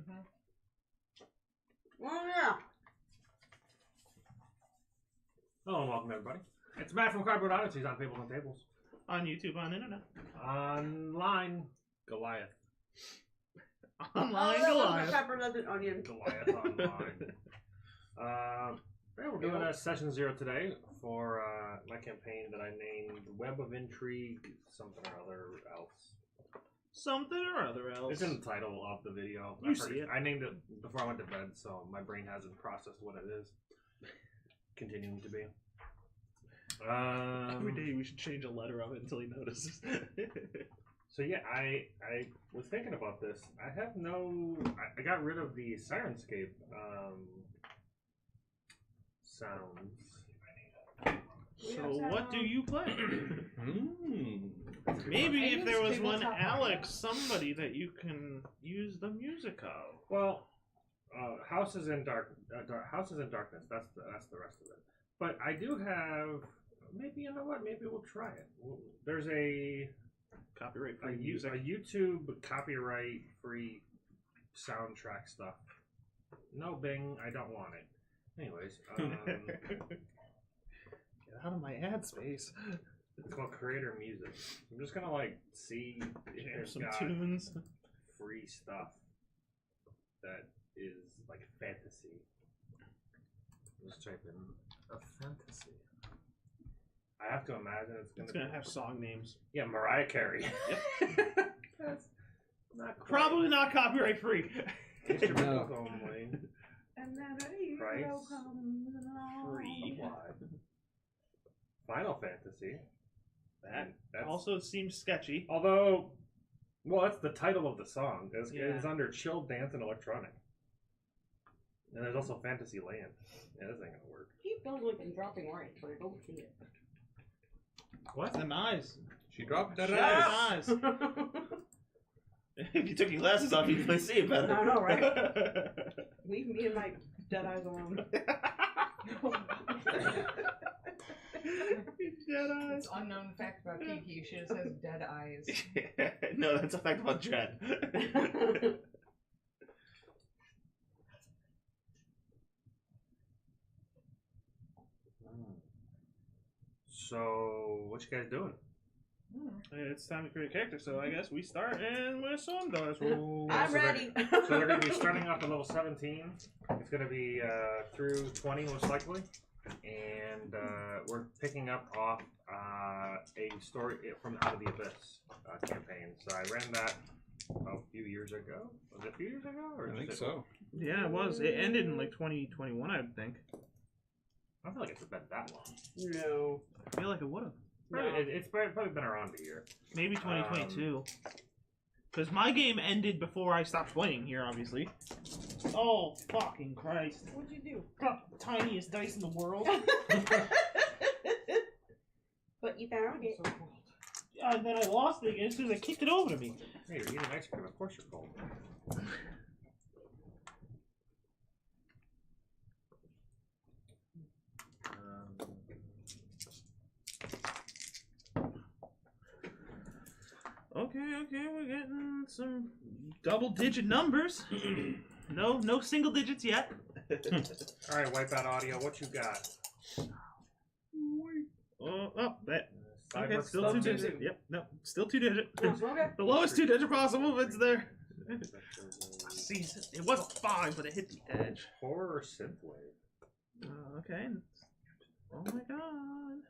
Oh, yeah. Hello and welcome everybody. It's Matt from Cardboard Oddities on Fables and Tables. On YouTube, on internet. Online, Goliath. Online, Goliath. Goliath. Pepper doesn't onion. Goliath Online. Yeah, we're doing a session 0 today for my campaign that I named Web of Intrigue, something or other else. Something or other else. It's in the title of the video. You see it. I named it before I went to bed, so my brain hasn't processed what it is. Continuing to be. Every day we should change a letter of it until he notices. So yeah, I was thinking about this. I have no... I got rid of the Sirenscape sounds. So what do you play? Maybe if there was one Alex, somebody that you can use the music of. Well, Houses in Houses in Darkness. That's the rest of it. But I do have. Maybe you know what? Maybe we'll try it. There's a Copyright-free music. A YouTube copyright-free soundtrack stuff. No Bing, I don't want it. Anyways, Get out of my ad space. it's called Creator Music. I'm just gonna like see if Jam there's some got tunes. free stuff that is like fantasy. Just type in a fantasy. I have to imagine it's gonna have song names. Yeah, Mariah Carey. Yep. That's not quite. Probably not copyright free. Instrumentals only. And then a Price. hero comes along. Free. Final Fantasy. That's Also seems sketchy. although, well, that's the title of the song. It's under Chill Dance and Electronic. And there's also Fantasy Land. Yeah, this ain't gonna work. Keep building and dropping right, but I don't see it. What? Them eyes. She dropped that Shut eyes. eyes. If you took your glasses off, you'd probably see it better. I know, right? Leave me and my dead eyes alone. Dead eyes. It's unknown fact about Kiki. She just has dead eyes. No, that's a fact about Jen. So, what you guys doing? It's time to create a character, so I guess we start and with some dice roll. I'm ready. So they're going to be starting off at level 17. It's going to be through 20 most likely. And we're picking up off a story from Out of the Abyss campaign. So I ran that a few years ago. Was it a few years ago? Or I think so. Yeah, it was. It ended in like 2021, I think. I feel like it's been that long. No. I feel like it would have. It's probably been around a year. Maybe 2022. Because my game ended before I stopped playing here, obviously. Oh, fucking Christ. What'd you do? Got the tiniest dice in the world. But you found it. And then I lost it again as soon as I kicked it over to me. Hey, you're eating ice cream. Of course you're cold. Okay, we're getting some double-digit numbers. No single digits yet. All right, Wipeout Audio, what you got? That. Cyber Okay, still Club 2-digit. Yep, no, still 2-digit. Okay. The lowest 2-digit possible if it's there. See, it wasn't 5, but it hit the edge. Horror synthwave. Okay. Oh my god.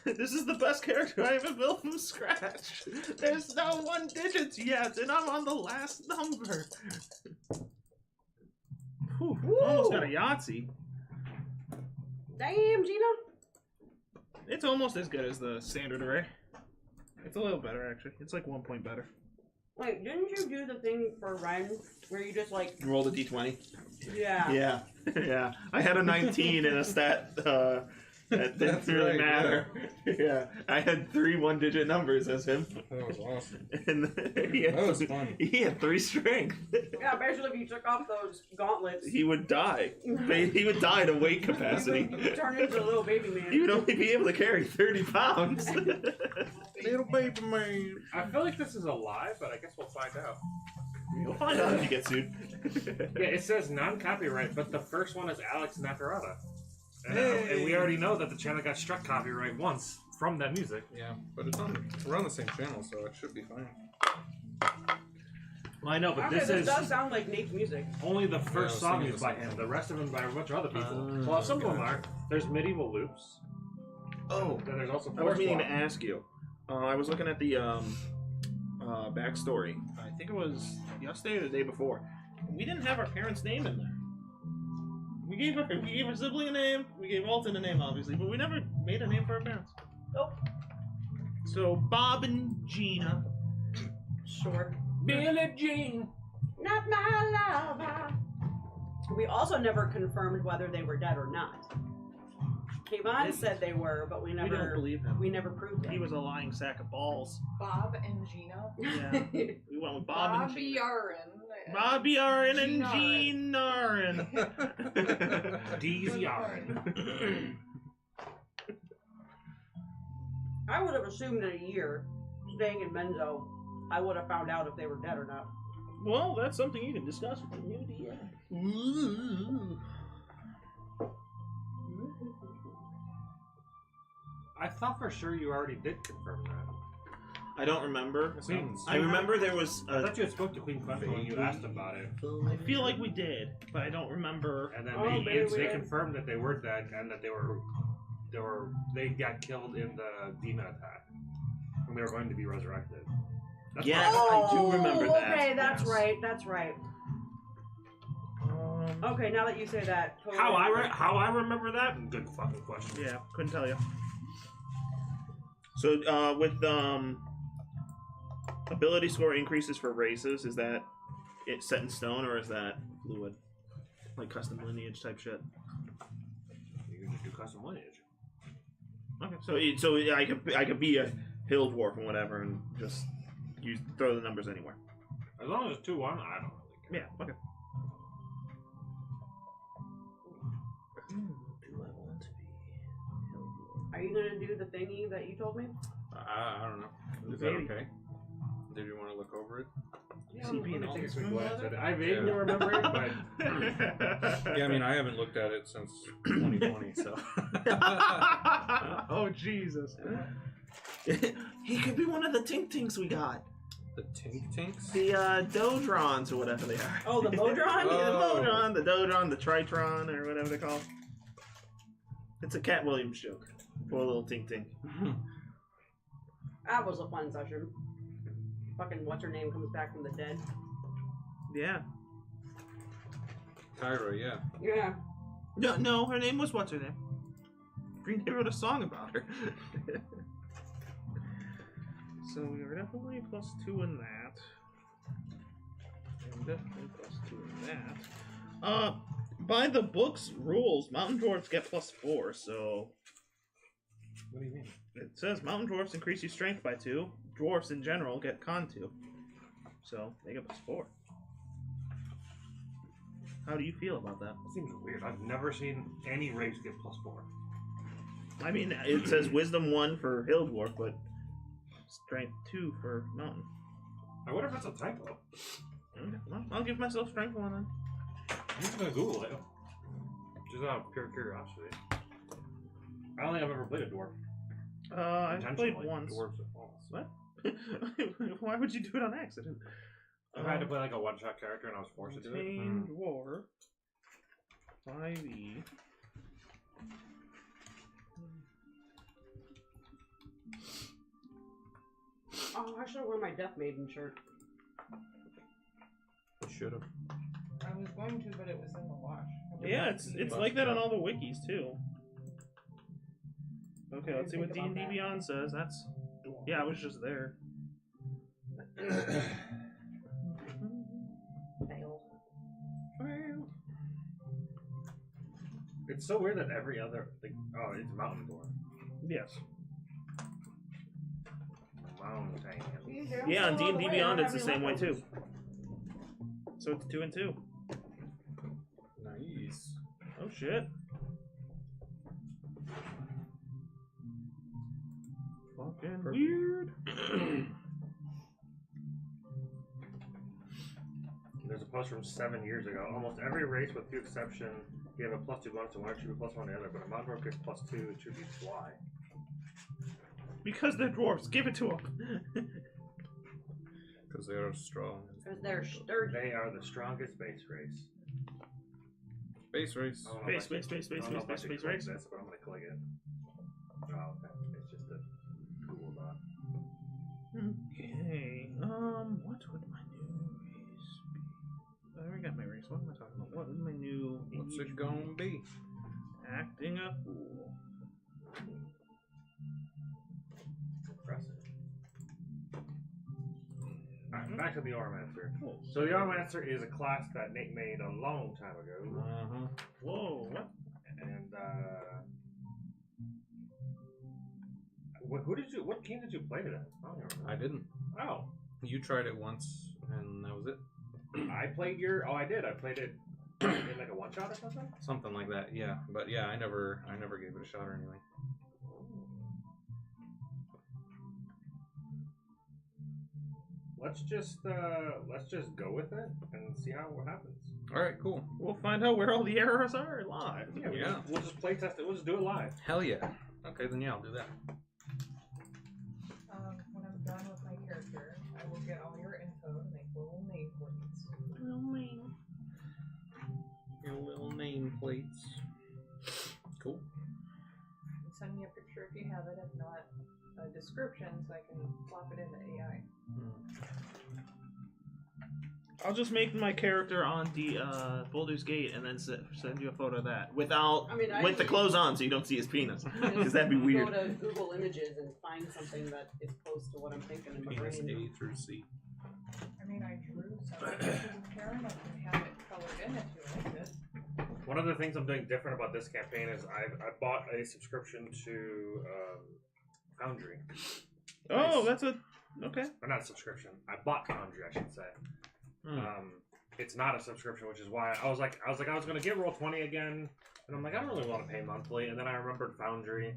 This is the best character I ever built from scratch. There's no 1 digits yet, and I'm on the last number. Whew, almost got a Yahtzee. Damn, Gina. It's almost as good as the standard array. It's a little better, actually. It's like 1 point better. Wait, didn't you do the thing for Ren where you just like... Rolled a d20. Yeah. Yeah, yeah. I had a 19 in a stat that didn't really matter. Yeah, I had 3 1-digit numbers as him. That was awesome. And That was fun. He had 3 strength. Yeah, especially if you took off those gauntlets. He would die. He would die to weight capacity. You turn into a little baby man. He would only be able to carry 30 pounds. Little baby man. I feel like this is a lie, but I guess we'll find out. You'll find out if you get sued. Yeah, it says non-copyright, but the first one is Alex Navarrete. And we already know that the channel got struck copyright once from that music. Yeah, but we're on the same channel, so it should be fine. Well, I know, but Okay, this this is does sound like Nate's music. only the Yeah, I first was song thinking is the by same him. thing. The rest of them by a bunch of other people. Well, some of them are. There's Medieval Loops. Oh, Then there's also I was Force meaning to Walk. ask you. I was looking at the backstory. I think it was yesterday or the day before. We didn't have our parents' name in there. We gave our sibling a name. We gave Alton a name, obviously, but we never made a name for our parents. Nope. So Bob and Gina. Sure. Billie Jean. Not my lover. We also never confirmed whether they were dead or not. Kayvon said they were, but we We don't never believe him. proved it. He was a lying sack of balls. Bob and Gina. Yeah. We went with Bob and Bobby Gina. Aaron. Bobby Aaron and Gene Gene Aaron. Deezy Aaron. I would have assumed in a year, staying in Menzo, I would have found out if they were dead or not. Well, that's something you can discuss with the new DM. I thought for sure you already did confirm that. I don't remember. Queen. I remember there was. I thought you had spoke to Queen Clem when you asked about it. I feel like we did, but I don't remember. And then Oh, maybe we they did. confirmed that they were dead and that they got killed in the demon attack. And they were going to be resurrected. That's Yes, why- I do remember that. Okay, that's Yes. right. That's right. Okay, now that you say that, totally How I remember that? Good fucking question. Yeah, couldn't tell you. So with ability score increases for races, is that it set in stone or is that fluid, like custom lineage type shit? You can just do custom lineage. Okay, so I could be a hill dwarf and whatever and just throw the numbers anywhere. As long as it's 2-1, I don't really care. Yeah. Okay. Do I want to be hill dwarf? Are you gonna do the thingy that you told me? I don't know. Is that Maybe. okay? Did you want to look over it? Yeah, Is he let being me take a quick honest glance with at it. I vaguely Yeah. remember it, but Yeah, I mean, I haven't looked at it since 2020, so. Oh Jesus! He could be one of the Tink Tinks we got. The Tink Tinks? The Dodrons or whatever they are. Oh, the Modron? Yeah, the Oh. Modron, the Dodron, the Tritron, or whatever they're called. It's a Cat Williams joke. Poor little Tink Tink. That was a fun session. Fucking what's her name comes back from the dead. Yeah. Tyra, yeah. Yeah. No, her name was what's her name? Green Day wrote a song about her. So we were definitely +2 in that. And definitely +2 in that. By the book's rules, mountain dwarfs get +4, so what do you mean? it says mountain dwarfs increase your strength by 2. Dwarfs in general get con 2. So they get +4. How do you feel about that? That seems weird. I've never seen any race get +4. I mean, it says wisdom 1 for hill dwarf, but strength 2 for mountain. I wonder if that's a typo. Okay, well, I'll give myself strength 1 then. I'm just gonna Google it. Just out of pure curiosity. I don't think I've ever played a dwarf. I played Intentionally. once. Dwarves are false. What? Why would you do it on accident? I've had to play like a one-shot character and I was forced to do it. Contained dwarf 5e. Oh, I should have worn my Death Maiden shirt. Should have. I was going to, but it was in the wash. I would Yeah, not it's see it's it. like that on all the wikis too. Okay, I let's see didn't what think D&D about that. Beyond says. That's yeah, I was just there. Fail. It's so weird that every other thing. Oh, it's Mountain Dwarf. Yes. Mountain. Yeah, on D&D Beyond it's the same way too. So it's 2 and 2. Nice. Oh shit. Fucking weird. There's a post from 7 years ago. Almost every race, with few exception, you have a +2 bonus to one, it should be +1 to the other. But a mountain dwarf gets +2, it should be fly. Because they're dwarves, give it to them. Because they are strong. Because they're sturdy. They are the strongest base race. Space race. I don't know if I Space should- race. I don't know if I should click race. this, but I'm gonna click it. Oh, okay. It's just a Google Doc. Okay. What would my new race be? I already got my race. What am I talking about? What would my new? What's it gonna be? Acting a fool. Impressive. Alright, back to the Oromancer. Oh, So the Oromancer is a class that Nate made a long time ago. Uh-huh. Whoa! What? And what game did you play today? I don't remember. I didn't. Oh, You tried it once, and that was it. I played your. Oh, I did. I played it in like a one shot or something. Something like that, yeah. But yeah, I never gave it a shot or anything. Let's just go with it and see what happens. All right, cool. We'll find out where all the errors are live. Yeah, Yeah. We'll just play test it. We'll just do it live. Hell yeah. Okay, then yeah, I'll do that. When I'm done with my character, I will get all your info and make little nameplates. Your little nameplates. Cool. Send me a picture if you have it, if not a description so I can plop it into AI. I'll just make my character on the Boulder's Gate and then send you a photo of that without I mean, I with the usually- clothes on, so you don't see his penis. I Because just that'd be weird. Go to Google Images and find something that is close to what I'm thinking in my Penis brain. A through C. I mean, I drew some pictures of Karen. I can have it colored in if you like it. One of the things I'm doing different about this campaign is I bought a subscription to Foundry. Oh, that's a okay. Or not a subscription. I bought Foundry, I should say. It's not a subscription, which is why I was like I was gonna get Roll20 again, and I'm like, I don't really want to pay monthly. And then I remembered Foundry,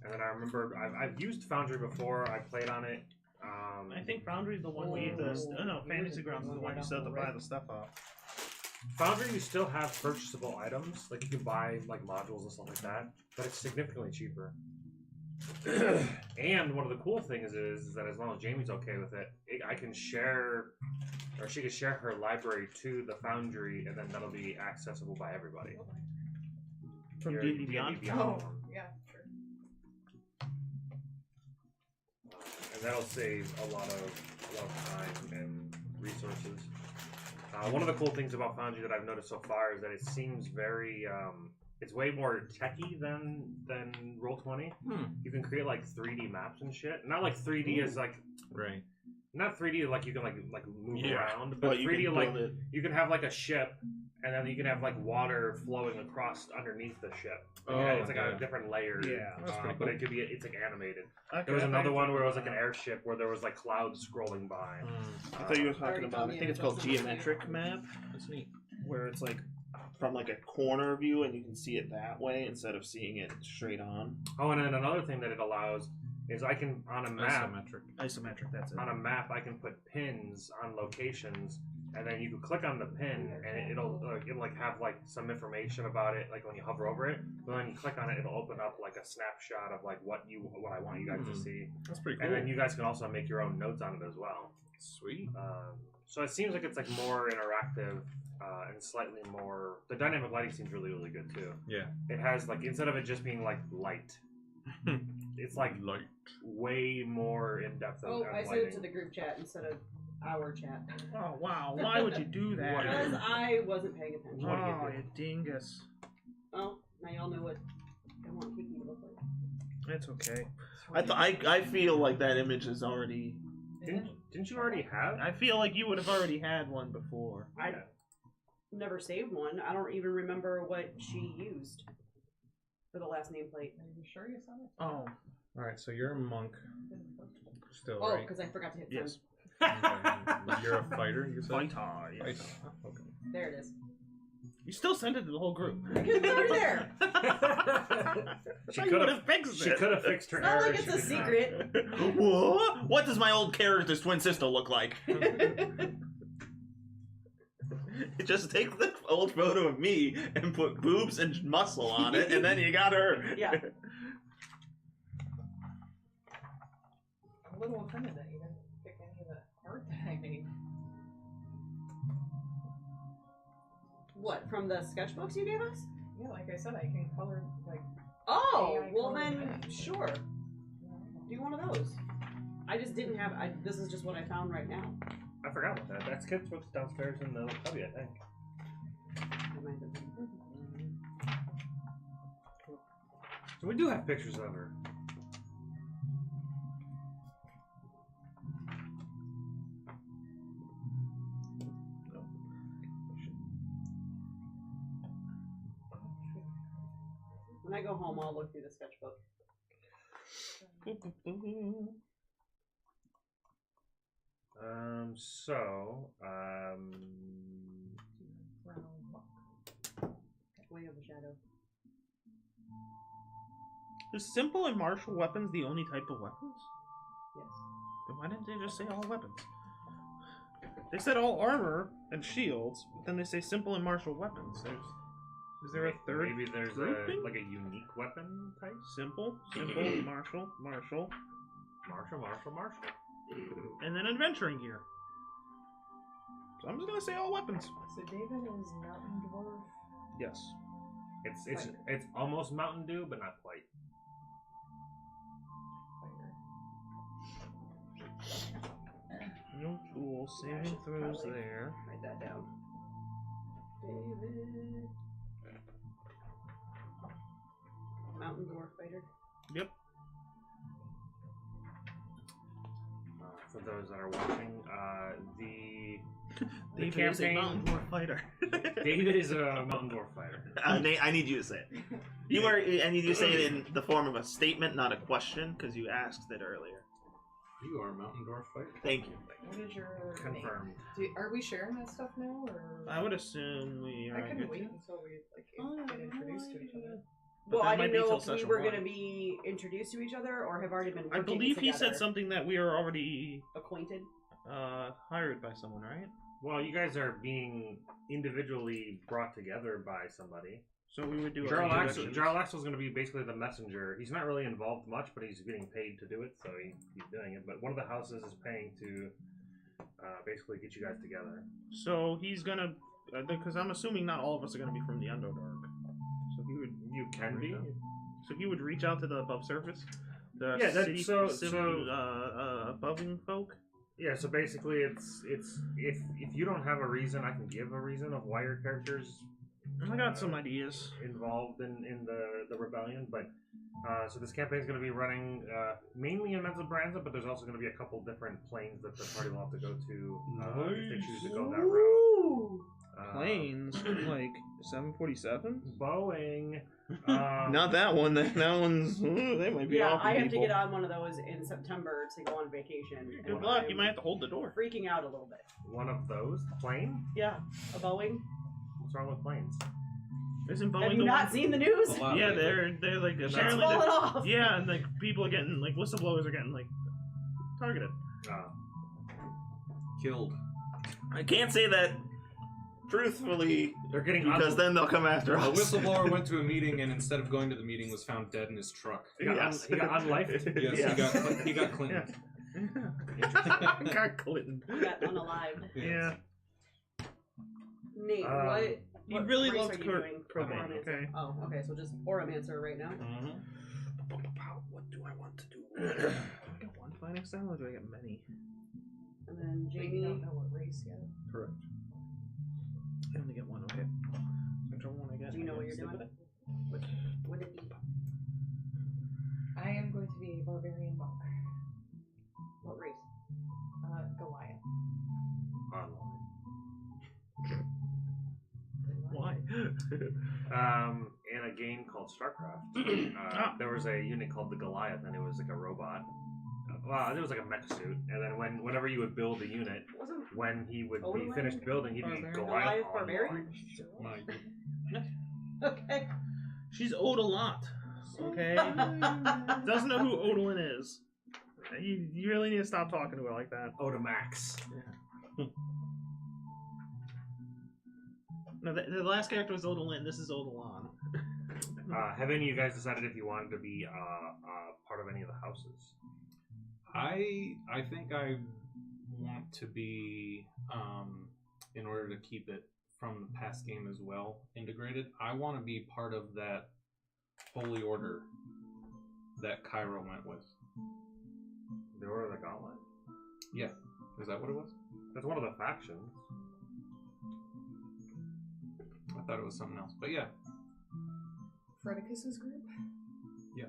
and then I remembered I've used Foundry before. I played on it. I think Foundry's the one we Fantasy Grounds is the one you still have to buy the stuff off. Foundry, you still have purchasable items, like you can buy like modules and stuff like that, but it's significantly cheaper. And one of the cool things is that as long as Jamie's okay with it, I can share, or she can share her library to the Foundry, and then that'll be accessible by everybody. From Your D&D Beyond. one. Yeah, sure. And that'll save a lot of time and resources. One of the cool things about Foundry that I've noticed so far is that it seems very, it's way more techy than Roll20. You can create like 3D maps and shit. Not like 3D is like, Right. not 3D like you can like move Yeah. around, but you 3D can like build it. you can have like a ship, and then you can have like water flowing across underneath the ship. Like, Oh, it's like a yeah. different layer. Yeah, that's pretty but cool. it could be it's like animated. Okay, There was I another thought one you where it were was like an talking airship where there was like clouds scrolling by. I thought you were talking Already about. told I me think it's it called doesn't look geometric map, That's neat. where it's like from like a corner view, and you can see it that way instead of seeing it straight on. Oh, and then another thing that it allows is I can on a map Isometric. That's it. on a map I can put pins on locations, and then you can click on the pin and it'll like have like some information about it, like when you hover over it. But when you click on it, it'll open up like a snapshot of like what I want you guys to see, That's pretty cool. and then you guys can also make your own notes on it as well. Sweet. So it seems like it's like more interactive and slightly more. The dynamic lighting seems really really good too. Yeah. It has like instead of it just being like light, it's like Light. way more in depth. Oh, of I sent lighting. it to the group chat instead of our chat. Oh wow! Why would you do that? Because I wasn't paying attention. Oh, you dingus! Oh, now y'all know what I want Kiki to look like. It's okay. I feel like that image is already. Didn't you already have? I feel like you would have already had one before. I never saved one. I don't even remember what she used for the last nameplate. Are you sure you sent it? Oh, All right, so you're a monk still, Oh, right? because I forgot to hit yes. Okay. You're a fighter, you said? Fighter, yes. Fighter. Okay. send. There it is. You still sent it to the whole group. Because it's already there. She I could would have have fixed She it. could have fixed her It's not error. like it's she a did not. secret. What? What does my old character's twin sister look like? Just take the old photo of me and put boobs and muscle on it, and then you got her. Yeah. I'm a little offended that you didn't pick any of the art that I made. What, from the sketchbooks you gave us? Yeah, like I said, I can color, like, Oh, AI well color then, mimic. sure. Do one of those. I just didn't have. This is just what I found right now. I forgot about that. That sketchbook's downstairs in the cubby, I think. I might have been- So we do have pictures of her. When I go home, I'll look through the sketchbook. brown muck. Way of the shadow. Is simple and martial weapons the only type of weapons? Yes. Then why didn't they just say all weapons? They said all armor and shields, but then they say simple and martial weapons. Is there a third? Maybe there's grouping? like a unique weapon type? Simple, martial, Martial. and then adventuring gear. So I'm just gonna say all weapons. So David is mountain dwarf. Yes. It's almost Mountain Dew, but not quite. No tool, saving throws probably there. Write that down. David. Mountain dwarf fighter. Yep. For those that are watching, the David is a campaign- mountain dwarf fighter. David is a Mountain Dwarf fighter. Nate, I need you to say it. I need you to say it in the form of a statement, not a question, because you asked it earlier. You are a Mountain Dwarf fighter. Thank you. What is your Confirmed. name? Are we sharing that stuff now, or I would assume we are. I couldn't wait until we get introduced to each other. But Well, that I might didn't be know till if we session were one. going to be introduced to each other or have already been working I believe he together. said something that we are already Acquainted. hired by someone, right? Well, you guys are being individually brought together by somebody. So we would do Jarl our Axel introductions. is going to be basically the messenger. He's not really involved much, but he's getting paid to do it, so he's doing it. But one of the houses is paying to basically get you guys together. So he's gonna, because I'm assuming not all of us are gonna be from the Underdark. So he would. You can be. So he would reach out to the above surface, the Yeah, city, aboving folk. Yeah, so basically it's if you don't have a reason, I can give a reason of why your character's I got some ideas. involved in the rebellion, but so this campaign is going to be running mainly in Mensa Branza, but there's also going to be a couple different planes that the party will have to go to if they choose to go that route. Ooh. Planes like 747. Boeing. Not that one. That one's. They might be Yeah, awful I have people. to get on one of those in September to go on vacation. Good and luck. I'm You might have to hold the door. freaking out a little bit. One of those plane. Yeah, a Boeing. What's wrong with planes? Isn't Boeing Have the you not one? seen the news? A lot Yeah, lately. they're like Shit's apparently. falling they're- off. Yeah, and like people are getting like whistleblowers are getting like targeted. Killed. I can't say that truthfully They're getting because then they'll come after A us. whistleblower went to a meeting and instead of going to the meeting was found dead in his truck. he got unlifed. Yes, Yes. he got Clinton. Got Clinton. Got unalived. Yeah. Nate, Um, He what really race loves are you Kurt doing? Cobain. Oromancer. Okay. Oh, okay, so just Oromancer right now. What do I want to do? I got one fighting style, or do I get many? And then But you Jamie. don't know what race yet. Correct. I only get one. Okay. Which one I get? Do you know what you're Stick doing? with it? Would it be? I am going to be a barbarian monk. What race? Goliath. Why? In a game called StarCraft, there was a unit called the Goliath, and it was like a robot. Well, it was like a mech suit, and then whenever you would build a unit, Wasn't when he would be Odin finished building, he'd be Barbarian? Goliath Barbarian? Okay. She's owed a lot. Okay. Doesn't know who Odin is. You really need to stop talking to her like that. Odamax. No, the last character was Odalin. This is Odalan. Have any of you guys decided if you wanted to be part of any of the houses? I think I want to be, in order to keep it from the past game as well integrated, I want to be part of that Holy Order that Cairo went with. The Order of the Gauntlet? Yeah. Is that what it was? That's one of the factions. I thought it was something else. But yeah. Fredicus's group? Yeah.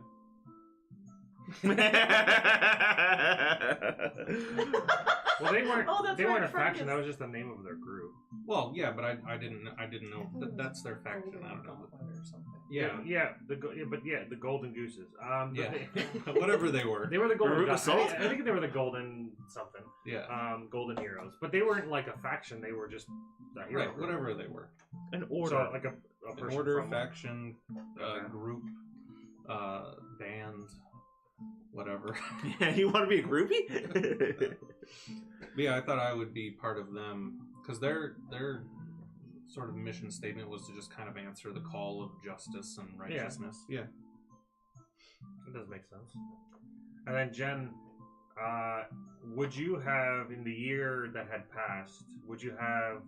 Well, they weren't. Oh, that's they right, weren't a Frank faction. is- That was just the name of their group. Well, yeah, but I didn't know that that's their faction. I don't know. Or something. Yeah. Yeah. The Golden Gooses. Yeah. Whatever they were. They were the Golden. Veruca Salt? I think they were the Golden something. Yeah. Golden Heroes, but they weren't like a faction. They were just a hero Right. group. Whatever they were. An order. So, like a An person order, from- faction, Okay. group, band, whatever. Yeah, you want to be a groupie? But yeah, I thought I would be part of them because their sort of mission statement was to just kind of answer the call of justice and righteousness. Yeah. It does make sense. And then Jen, would you have, in the year that had passed, would you have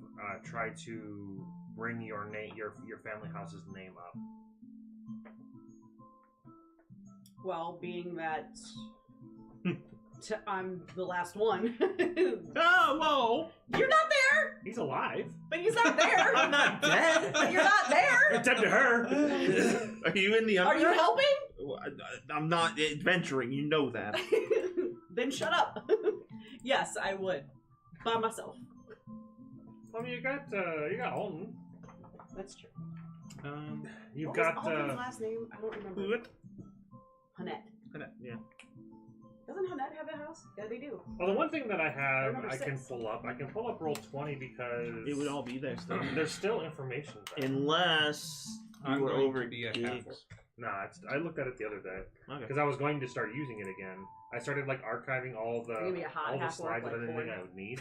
tried to bring your name, your family house's name up? Well, being that I'm the last one. Oh, whoa! You're not there, He's alive. but he's not there. I'm not dead. But you're not there. It's dead to her. Are you in the Are you Underdark? helping? I'm not adventuring. You know that. Then shut up. Yes, I would. By myself. I mean, you got Alton. That's true. You've What got was Alton's last name? I don't remember. What? Hanette. Yeah. Doesn't Hanette have a house? Yeah, they do. well, the one thing that I have, Number I can 6. pull up. I can pull up roll 20 because It would all be there still. there's still information there. Unless I'm you were going over to be a gigs. half-orc. Nah, I looked at it the other day Okay. because I was going to start using it again. I started like archiving all You're gonna be a hot the half-orc, slides like of everything Ford. I would need.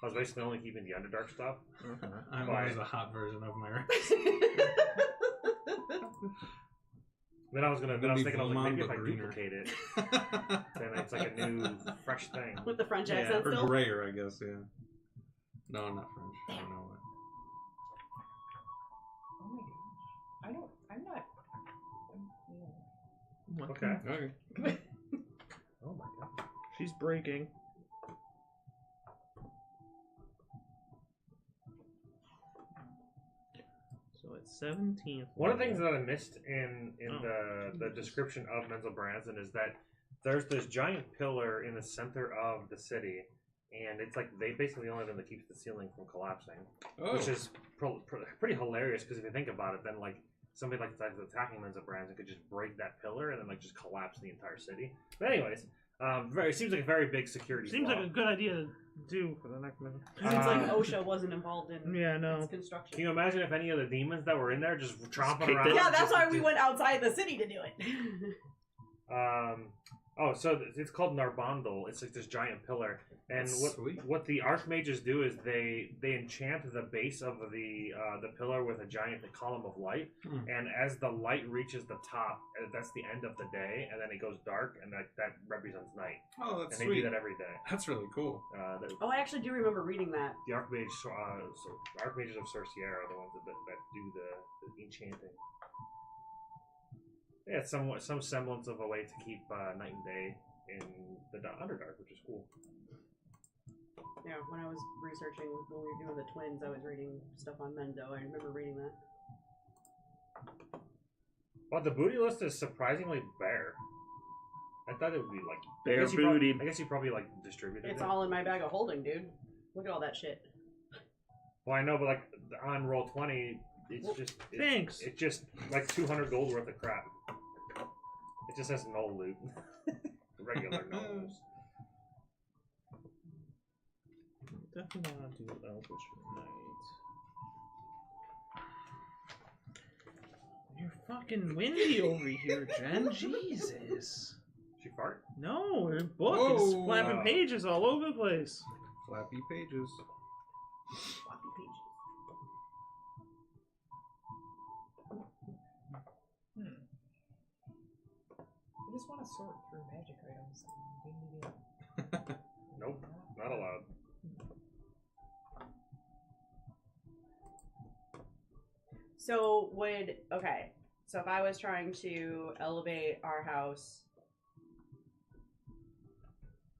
I was basically only keeping the Underdark stuff. Okay. I'm Why? always a hot version of my race. Then I was It'd thinking, be I was like, maybe Volmon, if I but greener. duplicate it, then it's like a new, fresh thing. With the French Yeah, accent Or still. grayer, I guess, yeah. No, not French. I don't know Oh my gosh. I'm not. What? Okay. Okay. Oh my god. She's breaking. So it's 17th. One of the things that I missed in Oh. the description of Menzel Branson is that there's this giant pillar in the center of the city, and it's like they basically the only thing that keeps the ceiling from collapsing, Oh. which is pretty hilarious because if you think about it, then like somebody like that's attacking Menzel Branson could just break that pillar and then like just collapse the entire city. But anyways, it seems like a very big security. Seems flaw. like a good idea to do for the next minute. Seems like OSHA wasn't involved in Yeah, no. its construction. Can you imagine if any of the demons that were in there just tromping kicked around? it. Yeah, that's just- why we went outside the city to do it. So it's called Narbondel. It's like this giant pillar, and Sweet. what the archmages do is they enchant the base of the pillar with a giant column of light, Hmm. and as the light reaches the top, that's the end of the day, and then it goes dark, and that represents night. Oh, that's And they sweet. do that every day. That's really cool. Oh, I actually do remember reading that. The archmages of Sorciera are the ones that do the enchanting. Yeah, it's some semblance of a way to keep night and day in the Underdark, which is cool. Yeah, when I was researching when we were doing the twins, I was reading stuff on Mendo. I remember reading that. Well, the booty list is surprisingly bare. I thought it would be like Bare I guess booty. I guess you probably like distributed It's it. all in my bag of holding, dude. Look at all that shit. Well, I know, but like on roll 20, it's Thanks. It's just like 200 gold worth of crap. It just says no loot. Regular knolls. Definitely want to do Eldritch Knight. You're fucking windy over here, Jen. Jesus. She fart? No, her book is Whoa. flapping pages all over the place. Flappy pages. Floppy pages. to sort through magic items. Nope, not allowed. So so if I was trying to elevate our house,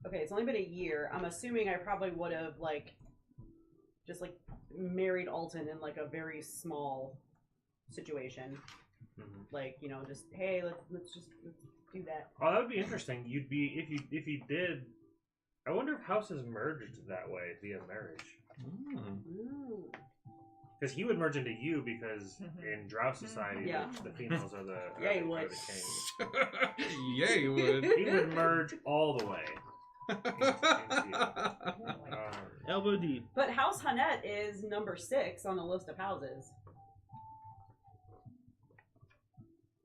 okay, it's only been a year. I'm assuming I probably would have just married Alton in a very small situation, just hey, let's do that. Oh, that would be interesting. You'd be if you did. I wonder if houses merged that way via marriage. Because he would merge into you because in Drow society, the females are the he would. the kings. Yeah, he would. He would merge all the way. Into you. Elbow deep. But House Hanette is number 6 on the list of houses.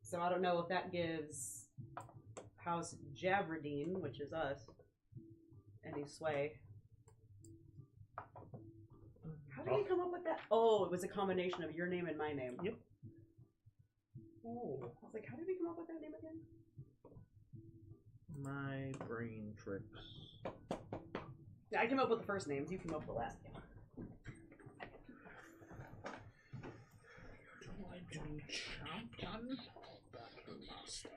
So I don't know if that gives House Javradine, which is us, any sway. How did we come up with that? Oh, it was a combination of your name and my name. Yep. Oh. I was like, how did we come up with that name again? My brain tricks. Yeah, I came up with the first names. You came up with the last name. Legend champion. Battle master. Battle master.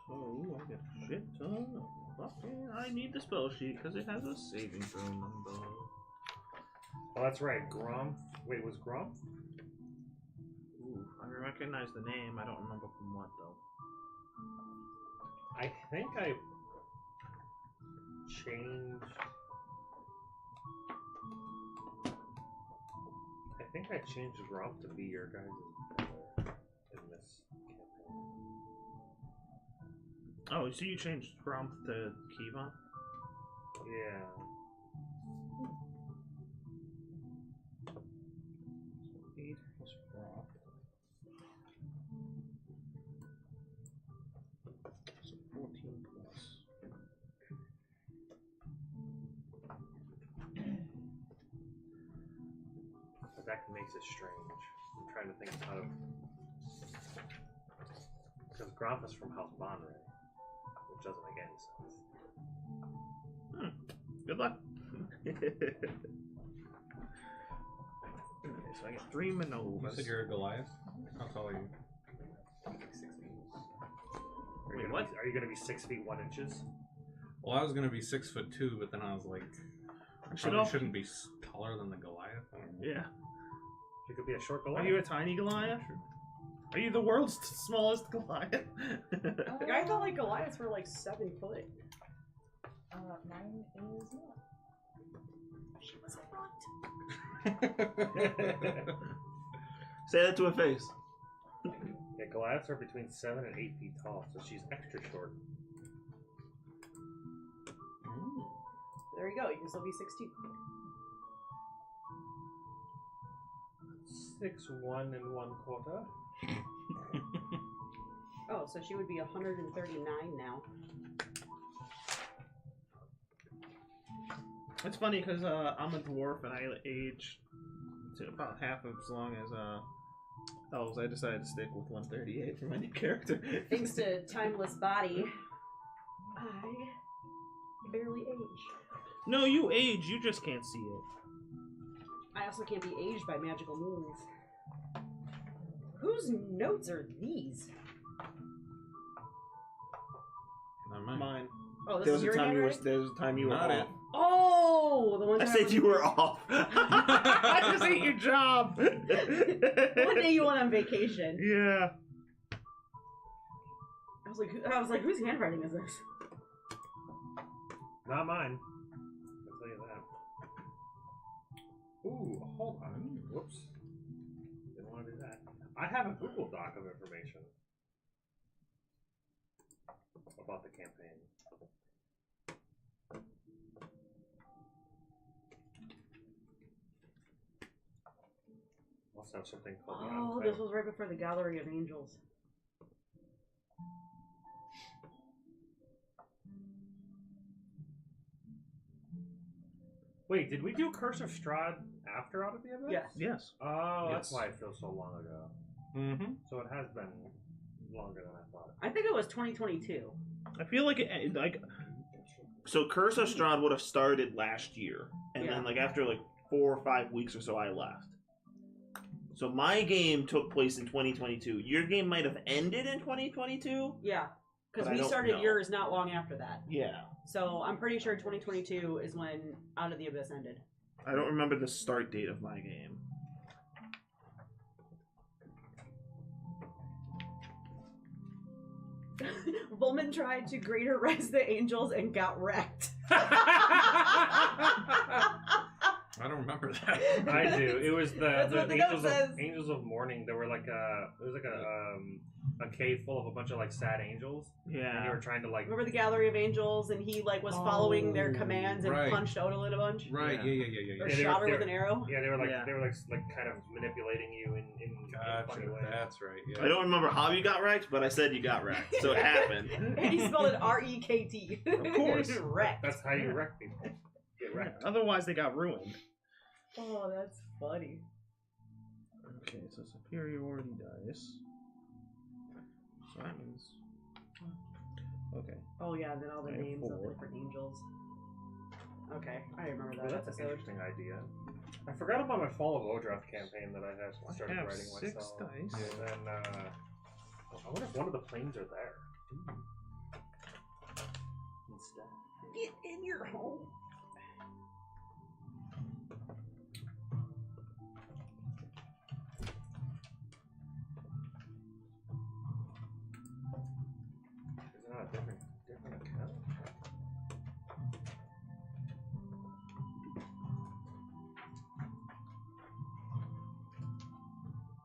So I get a shit ton of fucking. I need the spell sheet because it has a saving throw number. Oh, that's right. Gromp. Wait, was Gromp? Ooh, I recognize the name. I don't remember from what though. I think I changed. I think I changed Gromp to be your guys' brother in this campaign. Oh, so you changed Gromp to Kevon? Yeah. So 8 plus Gromp. So 14 plus. But that makes it strange. I'm trying to think of how to. Because Gromp is from House Bonray, which doesn't make any sense. Good luck. Okay, so I get 3 You Manovas. said you're a Goliath? How tall are you? Wait, what? Are you going to be 6 feet 1 inches? Well, I was gonna be 6'2", but then I was like, I Should probably all- shouldn't be taller than the Goliath. I don't know. Yeah. You could be a short Are Goliath. you a tiny Goliath? Are you the world's smallest Goliath? Like, I thought Goliaths were 7 foot. Mine is not. She was right. Say that to her face. Yeah, Goliaths are between 7 and 8 feet tall, so she's extra short. There you go. You can still be 16. 6'1" and 1/4. Oh, so she would be 139 now. It's funny because I'm a dwarf and I age to about half as long as elves. I decided to stick with 138 for my new character. Thanks to Timeless Body, I barely age. No, you age. You just can't see it. I also can't be aged by magical means. Whose notes are these? Not mine. Mine. Oh, this There is was a your time you were. handwriting? There was a time you were Not off. it. Oh, the one I time said you were off. I just ate your job. One day you went on vacation. Yeah. I was like, whose handwriting is this? Not mine. I'll tell you that. Ooh, hold on. Whoops. Didn't want to do that. I have a Google Doc of information about the campaign. Also have something called the Oh, this was right before the Gallery of Angels. Wait, did we do Curse of Strahd after Out of the Abyss? Yes. Yes. Oh, that's Yes. why it feels so long ago. Mm-hmm. So it has been longer than I thought. I think it was 2022. I feel like so Curse of Strahd would have started last year, and Yeah. then like after like 4 or 5 weeks or so, I left. So my game took place in 2022. Your game might have ended in 2022. Yeah, because But I we don't started know. yours not long after that. Yeah. So I'm pretty sure 2022 is when Out of the Abyss ended. I don't remember the start date of my game. Volman tried to greater rise the angels and got wrecked. I don't remember that. I do. It was That's the what the note Angels says. of Angels of Mourning. There were like it was like a cave full of a bunch of like sad angels, and you Yeah. were trying to like. Remember the Gallery of Angels, and he like was following their Oh, commands and right. punched Odin a bunch, Right, Yeah. yeah. or Yeah, they shot were- her with an arrow. Yeah, they were like Yeah. kind of manipulating you in Gotcha, funny ways. that's right, yeah. I don't remember how you got wrecked, but I said you got wrecked, so it happened. And he spelled it R-E-K-T. Of course. Wrecked. That's how you Yeah. wreck people. Get wrecked. Otherwise, they got ruined. Oh, that's funny. Okay, so superiority dice. So that means. Okay. Oh yeah, then all the I have names of the 4. different angels. Okay, I remember Well, that that's an episode. interesting idea. I forgot about my Fall of Odrath campaign that I had I started have writing 6 myself. dice. And then I wonder if one of the planes are there. Instead. Get in your home. Is it not a different account?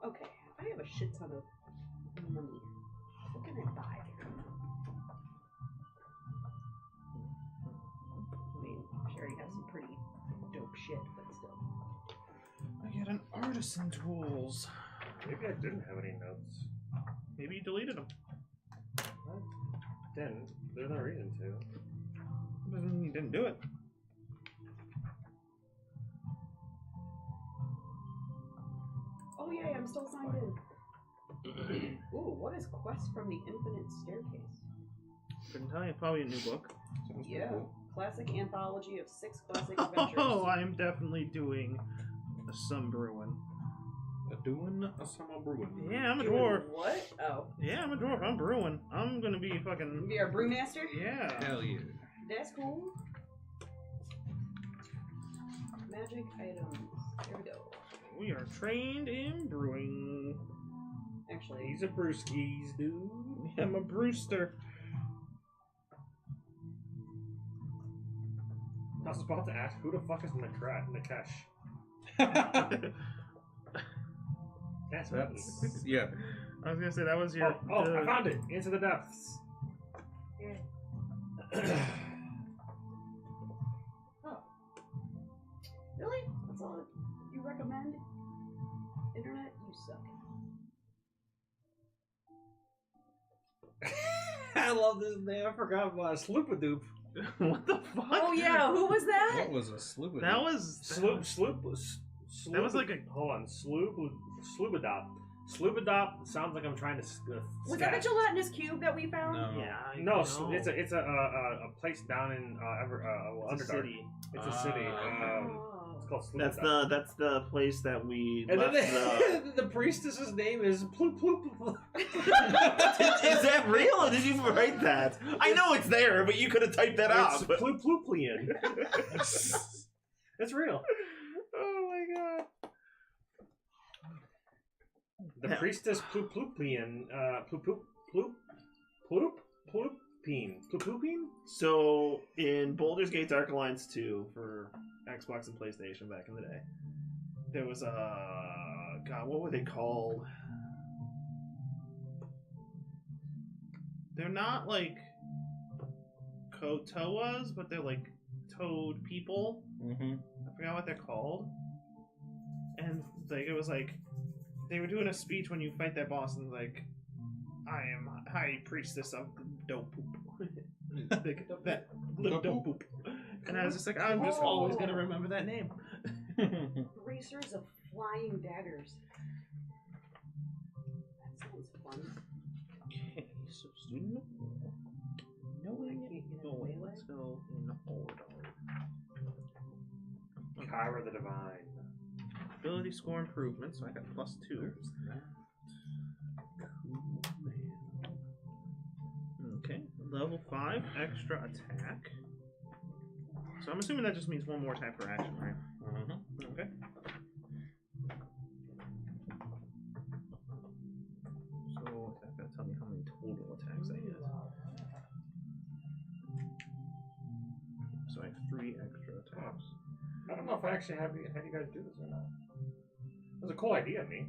Okay, I have a shit ton of money. What can I buy? I mean, she already has some pretty dope shit, but still. I get an artisan tools. Maybe I didn't have any notes. Maybe you deleted them. What? Didn't. There's no reason to. Doesn't mean you didn't do it. Oh yeah, I'm still signed in. Ooh, what is Quest from the Infinite Staircase? Couldn't tell you. Probably a new book. Sounds pretty Yeah, cool. classic anthology of 6 classic adventures. Oh, I'm definitely doing some brewing. Doing a summer brewing. Yeah, I'm a Doing dwarf. What? Oh, Yeah, I'm a dwarf. I'm brewing. I'm gonna be fucking. you're a brewmaster? Yeah. Hell yeah. That's cool. Magic items. There we go. We are trained in brewing. Actually, He's a brewskis, dude. I'm a brewster. I was about to ask, who the fuck is Nikesh? That's me. That's yeah. I was gonna say that was your. Oh, I found it! Into the depths. oh. Really? That's all you recommend? Internet, you suck. I love this name. I forgot about Sloopadoop. What the fuck? Oh yeah, who was that? What was a sloop? That was. That was like a- Hold on. Sloopadop. Sloopadop sounds like I'm trying to. Was that the gelatinous cube that we found? No. Yeah. I No, know. it's a place down in It's a Underdark. city. It's a city. Oh. It's called Sloopadop. That's the place that we And left then the priestess's name is Ploop Ploop Ploop. Is that real? Or did you write that? I know it's there, but you could have typed that It's out. Ploop Plooplian. It's real. Oh my god. The Yeah. priestess Ploop Plooplian. Ploopeen. So in Baldur's Gate Dark Alliance 2 for Xbox and PlayStation back in the day, there was a god. What were they called? they're not like Kotoas, but they're like toad that boss, and like, I am High Priestess of Dope Poop. that Dope Poop. And I was just like, I'm just always gonna remember that name. Racers of flying daggers. That sounds fun. Okay, so student knowing it. Oh wait, let's go in order. Kyra the Divine. Ability score improvement, so I got +2. Okay, level 5 extra attack. So I'm assuming that just means one more attack per action, right? Okay. So that's gonna tell me how many total attacks I get. So I have 3 extra attacks. I don't know if I actually had you guys do this or not. It was a cool idea of me.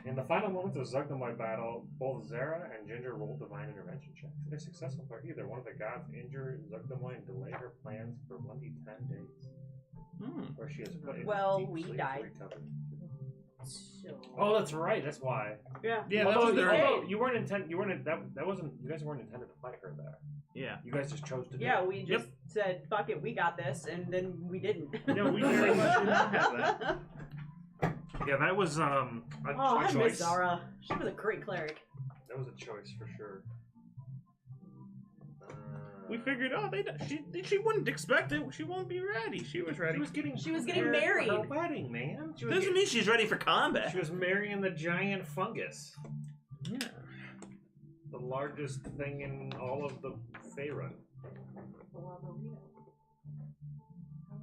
In the final moments of Zugnamoy battle, both Zara and Ginger roll divine intervention checks. If successful for either one of the gods, injure Zugnamoy and delay her plans for 1d10 days. Or she has put in deep we sleep died. to recover. So... Oh, that's right. That's why. Yeah. Yeah, that was their. Although you weren't intent. You weren't. That wasn't. You guys weren't intended to fight her there. Yeah. You guys just chose to do Yeah, it. we just said, fuck it, we got this, and then we didn't. No, we very much did not have that. Yeah, that was a I choice. miss Zara. She was a great cleric. That was a choice for sure. We figured, she wouldn't expect it. She won't be ready. She was ready. She was getting prepared married. for her wedding, man. She was Doesn't mean she's ready for combat. She was marrying the giant fungus. Yeah. The largest thing in all of the Faerun. How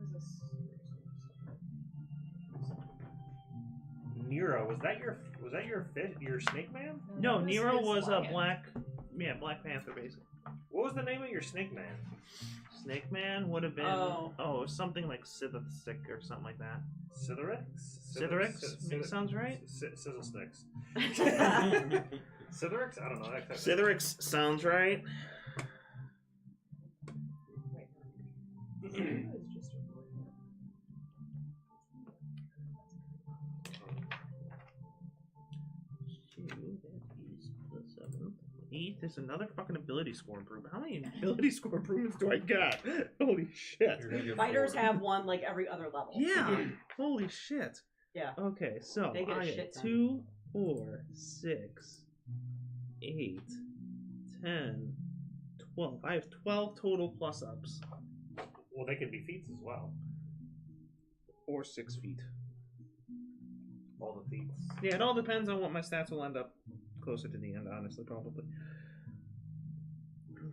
is this? Nero, was that your fish, your snake man? No, this Nero is was a lion. Black Panther, basically. What was the name of your snake man? Snake Man would have been, Oh. it was something like Sithasic or something like that. Sitherix? Sitherix? Sounds right? Sizzle Sticks. Sitherix? I don't know. Sitherix sounds right. Wait. It was just a word. That is the 7th. 8th is another fucking ability score improvement. How many ability score improvements do I got? Holy shit. You're gonna get Fighters 4. have one like every other level. Yeah. Holy shit. Yeah. Okay, so They get a I shit get ton. 2, 4, 6, 8, 10, 12. I have 12 total plus ups. Well, they could be feats as well. Or 6 feet. All the feats. Yeah, it all depends on what my stats will end up closer to the end, honestly, probably.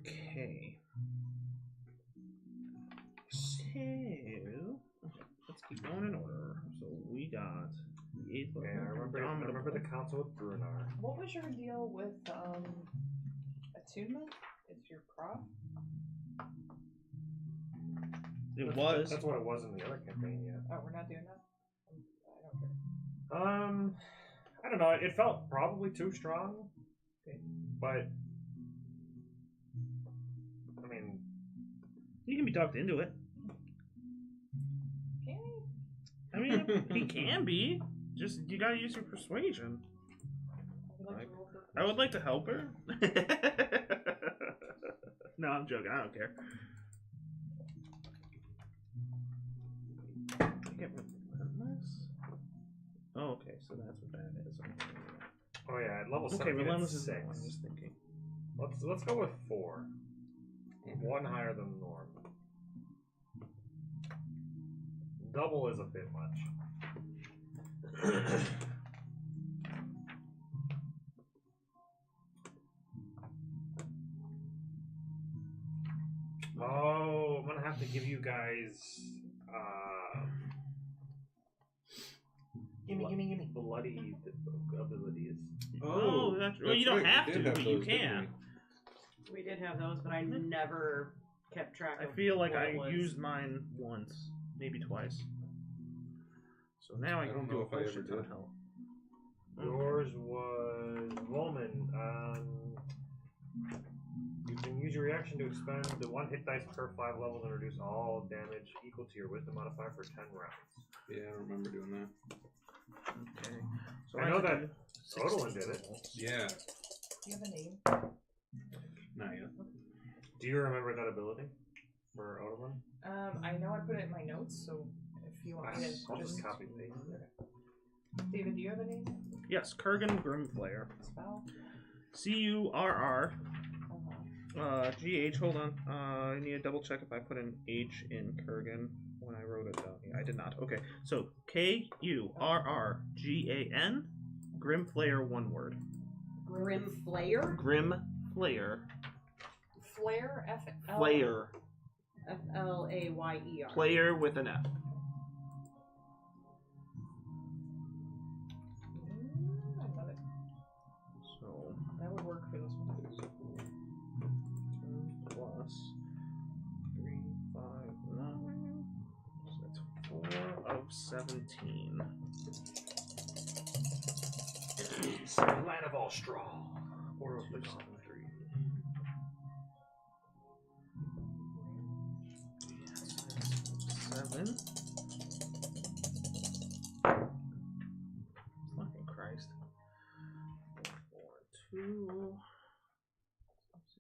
Okay. So, let's keep going in order. So we got the 8th level. Yeah, I remember the council with Brunar. What was your deal with attunement? It's your crop? That's what it was in the other campaign, yeah. Oh, we're not doing that? I don't care. I don't know. It felt probably too strong, but I mean, You can be talked into it. Can he? I mean, he can be. Just, you gotta use your persuasion. I would like to roll for I would like to help her. No, I'm joking. I don't care. I get relentless. Oh, okay. So that's what that is. oh yeah, at level 7 Okay, you get relentless is 6. the one I was thinking. Let's go with 4. 1 higher than the norm. Double is a bit much. Oh, I'm gonna have to give you guys gimme bloody abilities. Oh, that's well. You don't right, have we to, did have but you those, didn't can. We did have those, but I never kept track I of feel like what I it was. used mine once, maybe twice. So now I I can don't do know a if I potion ever ton did. help. Yours was Roman. You can use your reaction to expend the 1 hit dice per 5 levels and reduce all damage equal to your wisdom modifier for 10 rounds. Yeah, I remember doing that. Okay. So I know have to that do Odalin 16 did it. rolls. Yeah. Do you have a name? Not yet. Do you remember that ability for Odalin? I know I put it in my notes, so if you want me to I'll just copy and paste it. David, do you have a name? Yes, Kurgan Grimflayer. Spell? Curr. Uh-huh. GH, hold on. I need to double check if I put an H in Kurgan when I wrote it down. Yeah, I did not. Okay, so Kurrrgan, Grimflayer, one word. Grim Flayer? Grimflayer. Flare? F-L? Flayer. Flayer. Player with an F. I love it. So, That would work for this one. 10 plus 3, 5, 9. So that's 4 of 17. Land of all straw. Or of the common tree. Seven. Fucking Christ. 4, 2. 6,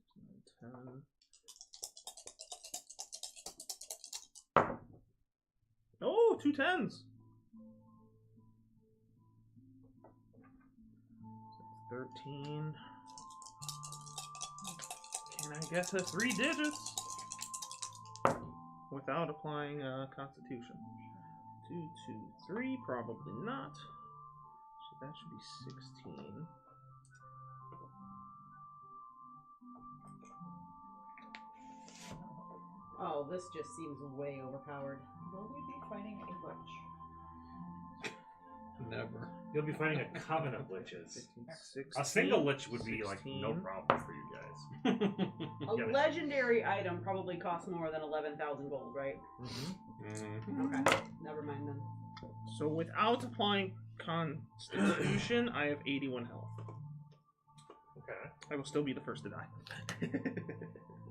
9, 10. Oh, 2 10s. 13. Can I get to 3 digits? Without applying Constitution. 2, 2, 3, probably not. So that should be 16. Oh, this just seems way overpowered. Will we be fighting a witch? Never. You'll be fighting a coven of liches. 15, 16, A single lich would be like 16. no problem for you guys. A Yeah, legendary item probably costs more than 11,000 gold, right? Mm-hmm. Okay, never mind then. So without applying Constitution, I have 81 health. Okay. I will still be the first to die.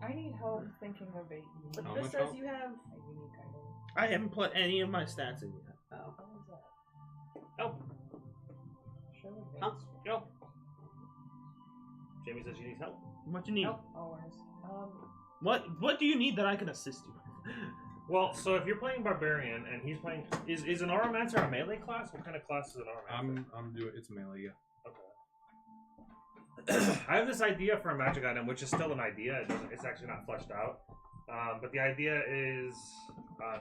I need help thinking of a unique, But How this much says health? you have. a unique item. I haven't put any of my stats in yet. Oh. What was that? Oh, Show advance. Huh? go. Jamie says she needs help. What do you need? Oh, where's What do you need that I can assist you with? Well, so if you're playing Barbarian and he's playing, is an Auramancer a melee class? What kind of class is an Auramancer? I'm doing it's melee, yeah. Okay. I have this idea for a magic item, which is still an idea. It's actually not fleshed out. But the idea is,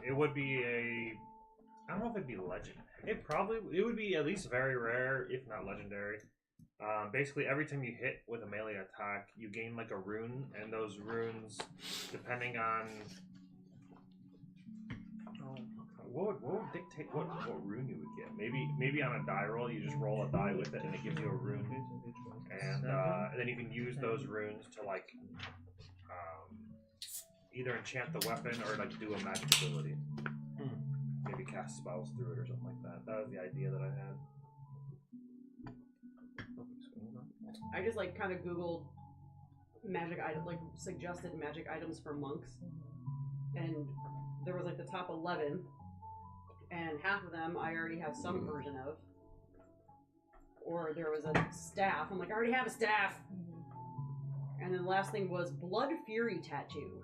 it would be a. I don't know if it'd be legend. It would be at least very rare, if not legendary. Basically, every time you hit with a melee attack, you gain like a rune, and those runes, depending on what would dictate what rune you would get. Maybe on a die roll, you just roll a die with it, and it gives you a rune, and then you can use those runes to like either enchant the weapon or like do a magic ability. Maybe cast spells through it or something like that. That was the idea that I had. I just like kind of Googled magic item, like suggested magic items for monks, and there was like the top 11, and half of them I already have some version of. Or there was a staff. I'm like, I already have a staff. And then the last thing was Blood Fury Tattoo.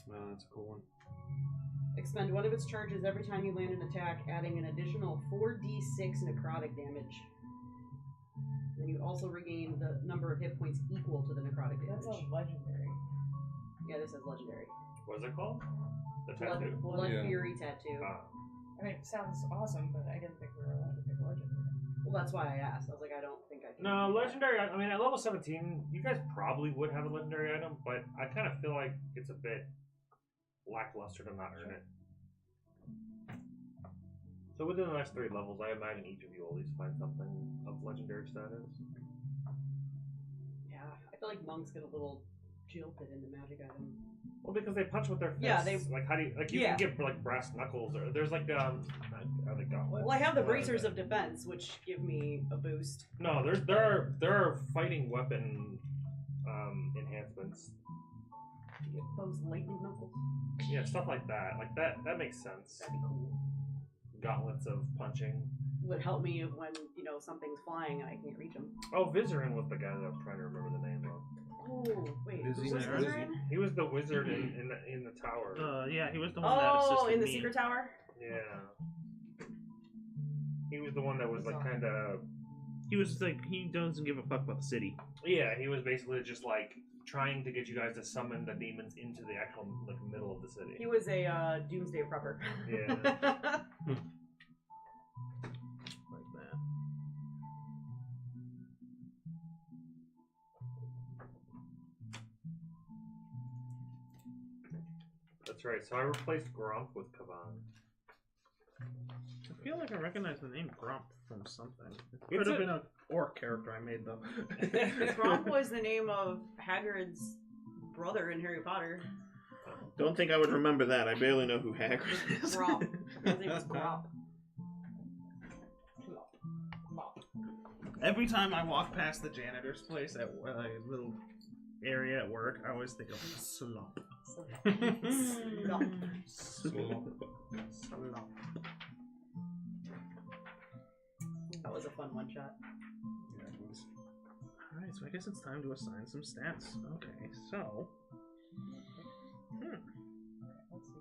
That's a cool one. Expend one of its charges every time you land an attack, adding an additional 4d6 necrotic damage. Then you also regain the number of hit points equal to the necrotic damage. That's a legendary. Yeah, this is legendary. What is it called? The Blood, tattoo. Blood Yeah. Fury Tattoo. I mean, it sounds awesome, but I didn't think we were allowed to pick legendary. Well, that's why I asked. I was like, I don't think I can. No, do that. legendary. I mean, at level 17, you guys probably would have a legendary item, but I kind of feel like it's a bit lackluster to not earn it. So within the next 3 levels, I imagine each of you will at least find something of legendary status. Yeah, I feel like monks get a little jilted into magic item. Well, because they punch with their fists. Yeah, they- like how do you like you Yeah. can get like brass knuckles or there's like are they gauntlets? Well, I have the What are bracers they? of defense, which give me a boost. No, there are fighting weapon enhancements. Those lightning knuckles. Yeah, stuff like that. Like that makes sense. That'd be cool. Gauntlets of punching. Would help me when, you know, something's flying and I can't reach them. Oh, Vizarin was the guy that I'm trying to remember the name of. Oh, wait. Busy Who was there. Vizarin? He was the wizard in the tower. Yeah, he was the one that Oh, assisted in the me. secret tower? Yeah. He was the one that was like kind of. He was like, he doesn't give a fuck about the city. Yeah, he was basically just like trying to get you guys to summon the demons into the actual like middle of the city. He was a doomsday prepper. Yeah. Like that. That's right. So I replaced Grump with Kavan. I feel like I recognize the name Grump from something. It It's could have a- been an orc character I made though. Gromp was the name of Hagrid's brother in Harry Potter. Don't think I would remember that. I barely know who Hagrid is. Gromp. His name was Gromp. Every time I walk past the janitor's place at a little area at work, I always think of slump. Slump. That was a fun one shot. Alright, so I guess it's time to assign some stats. Okay, so...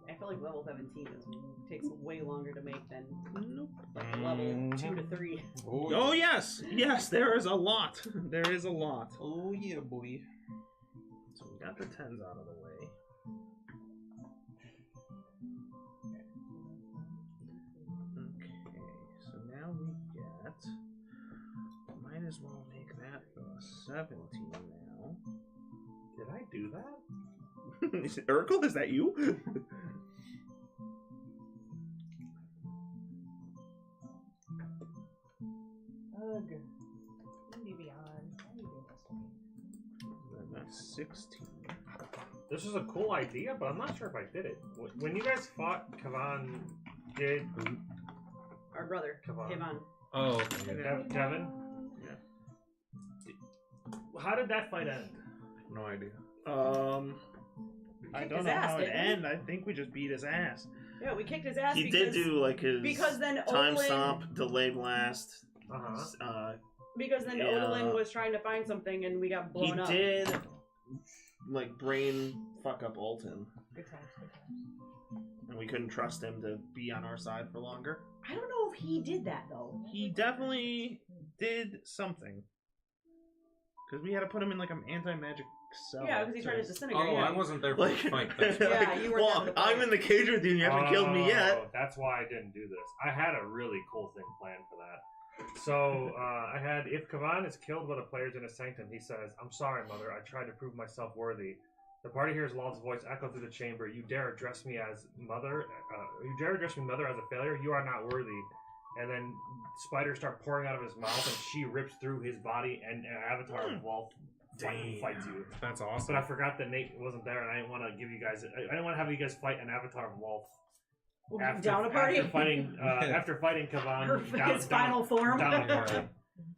I feel like level 17 takes way longer to make than Nope. like level 2 to 3. Oh yes! Yes, there is a lot. There is a lot. Oh yeah, boy. So we got the 10s out of the way. Okay, so now we get... Might as well make that 17 now. Did I do that? Is it Urkel? Is that you? Ugh. Maybe beyond. Why are you doing this to me? That's 16. This was a cool idea, but I'm not sure if I did it. When you guys fought Kavan, did Our brother, Kavan. Kevon. Oh, okay. Devin? Yeah. How did that fight end? No idea. I kicked don't his know ass, how it didn't we? ended. I think we just beat his ass. Yeah, we kicked his ass He because, did do like his because then time Odalin, stop, delay blast. because then Yeah. Odalin was trying to find something and we got He blown up. did like brain fuck up Alton, Good times, good times. and we couldn't trust him to be on our side for longer. I don't know if he did that though. He definitely did something because we had to put him in like an anti-magic cell. Yeah, because he tried to disintegrate. Oh, yeah. I wasn't there for Like, the fight. That's Yeah, you weren't there well, for the fight. I'm in the cage with you, and you haven't killed me yet. That's why I didn't do this. I had a really cool thing planned for that. So I had, if Kavan is killed by the players in his sanctum, he says, "I'm sorry, Mother. I tried to prove myself worthy." The party hears Lald's voice echo through the chamber. "You dare address me as Mother? You dare address me, Mother, as a failure? You are not worthy." And then spiders start pouring out of his mouth, and she rips through his body, and an avatar of Wolf fights you. That's But awesome. I forgot that Nate wasn't there, and I didn't want to give you guys. I didn't want to have you guys fight an avatar of Wolf. Down a party? After fighting Kavan, Her his final form. down a party.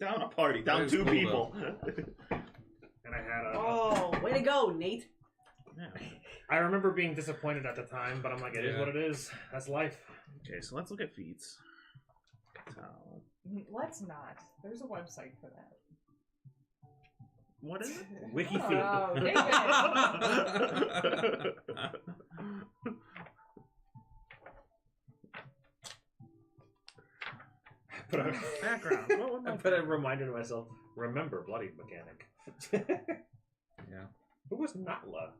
Down a party, down was 2 cool, people. And I had a. Oh, way to go, Nate. Yeah. I remember being disappointed at the time, but I'm like, it is Yeah. what it is. That's life. Okay, so let's look at feats. So, Let's not. There's a website for that. what is it? WikiFeet. Oh, David! Put a, Background. What would I my put a reminder to myself. Remember Bloody Mechanic. Yeah. Who was Natla?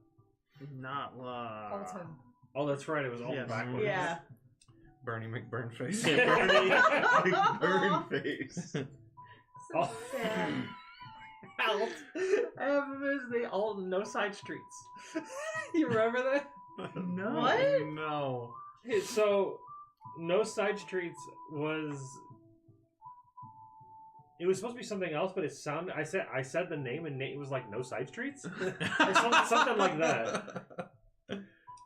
Not Alton. Oh, that's right. It was all Yes. backwards. Yeah. Bernie McBurnface. Bernie burn face. Oh. Sad. Alt. They all no side streets. You remember that? No. What? No. So, no side streets was. It was supposed to be something else, but it sounded. I said the name, and Nate was like, "No side streets," or something like that.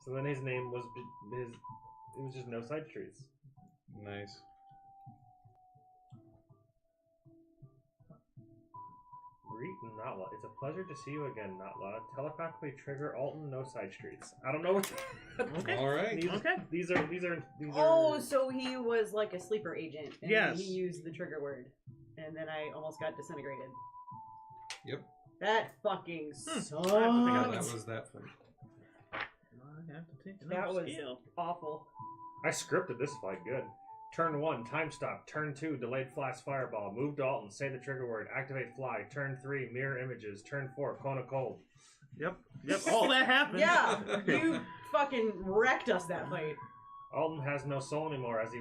So then his name was his. It was just no side streets. Nice. Notla. It's a pleasure to see you again, Notla. Telepathically trigger Alton, no side streets. I don't know what. Okay. All right. These are. Oh, so he was like a sleeper agent. And Yes. he used the trigger word. And then I almost got disintegrated. Yep. That fucking sucked. Yeah, that was that fight. I have to take That another was skill. awful. I scripted this fight good. Turn 1, time stop. Turn 2, delayed flash fireball. Move Dalton, say the trigger word. Activate fly. Turn 3, mirror images. Turn 4, cone of cold. Yep. All that happened. Yeah, you fucking wrecked us that fight. Alton has no soul anymore, as he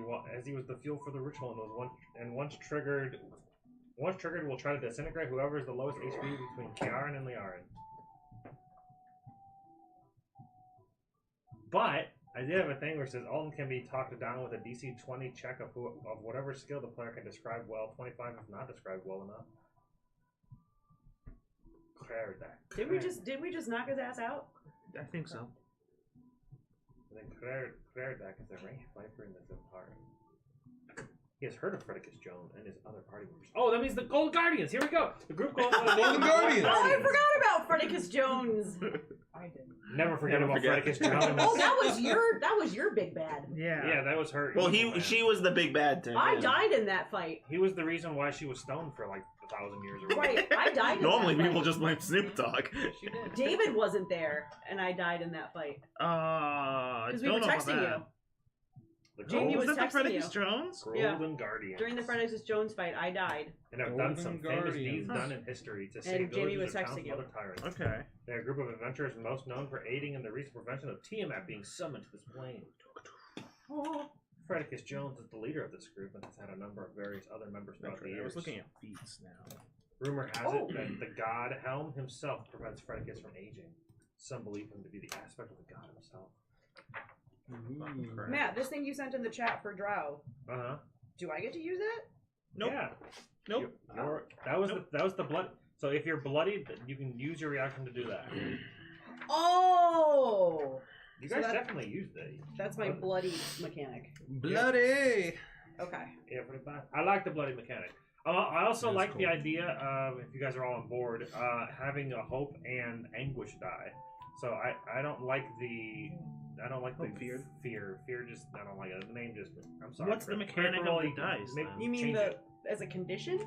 was the fuel for the ritual, and once triggered, will try to disintegrate whoever is the lowest HP between Kiaran and Liaran. But I did have a thing where it says Alton can be talked down with a DC 20 check of whatever skill the player can describe well. 25 if not described well enough. Did we just knock his ass out? I think so. And then Claire is a ranged viper in the Zipar. He has heard of Fredicus Jones and his other party members. Oh, that means the Gold Guardians. Here we go. The group called the Golden Guardians. Oh, I forgot about Fredicus Jones. I didn't. Never forget about Fredicus Jones. Oh, that was your big bad. Yeah. Yeah, that was her. Well, evil man. she was the big bad to I him. died in that fight. He was the reason why she was stoned for like 1,000 years. Or Right, I died in Normally, that people fight. just blame Snoop Dogg. She did. David wasn't there, and I died in that fight. Because Because we were texting you. The Jamie Was was that the texting Fredicus you. Jones? Golden Guardians. During the Fredicus Jones fight, I died. And have done some Golden famous deeds Guardians. done in history to save And Jamie villages was or towns texting from you. other tyrants. Okay. They're a group of adventurers most known for aiding in the recent prevention of Tiamat being summoned to this plane. Fredicus Jones is the leader of this group and has had a number of various other members throughout the I years. was looking at feats now. Rumor has it that the god Helm himself prevents Fredicus from aging. Some believe him to be the aspect of the god himself. Ooh. Matt, this thing you sent in the chat for Drow, Uh-huh. do I get to use it? Nope. Yeah. Nope. That was the blood. So if you're bloodied, you can use your reaction to do that. Oh! You So guys that- definitely used it. That's my bloody mechanic. Bloody. Okay. Yeah, pretty bad. I like the bloody mechanic. I also That's like cool. the idea of, if you guys are all on board, having a hope and anguish die. So I don't like the Fear. Fear just I don't like it. The name just I'm sorry. What's the mechanic of the dice, then? You mean change it. as a condition?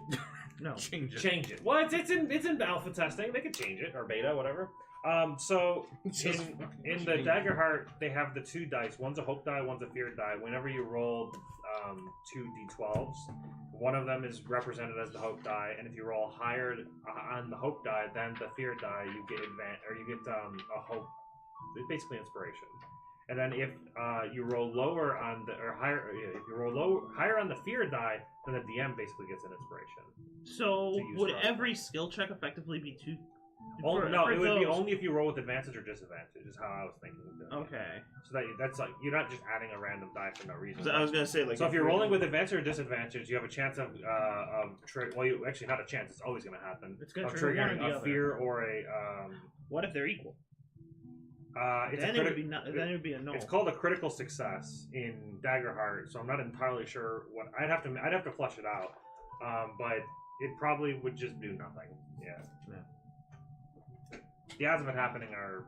No. Change it. Change it. Well, it's in alpha testing. They could change it or beta, whatever. So Just in fucking the change it. Daggerheart, they have the two dice. One's a hope die, one's a fear die. Whenever you roll 2 d12s, one of them is represented as the hope die, and if you roll higher on the hope die than the fear die, you get a hope. It's basically inspiration. And then if you roll lower on the or higher, if you roll higher on the fear die, then the DM basically gets an inspiration. So, To use would for every skill check effectively be two? Oh, for- no, for it would be those- only if you roll with advantage or disadvantage. Is how I was thinking. Of doing it. Okay. So that's like you're not just adding a random die for no reason. So I was gonna say, like, So if you're rolling with advantage or disadvantage, you have a chance of well, you actually not a chance. It's always going to happen. It's gonna of trigger one or triggering the a other. fear or a What if they're equal? it's Then a it would be not. Then it would be a no. It's called a critical success in Daggerheart, so I'm not entirely sure what I'd have to flush it out. But it probably would just do nothing. Yeah. The odds of it happening are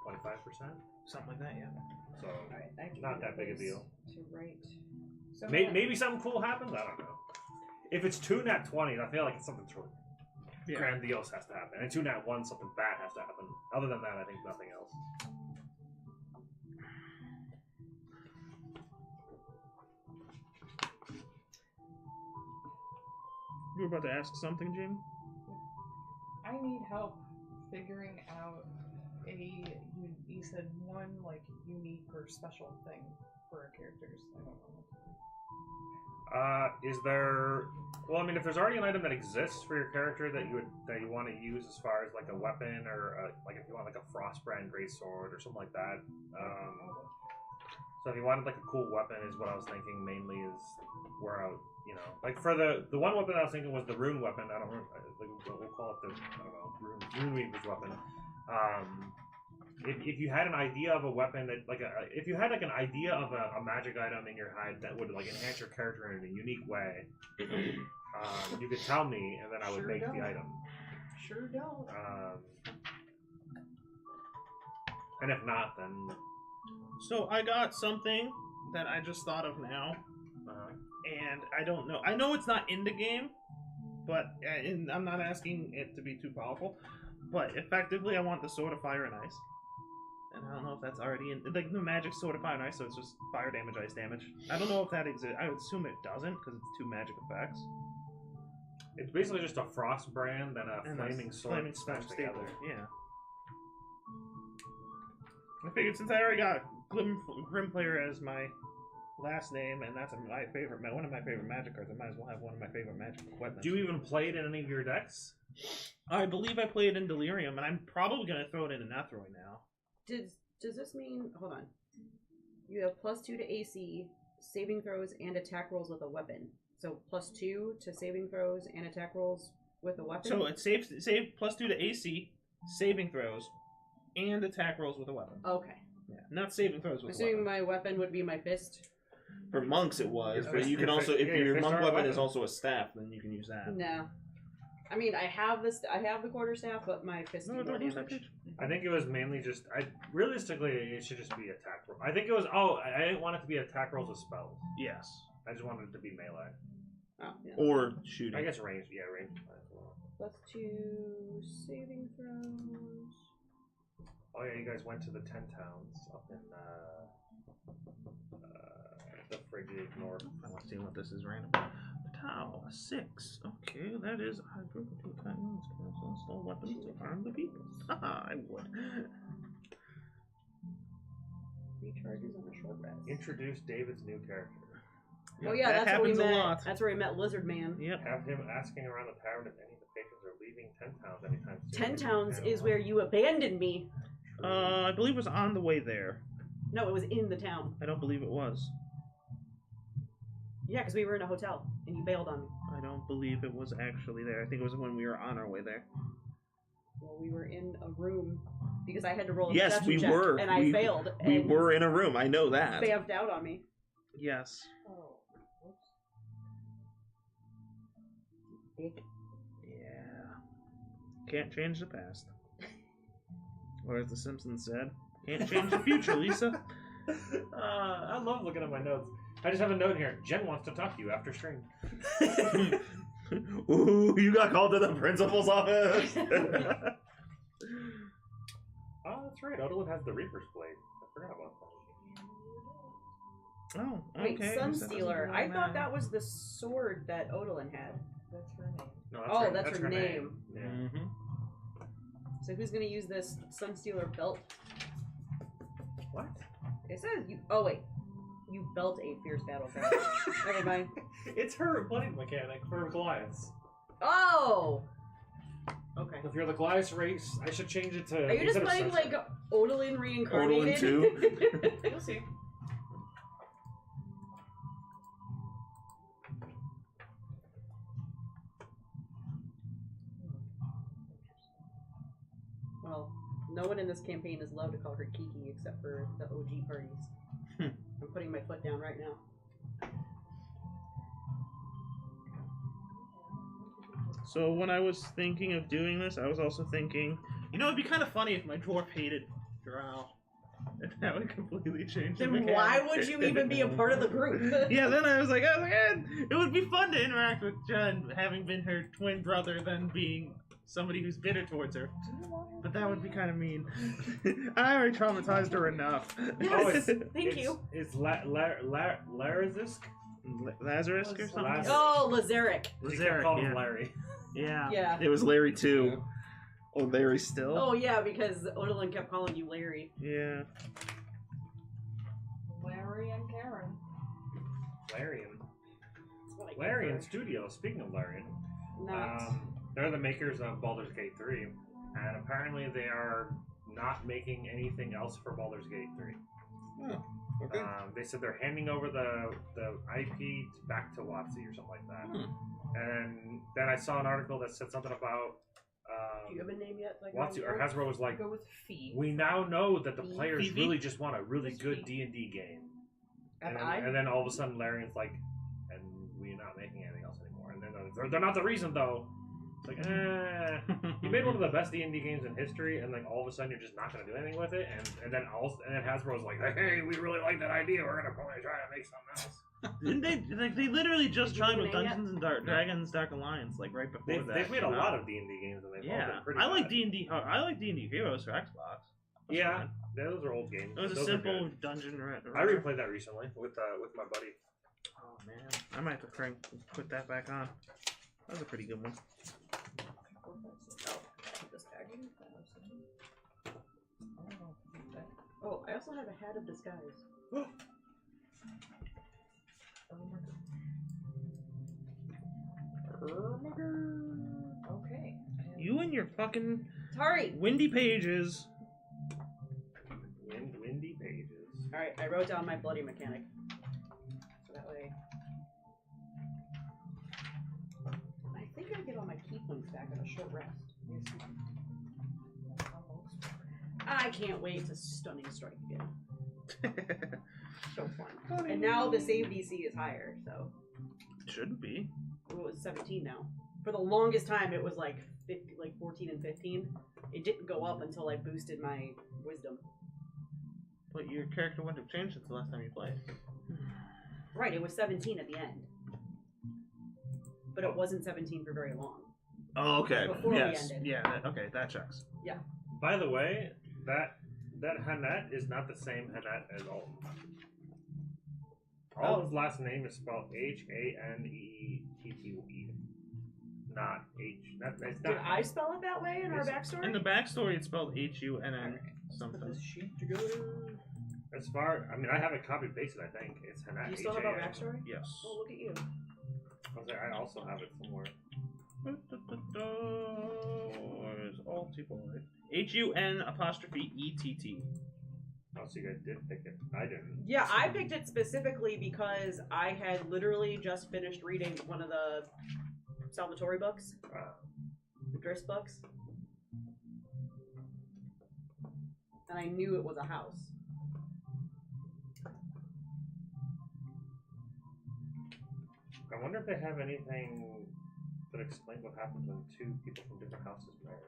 2.5%. Something like that. Yeah. So Alright, I can not use that big a this deal. To write. So Maybe something cool happens. I don't know. If it's 2 nat 20s, I feel like it's something truly grandiose has to happen. And 2 nat 1, something bad has to happen. Other than that, I think nothing else. You were about to ask something, Jamie? I need help figuring out you said one like unique or special thing for our characters. I don't know what to do. Is there? Well, I mean, if there's already an item that exists for your character that you want to use as far as like a weapon or like if you want like a Frostbrand greatsword or something like that. So if you wanted like a cool weapon, is what I was thinking mainly is where I would, like for the one weapon I was thinking was the rune weapon. I don't remember. We'll call it the rune weaver's weapon. If you had an idea of a weapon that if you had like an idea of a magic item in your head that would like enhance your character in a unique way, you could tell me and then I would Sure make don't. the item. Sure don't. And if not, then So I got something that I just thought of now, and I don't know. I know it's not in the game, but and I'm not asking it to be too powerful. But effectively, I want the Sword of Fire and Ice. And I don't know if that's already in like the magic Sword of Fire and Ice, so it's just fire damage, ice damage. I don't know if that exists. I would assume it doesn't because it's two magic effects. it's basically just a frost brand and a And flaming sword flaming smashed sword together. staple. Yeah. I figured since I already got Grim Player as my last name, and that's my favorite, one of my favorite magic cards, I might as well have one of my favorite magic weapons. Do you even play it in any of your decks? I believe I played in Delirium, and I'm probably going to throw it in Nethroi now. Does this mean? Hold on. You have +2 to AC, saving throws, and attack rolls with a weapon. So +2 to saving throws and attack rolls with a weapon. So it's save +2 to AC, saving throws, and attack rolls with a weapon. Okay. Yeah, not saving throws with a Assuming weapon. my weapon would be my fist. For monks, it was, Your but fist- you can your also, fist- if yeah, your your fist monk are a weapon weapon. is also a staff, then you can use that. No. I mean, I have the quarterstaff, but my fist No, do more don't use that damage. page. I think it was mainly just. Realistically, it should just be attack roll. I think it was. Oh, I didn't want it to be attack rolls with spells. Yes. I just wanted it to be melee. Oh, yeah. Or shooting. I guess range. Yeah, range. +2 saving throws. Oh yeah, you guys went to the 10 towns up in the frigid north. I want to see what this is random. Tau, 6. Okay, that is I broke into Titans, install weapons to harm the people. Haha, I would. Recharges on a short rest. Introduce David's new character. Oh yeah, that that's where we happens a met. lot. That's where we met Lizard Man. Yep. Have him asking around the tavern if any of the patrons are leaving 10 towns anytime soon. 10 Towns is where you abandoned me. I believe it was on the way there. No, it was in the town. I don't believe it was. Yeah, because we were in a hotel and you bailed on me. I don't believe it was actually there. I think it was when we were on our way there. Well, we were in a room because I had to roll a Yes, perception we check, were. and I failed. We and were in a room. I know that. bamfed out on me. Yes. Oh, whoops. Dick. Yeah. Can't change the past. Or as The Simpsons said, can't change the future, Lisa. I love looking at my notes. I just have a note here. Jen wants to talk to you after stream. Ooh, you got called to the principal's office. Oh, that's right. Odalyn has the Reaper's Blade. I forgot about that. Oh, Wait, okay. Sunstealer. I thought that was the sword that Odalyn had. That's her name. No, Oh, that's her name. Yeah. Mm-hmm. So who's gonna use this Sunstealer belt? What? It says you. Oh wait, you belt a fierce battle cry. Never mind. It's her blade mechanic for Goliaths. Oh. Okay. If you're the Goliath race, I should change it to. Are you just instead of playing Sunset- like Odalyn reincarnated? Odalyn 2? You'll see. Well, no one in this campaign is allowed to call her Kiki except for the OG parties. I'm putting my foot down right now. So when I was thinking of doing this, I was also thinking, you know, it'd be kind of funny if my dwarf hated Drow. And that would completely change the Then mechanic. why would you even be a part of the group? Yeah, then I was like, it would be fun to interact with Jen, having been her twin brother, than being somebody who's bitter towards her. But that would be kind of mean. I already traumatized her enough. Oh, it's, Thank you. It's Larazisk? Lazarus or something? Lazarus. Oh, Lazaric. She kept Lazaric, calling him yeah. Larry. Yeah. Yeah. It was Larry too. Oh, Larry still? Oh yeah, because Odalyn kept calling you Larry. Yeah. Larry and Karen. Larian. That's what I Larian kept Studios. Speaking of Larian, her. Not. they're the makers of Baldur's Gate 3, and apparently they are not making anything else for Baldur's Gate 3. Okay. They said they're handing over the IP back to WotC or something like that. And then I saw an article that said something about Do you have a name yet? Like WotC or Hasbro was like, Go with Fee. we now know that the players Phoebe? really just want a really Just good Phoebe. D&D game. And F.I.? then, and then all of a sudden Larian's like, and we're not making anything else anymore. And then they're not the reason though. It's like, you made one of the best D&D games in history, and like all of a sudden you're just not going to do anything with it, and then Hasbro's like, hey, we really like that idea. We're going to probably try to make something else. Didn't they literally just Did you tried do with the name Dungeons and Dragons Dark Alliance like right before that? They've made a came lot out. of D&D games, and they've all Yeah, been pretty I like bad. D&D. I like D&D Heroes for Xbox. That's Yeah, fine. those are old games. It was a Those are simple good. dungeon. I replayed that recently with my buddy. Oh man, I might have to put that back on. That was a pretty good one. Keep this tag. Oh, I also have a hat of disguise. Okay. You and your fucking Tari! windy pages. Windy pages. Alright, I wrote down my bloody mechanic. So that way. I think I get all my key points back at a short rest. I can't wait to stunning strike again. So fun. And now the save DC is higher, so. Shouldn't be. It was 17 now. For the longest time, it was like 50, like 14 and 15. It didn't go up until I boosted my wisdom. But your character wouldn't have changed since the last time you played. Right, it was 17 at the end. But it wasn't 17 for very long. Oh, okay. Before we Yes. ended. Yeah, okay, that checks. By the way, that Hanet is not the same Hanet as Alton. Alton's last name is spelled Hanettte. Not H. It's Did not. I spell it that way in our backstory? In the backstory, it's spelled HUNN Put something. this sheet together. As far, I mean, I have it copy pasted. I think it's Hanet. Do you still have our HAN. backstory? Yes. Oh, look at you. I was like, I also have it somewhere. Where's Altiboy? HUN''ETT. Oh, so you guys did pick it. I didn't. Yeah, I picked it specifically because I had literally just finished reading one of the Salvatore books, the Driss books. And I knew it was a house. I wonder if they have anything that explains what happens when two people from different houses marry.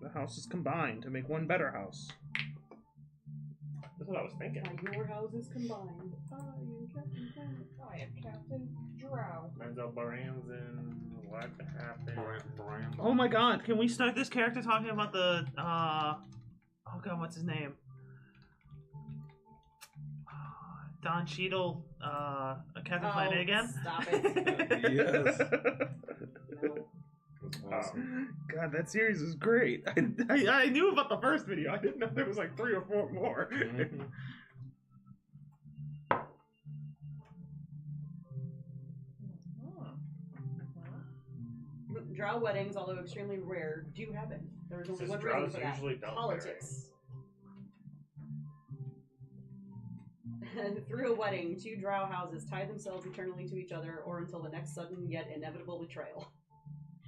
The houses combined to make one better house. That's what I was thinking. Now your houses combined. I am Captain Planet. I am Captain Drow. Menzel Baranzin, what happened? Oh my god, can we start this character talking about the, oh god, what's his name? Don Cheadle, Captain Planet again? Stop it. Yes. No. That's awesome. God, that series is great. I knew about the first video. I didn't know there was like 3 or 4 more. Mhm. Drow weddings, although extremely rare, do happen. There's only Since one drows reason for that. usually don't Politics. Through a wedding, 2 drow houses tie themselves eternally to each other or until the next sudden yet inevitable betrayal.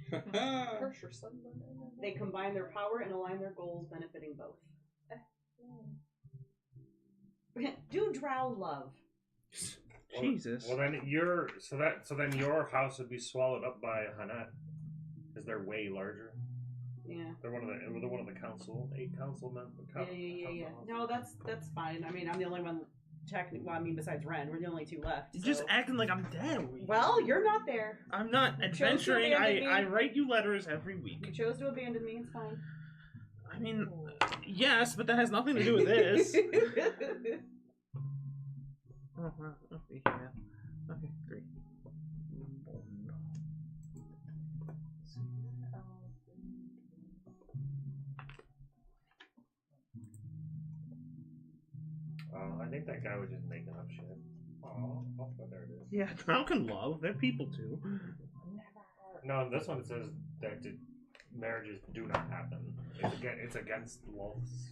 Curse your son. They combine their power and align their goals, benefiting both. Do drow love? Jesus. Well, then then your house would be swallowed up by Hanet, because they're way larger. Yeah. They're one of the council, 8 council members. Yeah. No, that's fine. I mean, I'm the only one. Technically, well, I mean, besides Ren, we're the only 2 left. You're so- just acting like I'm dead. Well, you're not there. I'm not chose to adventuring. abandon me. I write you letters every You week. chose to abandon me. It's fine. I mean, yes, but that has nothing to do with this. Oh, well, okay, yeah. Okay, 3. I think that guy was just making up shit. Oh, there it is. Yeah, Drow can love. They're people too. No, this one says that marriages do not happen. It's against Lulth's.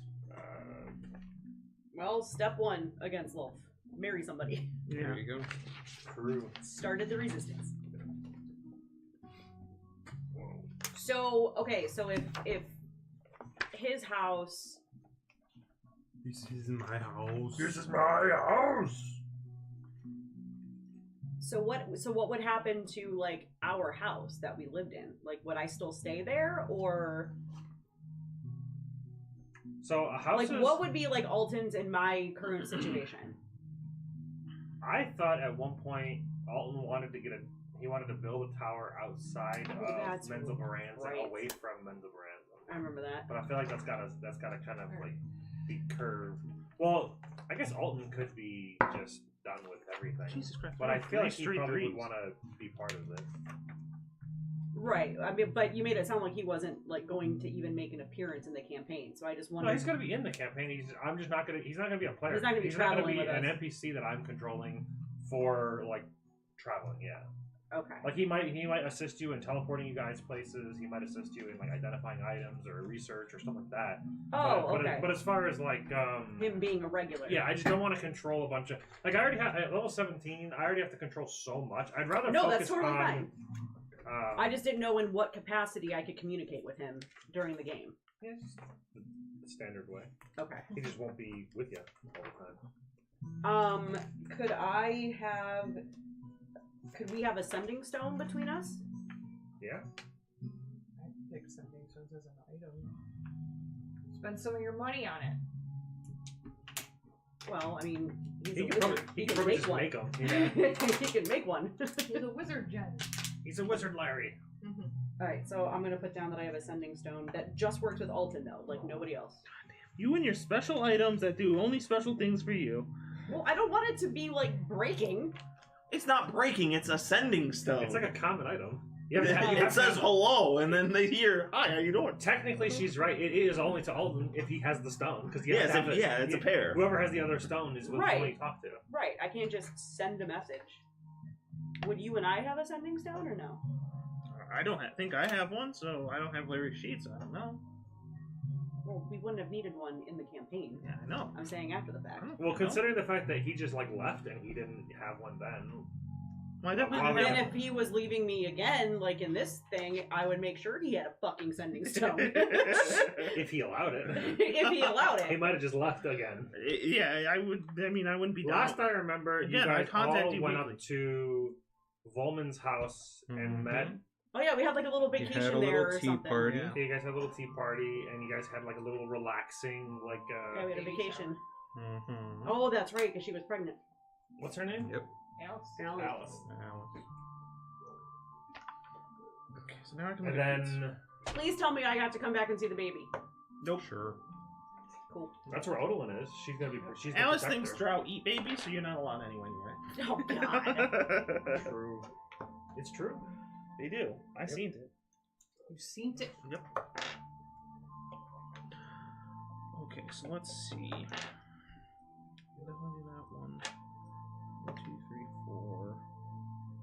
Well, step 1 against Lulth. Marry somebody. Yeah. There you go. Crew. Started the resistance. Whoa. So, okay, so if his house... This is my house. This is my house. So what would happen to like our house that we lived in? Like, would I still stay there, or So a house like what would be like Alton's in my current situation? I thought at one point Alton wanted to he wanted to build a tower outside that's of Menzel Moranza, right. away from Menzel Moranza. I remember that. But I feel like that's gotta kind of like be curved. Well, I guess Alton could be just done with everything. Jesus Christ! But I feel like he Street probably threes. would want to be part of this. Right. I mean, but you made it sound like he wasn't like going to even make an appearance in the campaign. So I just No, wondered. he's gonna be in the campaign. He's not gonna be a player. He's not gonna be not gonna traveling be with an us. NPC that I'm controlling for like traveling. Yeah. Okay. Like he might assist you in teleporting you guys places. He might assist you in like identifying items or research or stuff like that. Oh, but, okay. But as far as like Him being a regular. yeah, I just don't want to control a bunch of like I already have at level 17. I already have to control so much. I'd rather No, focus that's totally on. fine. I just didn't know in what capacity I could communicate with him during the game. Yeah, just the standard way. Okay. He just won't be with you all the time. Could we have a sending stone between us? Yeah. I'd pick sending stones as an item. Spend some of your money on it. Well, I mean, he's He a could wizard. probably, He can make just one. make them. Yeah. He can make one. He's a wizard, Jen. He's a wizard, Larry. Mm-hmm. Alright, so I'm gonna put down that I have a sending stone that just works with Alton though, like nobody else. You and your special items that do only special things for you. Well, I don't want it to be like breaking. It's not breaking, it's a sending stone. It's like a common item. It says hello, and then they hear, hi, how you doing? Technically, she's right. It is only to Alden if he has the stone. Because It's a pair. Whoever has the other stone is what Right. you talk to. Right, I can't just send a message. Would you and I have a sending stone or no? I don't think I have one, so I don't have Larry's sheets. I don't know. Well, we wouldn't have needed one in the campaign. Yeah, I know. I'm saying after the fact. Well, considering the fact that he just like left and he didn't have one then. Well, I definitely Well, have. And if he was leaving me again, like in this thing, I would make sure he had a fucking sending stone. If he allowed it. If he allowed He it. might have just left again. Yeah, I would. I mean, I wouldn't be down. Last I remember, Again, you I guys contact all you went weekly. up to Volman's house and met. Oh yeah, we had like a little You had vacation a there little or tea something. party. Yeah. You guys had a little tea party, and you guys had like a little relaxing, like Yeah, we had a vacation. Mm-hmm. Oh, that's right, because she was pregnant. what's her name? Yep. Alice. Alice. Okay, so now I can And look at sheets. then Please tell me I got to come back and see the baby. Nope. Sure. Cool. that's where Odalyn is. She's gonna be. She's the Alice protector. thinks drow eat babies, so you're not allowed anywhere near Oh god. it. True. It's true. They do. I Yep. seen it. You've seen it. Yep. Okay, so let's see. That one. 1, 2, 3, 4.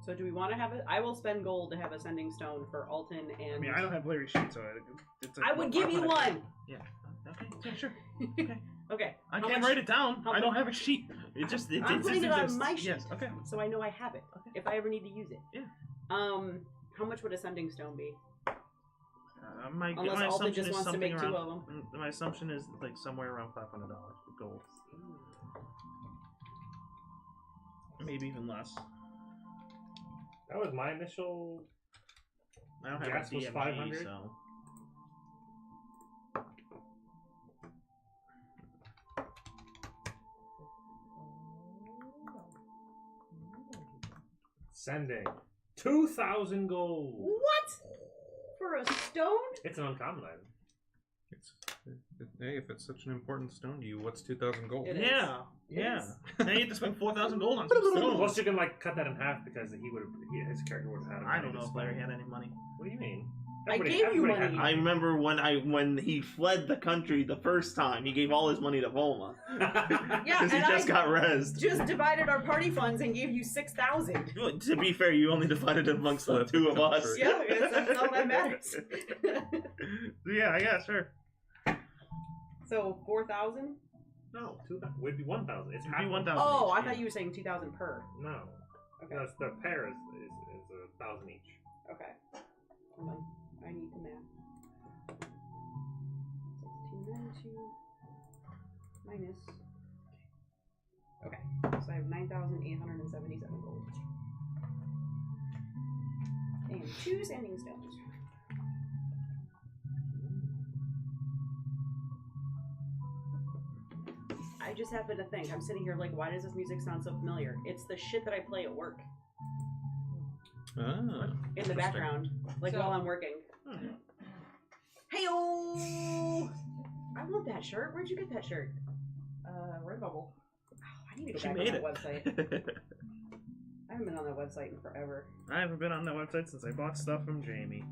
So do we want to have it? I will spend gold to have a sending stone for Alton and. I mean, I don't have Larry's sheet, so it's. I would give you one. Yeah. Okay. Yeah, sure. Okay. Okay. I How can't much- write it down. how I don't much- have a sheet. It just. It I'm just putting it on exists. my sheet. Yes. Okay. So I know I have it Okay. if I ever need to use it. Yeah. How much would a sending stone be? My Unless my Alton assumption just is wants to something make around. two of them. My assumption is like somewhere around $500 gold, maybe even less. That was my initial. I don't have Gas a was DMG, 500? so. Sending 2,000 gold. What? For a stone? It's an uncommon item. Hey, if it's such an important stone to you, what's 2,000 gold? It is. Yeah, yeah. Yes. Now you have to spend 4,000 gold on some stones. Plus, you can like cut that in half because his character would have had. I don't know if Larry had any money. What do you mean? I gave you everybody had money. I remember when he fled the country the first time, he gave all his money to Volma. Yeah, Because he and just I got rezzed. just divided our party funds and gave you 6,000. Well, to be fair, you only divided it amongst the two of us. Yeah, that's all that matters. Yeah, I guess, sure. So 4,000? No, 2,000 would be 1,000. It's It'd half be of- 1,000. Oh, I each, thought yeah. you were saying 2,000 per. No, Okay. that's the pair is 1,000 each. Okay. Hold on. I need the math. 6292 minus. Okay. So I have 9,877 gold. And 2 sanding stones. I just happen to think, I'm sitting here like, why does this music sound so familiar? It's the shit that I play at work. In the background. Like So- while I'm working. Hey-oh! I want that shirt. Where'd you get that shirt? Redbubble. Oh, I need to go She back made on it. that website. I haven't been on that website in forever. I haven't been on that website since I bought stuff from Jamie.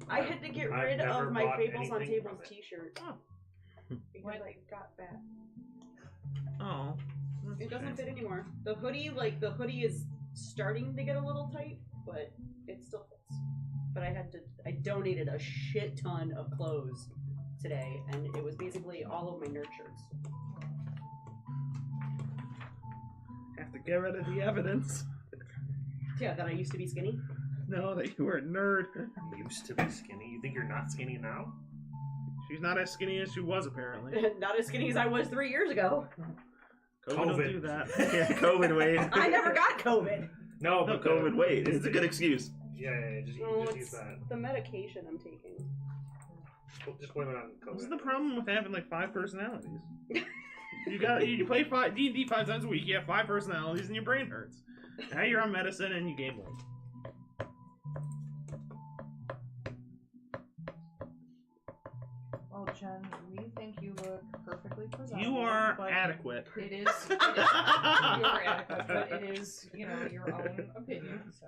I had to get I've rid never of my bought Fables on anything Tables from it. t-shirt. Oh. Because I got fat. Oh. that's It a doesn't shame. fit anymore. The hoodie is starting to get a little tight, but it still fits. But I donated a shit ton of clothes today, and it was basically all of my nerd shirts. Have to get rid of the evidence. Yeah, that I used to be skinny. No, that you were a nerd. Used to be skinny. You think you're not skinny now? She's not as skinny as she was, apparently. Not as skinny as I was 3 years ago. COVID COVID. don't do that. Yeah, COVID weight. I never got COVID. No, No, but COVID weight. It's a good excuse. Yeah, just No, use it's that. the medication I'm taking. Just blame it on COVID. This is the problem with having like 5 personalities. You play D&D 5 times a week. You have 5 personalities, and your brain hurts. Now you're on medicine and you gain weight. Well, Jen, we think you look perfectly presentable. You are but adequate. It is. You are adequate, but it is, your own opinion. So.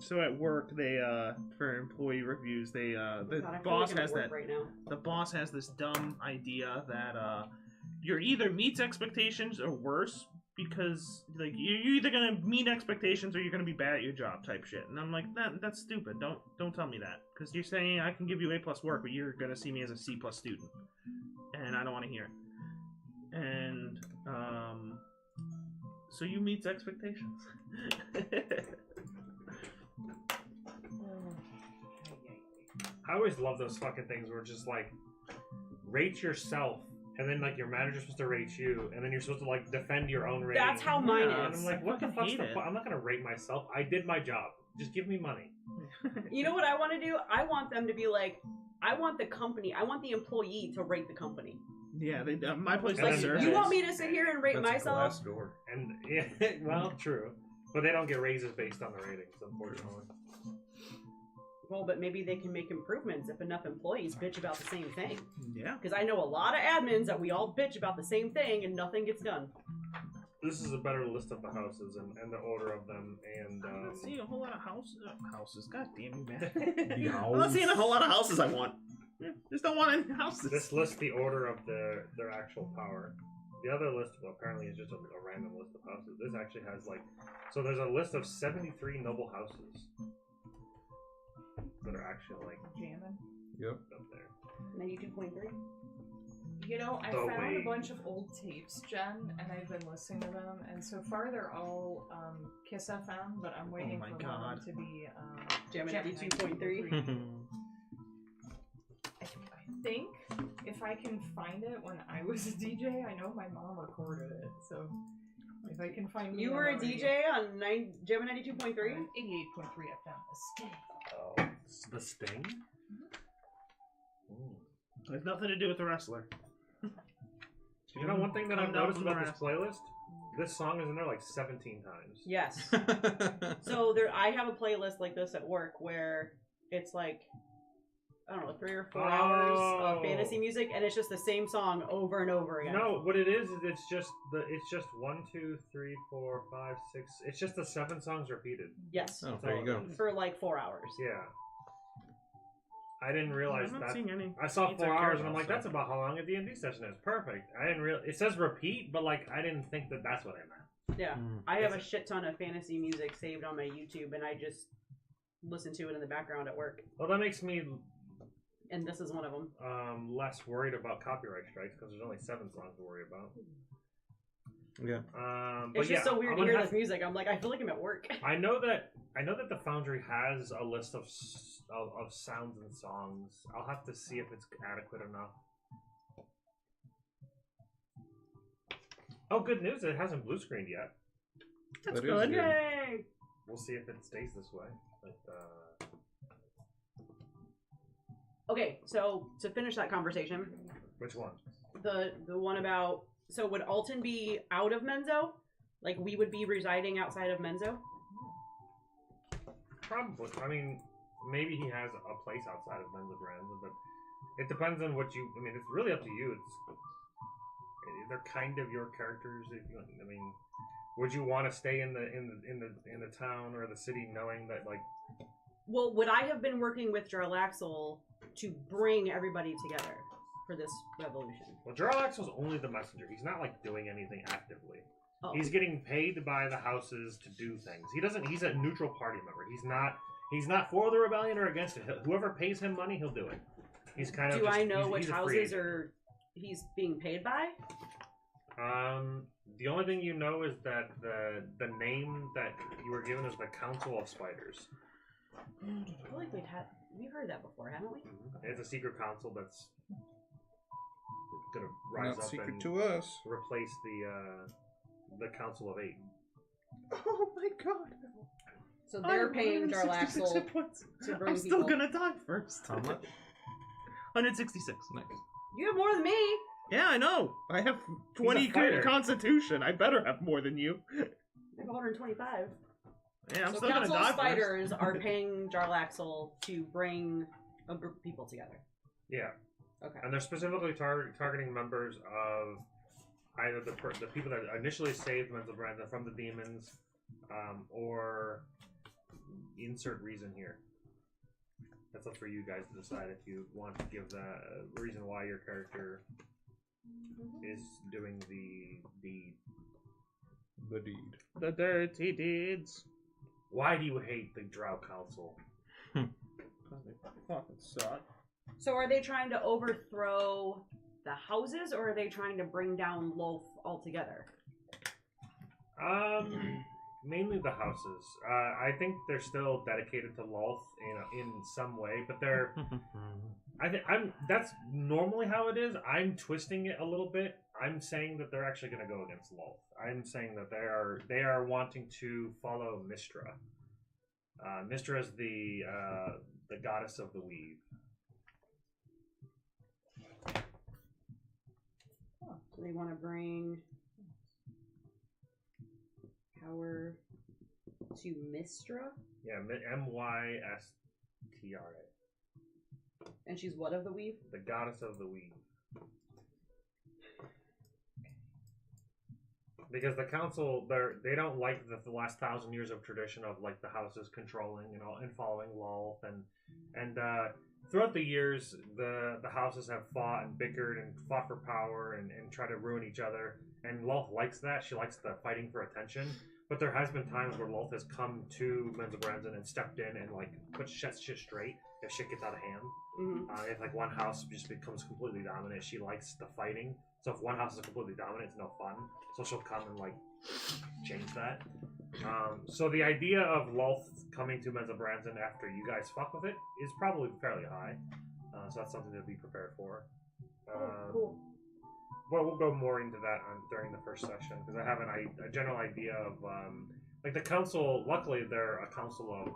So at work, they for employee reviews, they the God, I feel boss like I'm has at work that. right now. The boss has this dumb idea that you're either meets expectations or worse, because like you're either gonna meet expectations or you're gonna be bad at your job type shit. And I'm like, that's stupid. Don't tell me that, because you're saying I can give you A+ work, but you're gonna see me as a C+ student, and I don't want to hear it. And so you meets expectations. I always love those fucking things where it's just like rate yourself, and then like your manager's supposed to rate you, and then you're supposed to like defend your own rating. That's how mine Yeah, And is. I'm like, what the fucking fuck's hate the it. point? I'm not gonna rate myself. I did my job. Just give me money. You know what I want to do? I want them to be like, I want the company, I want the employee to rate the company. Yeah, they my place And does then- surveys. You want me to sit here and rate That's a myself? glass door. And yeah, well, true, but they don't get raises based on the ratings, unfortunately. Well, but maybe they can make improvements if enough employees bitch about the same thing. Yeah. Because I know a lot of admins that we all bitch about the same thing and nothing gets done. This is a better list of the houses and the order of them, and I'm not seeing a whole lot of houses. God damn you, man. I'm not seeing a whole lot of houses I want. Yeah, just don't want any houses. this lists the order of their actual power. The other list, well, apparently, is just a random list of houses. This actually has like, so there's a list of 73 noble houses that are actually like Jamming. Yep. up there. 92.3? I Oh, found wait. a bunch of old tapes, Jen, and I've been listening to them, and so far they're all Kiss FM, but I'm waiting my for God. one to be Jam Jam 92.3? 92.3. I think if I can find it when I was a DJ, I know my mom recorded it, so if I can find me You on were a the radio- DJ on Jam 92.3? 88.3 FM. Escape. Oh, the Sting. There's nothing to do with the wrestler. You know, one thing that Come I've down noticed from the about this playlist, this song is in there like 17 times. Yes. So I have a playlist like this at work where it's like, I don't know, 3 or 4 hours of fantasy music, and it's just the same song over and over again. No, what it is it's just 1, 2, 3, 4, 5, 6. It's just the 7 songs repeated. Yes. Oh, That's there all you it go. is. For like 4 hours. Yeah. I didn't realize I'm not that. seeing any. I saw beats I 4 care hours and I'm about, like, so- that's about how long a D&D session is. Perfect. I didn't realize it says repeat, but like I didn't think that that's what I meant. Yeah. Mm. I have a shit ton of fantasy music saved on my YouTube, and I just listen to it in the background at work. Well, that makes me And this is one of them. less worried about copyright strikes because there's only 7 songs to worry about. Yeah. But It's yeah, just so weird I'm to gonna hear have- this music. I'm like, I feel like I'm at work. I know that the Foundry has a list of sounds and songs. I'll have to see if it's adequate enough. Oh, good news! It hasn't blue screened yet. That's That is good. good. Yay! We'll see if it stays this way. But Okay, so to finish that conversation, which one? the one about would Alton be out of Menzo? Like we would be residing outside of Menzo? Probably. I mean, maybe he has a place outside of Menzabrand, but it depends on what you. I mean, it's really up to you. They're kind of your characters. If you, I mean, would you want to stay in the town or the city, knowing that like? Well, would I have been working with Jarlaxle to bring everybody together for this revolution? Well, Jarlax was only the messenger. He's not like doing anything actively. Oh. He's getting paid by the houses to do things. He doesn't. He's a neutral party member. He's not for the rebellion or against it. Whoever pays him money, he'll do it. He's kind of. Do I know he's which a free houses agent. are he's being paid by? The only thing you know is that the name that you were given is the Council of Spiders. I feel like we've heard that before, haven't we? It's a secret council that's gonna rise Not up secret and to us. replace the Council of Eight. Oh my god. So they're paying 166 Jarlaxle hit points. to bring I'm still people. gonna die first. How much? 166. Nice. You have more than me. Yeah, I know. I have 20 fighter. constitution. I better have more than you. I have 125. Yeah, I'm So still gonna Council of die Spiders are paying Jarlaxle to bring a group of people together. Yeah, Okay. and they're specifically targeting members of either the people that initially saved Menzelbrand from the demons, or insert reason here. That's up for you guys to decide if you want to give the reason why your character is doing the deed. The deed. The dirty deeds. Why do you hate the Drow Council? Because they fucking suck. So are they trying to overthrow the houses, or are they trying to bring down Loaf altogether? Mainly the houses. I think they're still dedicated to Lolth in some way, but they're. That's normally how it is. I'm twisting it a little bit. I'm saying that they're actually going to go against Lolth. I'm saying that they are wanting to follow Mistra. Mistra is the goddess of the weave. So they want to bring power to Mistra, Yeah, Mystra. and she's what of the weave? The goddess of the weave. Because the council, they don't like the last 1,000 years of tradition of like the houses controlling and following Lolth, and throughout the years the houses have fought and bickered and fought for power and tried to ruin each other. And Lolth likes that. She likes the fighting for attention. But there has been times where Lolth has come to Menzelbrandsen and stepped in and like put shit straight if shit gets out of hand. Mm-hmm. If like one house just becomes completely dominant, she likes the fighting. So if one house is completely dominant, it's no fun. So she'll come and like change that. So the idea of Lolth coming to Menzelbrandsen after you guys fuck with it is probably fairly high. So that's something to be prepared for. Cool. Well, we'll go more into that during the first session because I have a general idea of like the council. Luckily, they're a council of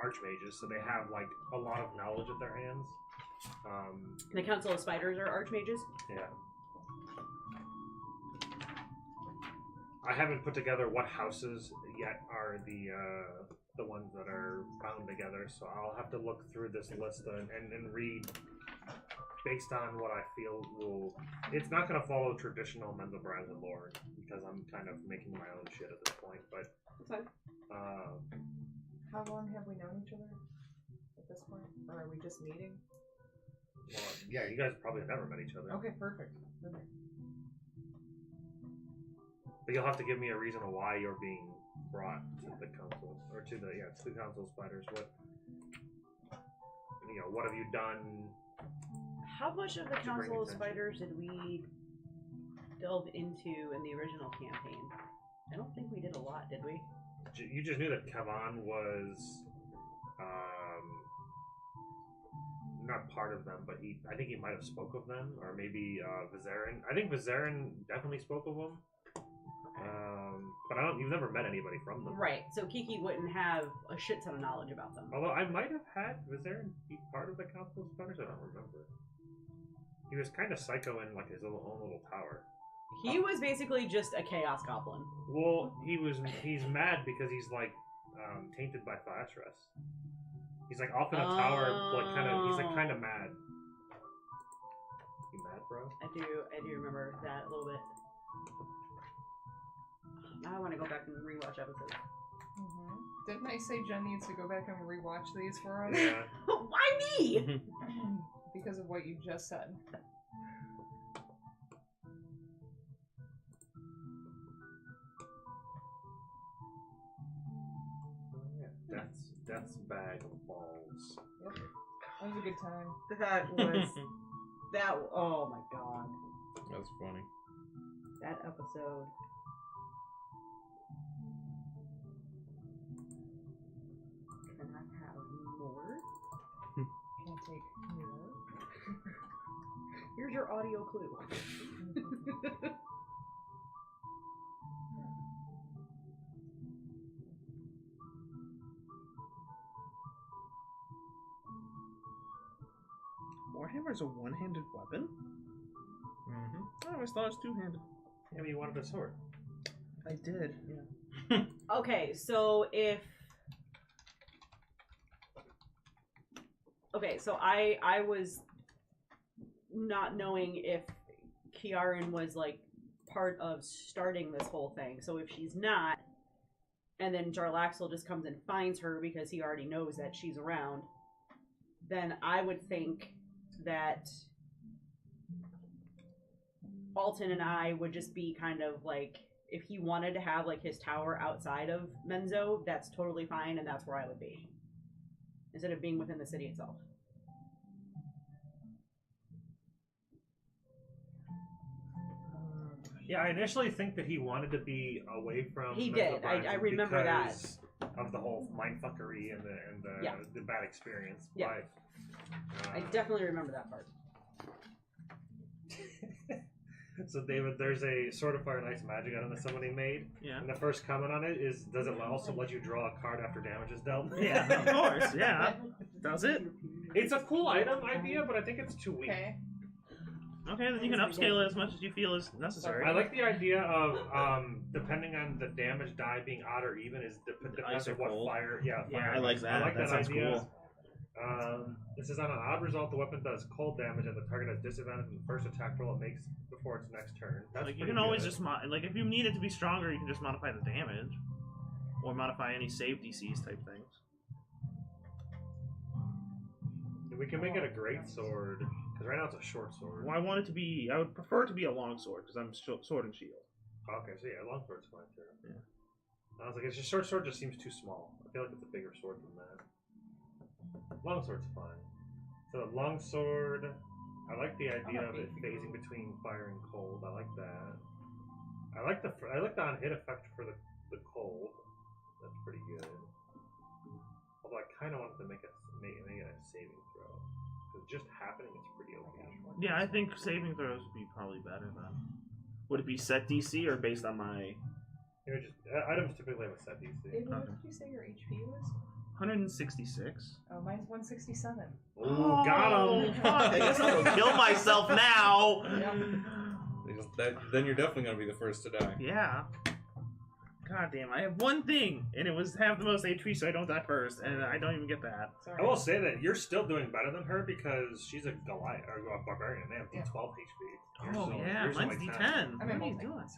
archmages, so they have like a lot of knowledge at their hands. The Council of Spiders are archmages. Yeah. I haven't put together what houses yet are the ones that are bound together, so I'll have to look through this list and read based on what I feel will. It's not going to follow traditional Menzelbrandsen lore because I'm kind of making my own shit at this point. But Okay. How long have we known each other at this point? Or are we just meeting? Well, yeah, you guys probably have never met each other. Okay, perfect. Perfect. But you'll have to give me a reason why you're being brought to the council or to the council of spiders. What have you done? How much of the To bring Council of attention. Spiders did we delve into in the original campaign? I don't think we did a lot, did we? You just knew that Kavan was not part of them, but I think he might have spoke of them, or maybe Vizarin. I think Vizarin definitely spoke of them. But you've never met anybody from them. Right, so Kiki wouldn't have a shit ton of knowledge about them. Although I might have had Vizarin be part of the Council of Sputters, I don't remember. He was kind of psycho in like his own little tower. He was basically just a chaos goblin. Well, he's mad because he's like tainted by Thashrus. He's like off in a tower, like he's like kind of mad. You mad, bro? I do remember that a little bit. Now I want to go back and rewatch episodes. Didn't I say Jen needs to go back and rewatch these for us? Yeah. Why me? Because of what you just said. Death's bag of balls. Yep. That was a good time. Oh my god. That's funny. That episode. Can I have more? Can't take more. Here's your audio clue. Warhammer's a one-handed weapon? Mm-hmm. I always thought it was two-handed. Yeah, but you wanted a sword. I did, yeah. Okay, so I was not knowing if Kiaran was like part of starting this whole thing. So if she's not, and then Jarlaxle just comes and finds her because he already knows that she's around, then I would think that Alton and I would just be kind of like, if he wanted to have like his tower outside of Menzo, that's totally fine, and that's where I would be, instead of being within the city itself. Yeah, I initially think that he wanted to be away from. He did. I remember that. Because of the whole mindfuckery and the bad experience. Yeah. But, I definitely remember that part. So David, there's a Sword of Fire and Ice magic item that somebody made. Yeah. And the first comment on it is, does it also let you draw a card after damage is dealt? Yeah, of course, yeah. Does it? It's a cool item idea, but I think it's too weak. Okay. Okay, then you can upscale it as much as you feel is necessary. I like the idea of depending on the damage die being odd or even is depends Ice or on what cold. fire. Yeah, fire. I like that. I like that sounds idea. cool. This is on an odd result. The weapon does cold damage, and the target has disadvantage in the first attack roll it makes before its next turn. That's Like you pretty can always good. just like if you need it to be stronger, you can just modify the damage, or modify any save DCs type things. We can make it a great sword because right now it's a short sword. Well, I want it to be. I would prefer it to be a long sword because I'm sword and shield. Okay, so yeah, long sword's fine too. Yeah. I was like, it's just short sword just seems too small. I feel like it's a bigger sword than that. Long sword's fine. So long sword, I like the idea of it phasing between fire and cold. I like that. I like the on hit effect for the cold. That's pretty good. Although I kind of wanted to make it a saving throw because just happening is pretty okay. Yeah, I think saving throws would be probably better then. Would it be set DC or based on my? Items typically have a set DC. David, what did you say your HP was? 166. Oh, mine's 167. Ooh, got him! Fuck, I guess I'll go kill myself now. Then you're definitely gonna be the first to die. Yeah. God damn, I have one thing, and it was have the most HP, so I don't die first, and I don't even get that. Sorry. I will say that you're still doing better than her because she's a Goliath or a barbarian. They have D12 HP. Oh yeah, yours is mine's like D10. I mean, What are you doing?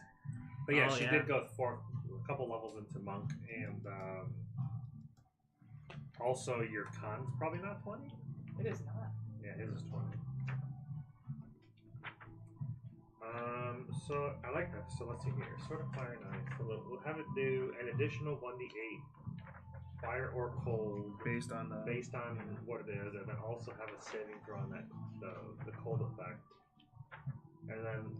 But yeah, Oh, she yeah. did go a couple levels into monk, and also your con's probably not 20. It is not. Yeah, his is 20. So I like that. So let's see here. Sword of Fire and Ice. So we'll have it do an additional 1d8 fire or cold Based on the. based on what it is, and then also have a saving throw on that the cold effect. And then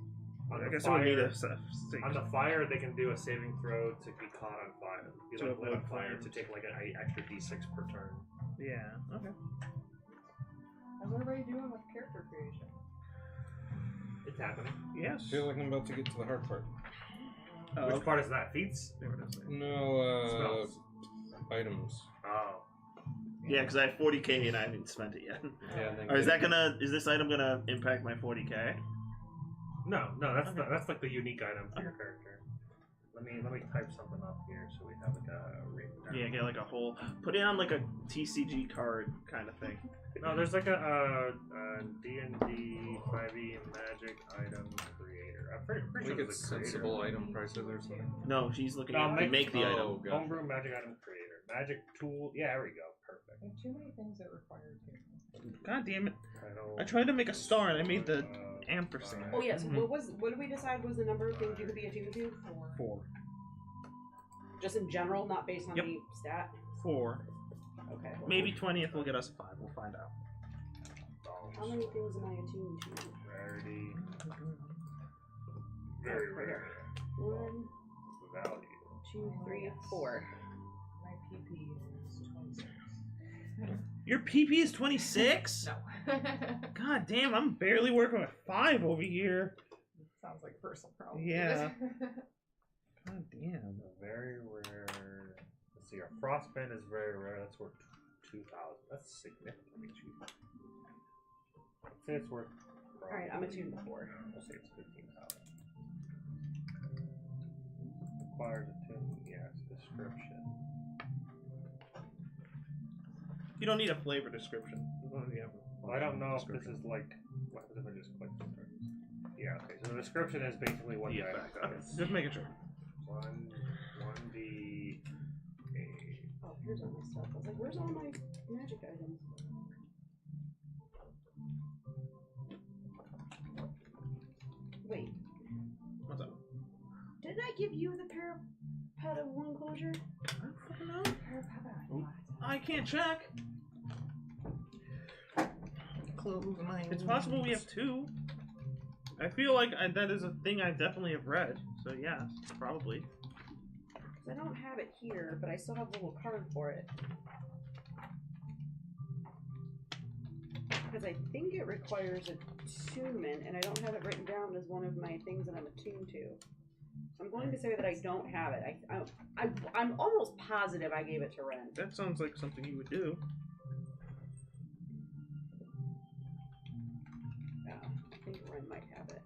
on I the guess it would be fire, the. on the fire, they can do a saving throw to be caught on fire. Be To like lit on avoid fire flames. to take like an extra d6 per turn. Yeah. Okay. I How's everybody doing with character creation? It's happening. Yes. I feel like I'm about to get to the hard part. Which part is that? Feats? There it is. There. No, Spells. items. Oh. Yeah, because I have 40k and I haven't spent it yet. Yeah, and then Or is this item gonna impact my 40k? No, that's like the unique item for your character. Let me type something up here so we have like a written down. Yeah, get like a whole. Put it on like a TCG card kind of thing. No, there's like a D&D 5e magic item creator. I'm pretty I sure think it's it's a creator. sensible item prices or something. No, she's looking No, to make the item. Oh, gotcha. Homebrew magic item creator. Magic tool. Yeah, there we go. Perfect. I have too many things that require two. God damn it! Title, I tried to make a star and I made the ampersand. Oh yes. What did we decide was the number of things you could be attuned to? 4. Just in general, not based on Yep. the stat. 4. Okay. Maybe 20th will get us 5. We'll find out. How many things am I attuned to? Rarity. Very rare. 1, Value. 2, 3, 4. My PP is 26. Your PP is 26? No. God damn, I'm barely working with 5 over here. Sounds like a personal problem. Yeah. God damn. Very rare. Let's see. Our frostband is very rare. That's worth 2,000. That's significantly cheap. Let's say it's worth. Alright, I'm attuned to 4. We'll say it's 15,000. Requires attune. Yes. Description. You don't need a flavor description. As long as you have a Well, I don't know if this description. is like. What happens if I just click this? Yeah. Okay. So the description is basically what the item Okay, does. just making sure. 1d. Oh, here's all my stuff. I was like, where's all my magic items? Wait, What's up? didn't I give you the parapet of one closure? I don't fucking know. Parapet. I can't check. Close my. It's possible we have 2. I feel like that is a thing I definitely have read. So yes, probably. 'Cause I don't have it here, but I still have the little card for it. Because I think it requires attunement, and I don't have it written down as one of my things that I'm attuned to. So I'm going to say that I don't have it. I'm almost positive I gave it to Ren. That sounds like something you would do. Yeah, I think Ren might have it.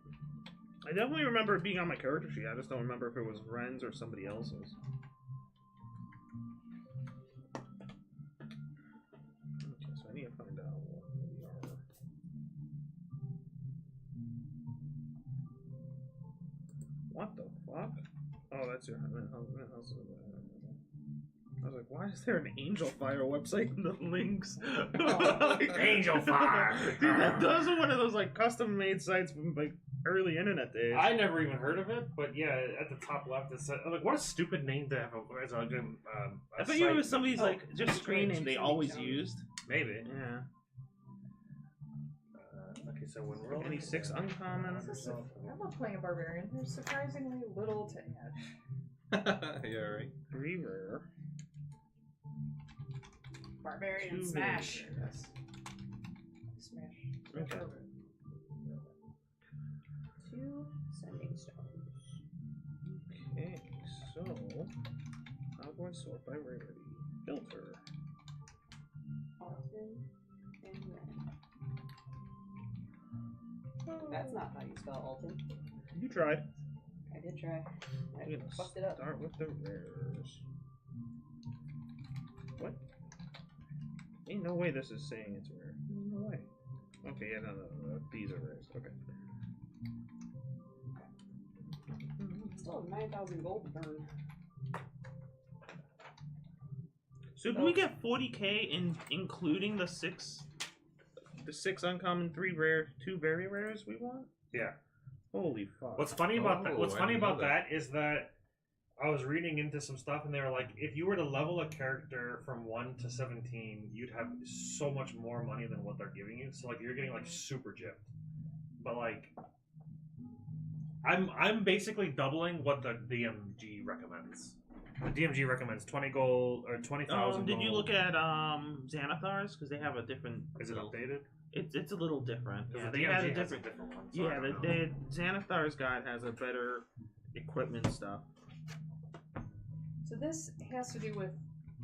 I definitely remember it being on my character sheet. I just don't remember if it was Ren's or somebody else's. Okay, so I need to find out what we are. What the fuck? Oh, that's your. I was like, why is there an Angel Fire website in the links? Angel Fire! Dude, those are one of those like custom made sites from like early internet days. I never even heard of it, but yeah, at the top left it said, like, what a stupid name to have as a I thought it was somebody's Oh, like just screen name they always used. Maybe. Yeah. Okay, so when we're 26 uncommon. I love playing a barbarian. There's surprisingly little to add. Yeah, right. 3 rare. Barbarian 2 smash. rare. Smash. Okay. 2 sending stones. Okay, so how do I sort by rarity? Filter. Alton and Ren. That's not how you spell Alton. You tried. I did try. I I'm gonna fucked it up. start with the rares. What? Ain't no way this is saying it's rare. No way. Okay, yeah, no. These are rares. Okay. Still have 9,000 gold to burn. So do we get 40k in including the 6 uncommon, 3 rare, 2 very rares we want? Yeah. Holy fuck. What's funny about that? Oh, What's I funny didn't know about that is that I was reading into some stuff, and they were like, if you were to level a character from 1 to 17, you'd have so much more money than what they're giving you. So like, you're getting like super gypped. But like, I'm basically doubling what the DMG recommends. The DMG recommends 20 gold or 20,000. Did you look at Xanathar's? Because they have a different. Is it updated? It's a little different. Because Yeah, the they had a DMG has a different. different one. So I Yeah, don't know. Xanathar's guide has a better equipment stuff. So this has to do with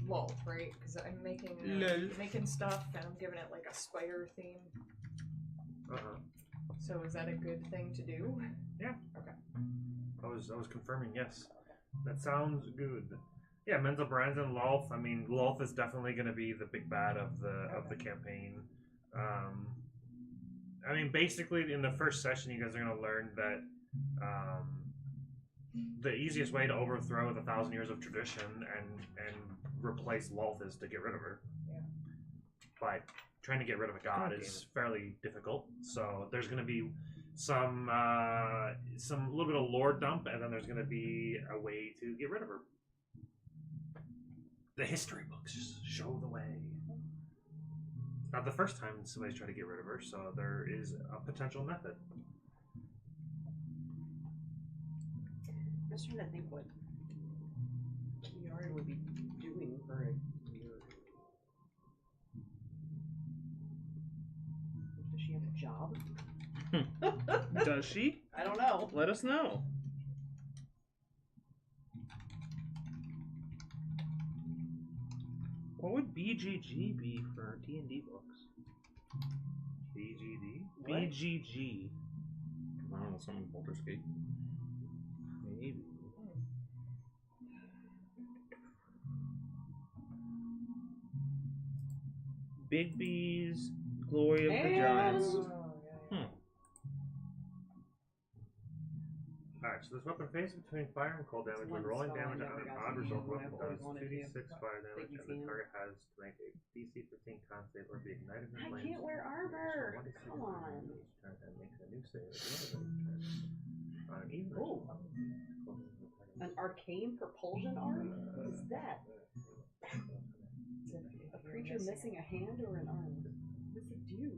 LOL, right? Because I'm making Lol. making stuff and I'm giving it like a spider theme. Uh-huh. So is that a good thing to do? I was confirming, yes. That sounds good. Yeah, Mental Brands and Lolth. I mean, Lolth is definitely going to be the big bad of the campaign. I mean, basically, in the first session, you guys are going to learn that the easiest way to overthrow the 1,000 years of tradition and replace Lolth is to get rid of her. Yeah. But trying to get rid of a god is fairly difficult. So there's going to be some little bit of lore dump, and then there's going to be a way to get rid of her. The history books show the way. Not the first time somebody's tried to get rid of her, so there is a potential method. I'm just trying to think what Kiara would be doing for a year. Does she have a job? Does she? I don't know. Let us know. What would BGG be for D&D books? BGD? What? BGG. I don't know, something Baldur's Gate. Maybe. Bigby's Glory of the Giants. Oh, yeah. Alright, so this weapon phases between fire and cold damage. When one rolling spell damage I on never an got odd to result, use, weapon I've always does wanted to. 2d6 fire damage, Biggie and the fan. target has to make a DC 15 con save or be ignited in I flames. can't wear armor. So 1d6 Come on. each turn and makes a new save at the end of each turn. On an even Oh. An arcane propulsion arm? What is that? A creature missing a hand or an arm? What does it do?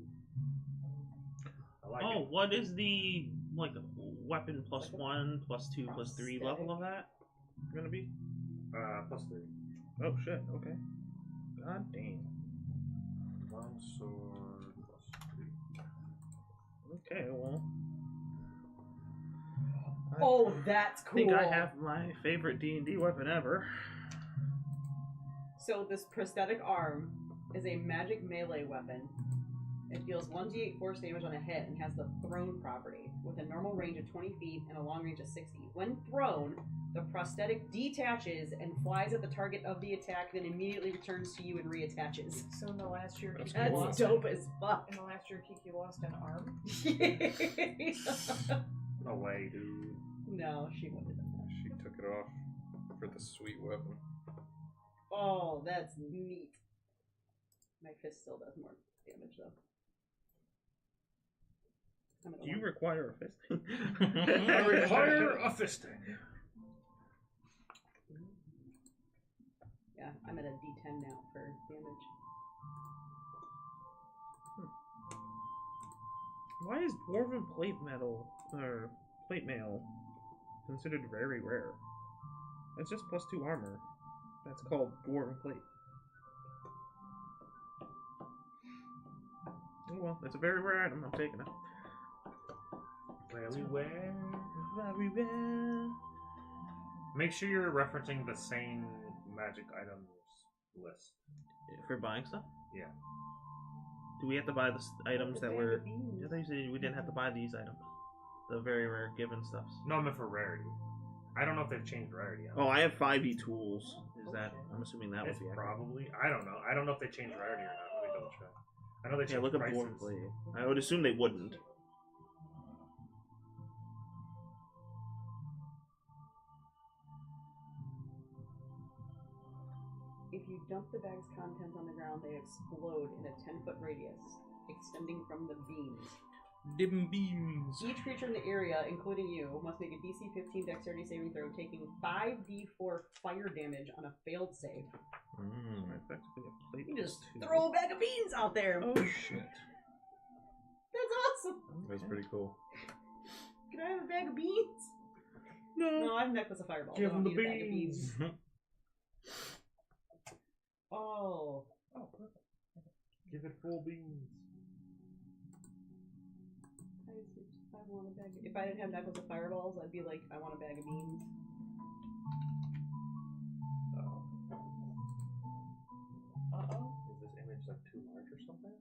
I like Oh, it. what is the weapon plus 1, plus 2, plus 3 level of that gonna be? +3. Oh shit, okay. God damn. Longsword +3. Okay, well. Oh, that's I cool. think I have my favorite D&D weapon ever. So this prosthetic arm is a magic melee weapon. It deals 1d8 force damage on a hit and has the thrown property, with a normal range of 20 feet and a long range of 60. When thrown, the prosthetic detaches and flies at the target of the attack, then immediately returns to you and reattaches. So in the last year, Kiki That's lost dope as fuck. In the last year, Kiki lost an arm. No way, dude. No, she wouldn't have done that. She took it off for the sweet weapon. Oh, that's neat. My fist still does more damage, though. I'm at a Do you one. require a fist? I require a fisting. Yeah, I'm at a D10 now for damage. Why is dwarven plate metal or plate mail considered very rare? That's just plus 2 armor. That's called dwarven plate. Oh well, it's a very rare item. I'm taking it. Very rare. Very rare. Make sure you're referencing the same magic items list. For buying stuff? Yeah. Do we have to buy the items that were? Beans. I thought you said we didn't have to buy these items. The very rare given stuffs. No, I meant for rarity. I don't know if they've changed rarity. Oh, I have 5e tools. Is that? I'm assuming that was It's the probably. I don't know. I don't know if they changed rarity or not. Let me double check. I know they changed Yeah, look up prices. dwarven plate. I would assume they wouldn't. If you dump the bag's contents on the ground, they explode in a 10-foot radius, extending from the beams. Dim beams. Each creature in the area, including you, must make a DC 15 dexterity saving throw, taking 5d4 fire damage on a failed save. Effectively a plate You can just plus 2. throw a bag of beans out there. Oh shit. That's awesome. That's pretty cool. Can I have a bag of beans? No, I have a necklace of fireballs. Give I don't them the need a bag of beans. Oh. Oh, perfect. Give it full beans. want a bag. If I didn't have knuckles of fireballs, I'd be like, I want a bag of beans. Uh-oh. Is this image like too large or something?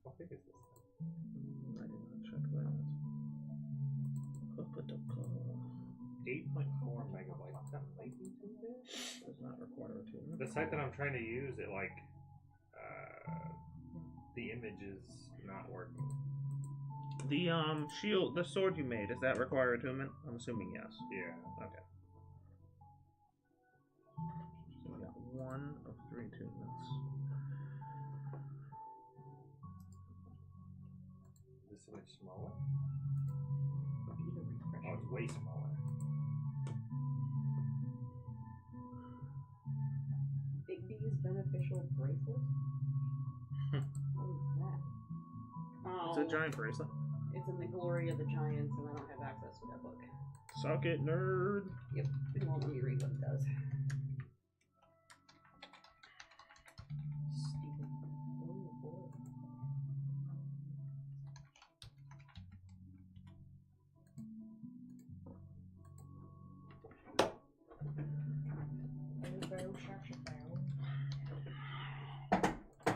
How big is this thing? I did not check that. 8.4 megabytes. That might be too big. Does not require a tune. The site that I'm trying to use, it like the image is not working. The shield, the sword you made, does that require attunement? I'm assuming yes. Yeah. Okay. So we got 1 of 3 attunements. Is this image smaller? Need a refresh. Oh, it's way smaller. Big B's beneficial bracelet? What is that? Oh, It's a giant bracelet. it's in the Glory of the Giants, and I don't have access to that book. Suck it, nerd. Yep, it won't let me read what it does. Stupid. Oh, boy.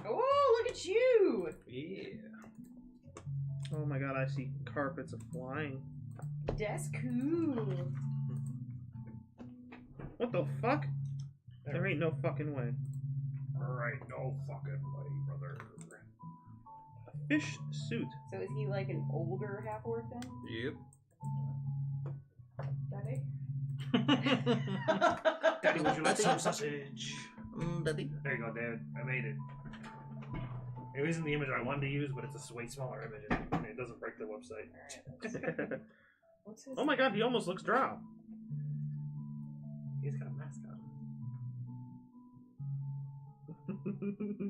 Oh, look at you! Yeah. Oh my god, I see carpets flying. That's cool. What the fuck? There ain't no fucking way. Alright, no fucking way, brother. A fish suit. So is he like an older half-orc then? Yep. Daddy? Daddy, would you like some sausage? Daddy. There you go, David. I made it. It isn't the image I wanted to use, but it's a way smaller image, and it doesn't break the website. What's his Oh my god, he almost looks drow. He's got a mask on.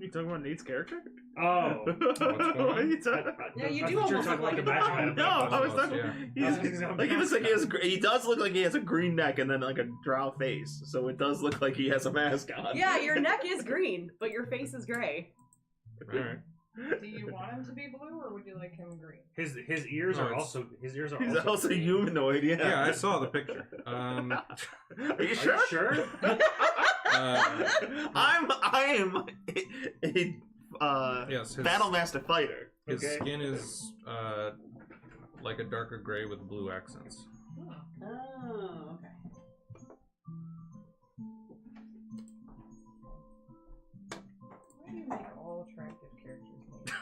You talking about Nate's character? Oh. What are you talking? Yeah, you I do thought you were almost talking look like the a badge drow. I had. No, I was talking. Yeah. Like he looks like he has. He does look like he has a green neck and then like a drow face. So it does look like he has a mask on. Yeah, your neck is green, but your face is gray. Alright. Do you want him to be blue or would you like him green? His ears No, are it's- also He's He's also humanoid. Yeah. Yeah, I saw the picture. Are you Are you sure? sure? I am a Yes, his, battle master fighter. his Okay. skin is like a darker gray with blue accents. Oh, okay. Why do you make all attractive characters? Nate?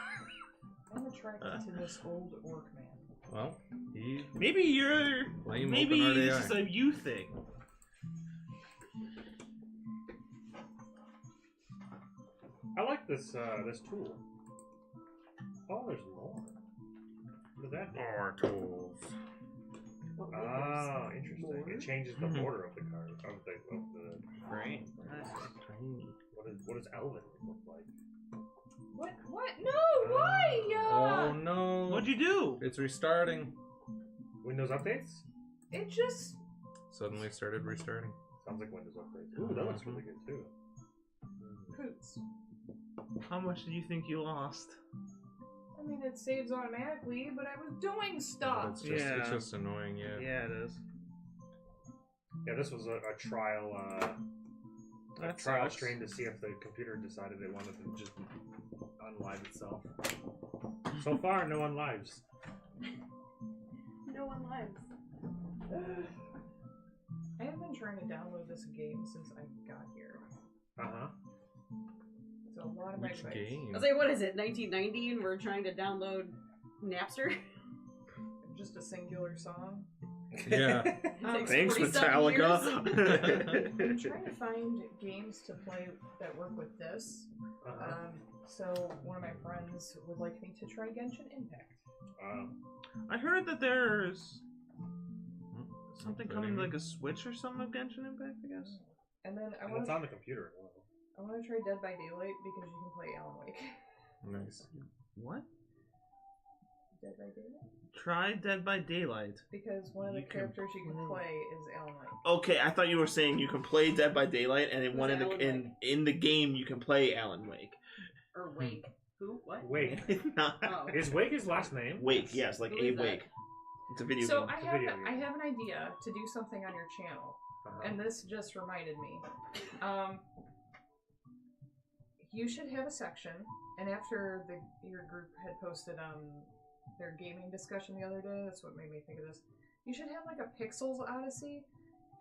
I'm attracted to this old orc man. Well, he Maybe you're. Lame Maybe open this RDI. is a you thing. I like this this tool. Oh, there's more. What is that? more tools. Oh, interesting. It changes the border of the card of the Right. what does Elven look like? What? What? No! Why? Oh no! What'd you do? It's restarting. Windows updates? It just. Suddenly started restarting. Sounds like Windows updates. Ooh, that looks really good too. Poots. How much do you think you lost? I mean, it saves automatically, but I was doing stuff. It's just it's Yeah. just annoying, yeah. Yeah, it is. Yeah, this was a trial That trial sucks. stream to see if the computer decided it wanted to just unlive itself. So far, no unlives. No one lives. I have been trying to download this game since I got here. Uh-huh. It's a lot of Which megabytes. game? I was like, what is it, 1990, and we're trying to download Napster? Just a singular song. Yeah. Takes Thanks, 47 years. Metallica. I'm trying to find games to play that work with this. Uh-huh. So one of my friends would like me to try Genshin Impact. I heard that there's something Not coming, fitting. like a Switch or something of Genshin Impact, I guess. And then I And want it's to on the computer as well. try Dead by Daylight because you can play Alan Wake. Nice. What? Dead by Daylight? Try Dead by Daylight. Because one of the You can characters you can play is Alan Wake. Okay, I thought you were saying you can play Dead by Daylight, and in Who's one of the Alan in the game you can play Alan Wake. Or Wake. Who? What? Wake. Not Oh. Is Wake his last name? Wake, yes, like Who Abe is that? Wake. It's a video So game. I It's a have video game. I have an idea to do something on your channel, and this just reminded me. You should have a section, and after your group had posted their gaming discussion the other day, that's what made me think of this. You should have like a Pixels Odyssey,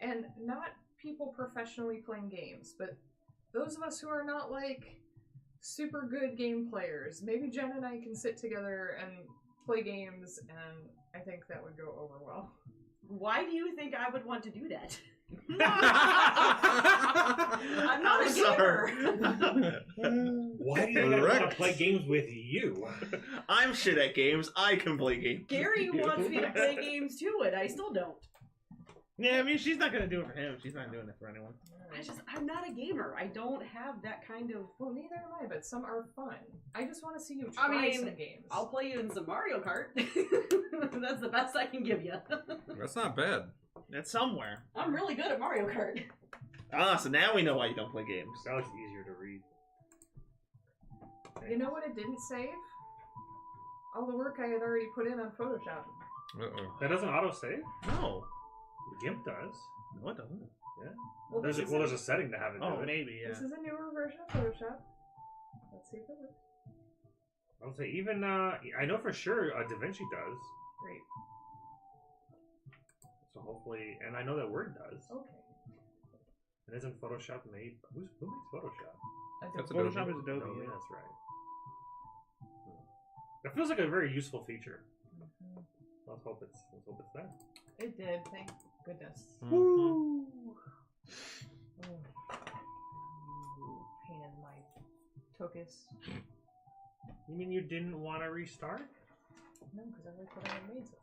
and not people professionally playing games, but those of us who are not like super good game players. Maybe Jen and I can sit together and play games, and I think that would go over well. Why do you think I would want to do that? I'm not a gamer. Why do you think I want to play games with you? I'm shit at games. I can play games. Gary wants me to play games too, and I still don't. Yeah, I mean, she's not gonna do it for him. She's not doing it for anyone. I'm not a gamer. I don't have that kind of. Well, neither am I, but some are fun. I just want to see you I try mean, some games. I'll play you in some Mario Kart. That's the best I can give you. That's not bad. It's somewhere. I'm really good at Mario Kart. Ah, so now we know why you don't play games. That looks easier to read. You know what it didn't save? All the work I had already put in on Photoshop. Uh-oh. That doesn't auto-save? No. GIMP does. No, it doesn't. Well, There's this a, well, is- there's a setting to have it do Oh, it. maybe, yeah. This is a newer version of Photoshop. Let's see if it works. I'll say even, I know for sure DaVinci does. Great. So hopefully, and I know that Word does. Okay. And isn't Photoshop made? Who makes Photoshop? That's Adobe. Photoshop is Adobe. Adobe, Yeah. that's right. That feels like a very useful feature. Mhm. Let's hope it's there. It did, thank goodness. Woo! Oh. You pain in my tokus. You mean you didn't want to restart? No, because I like what I made so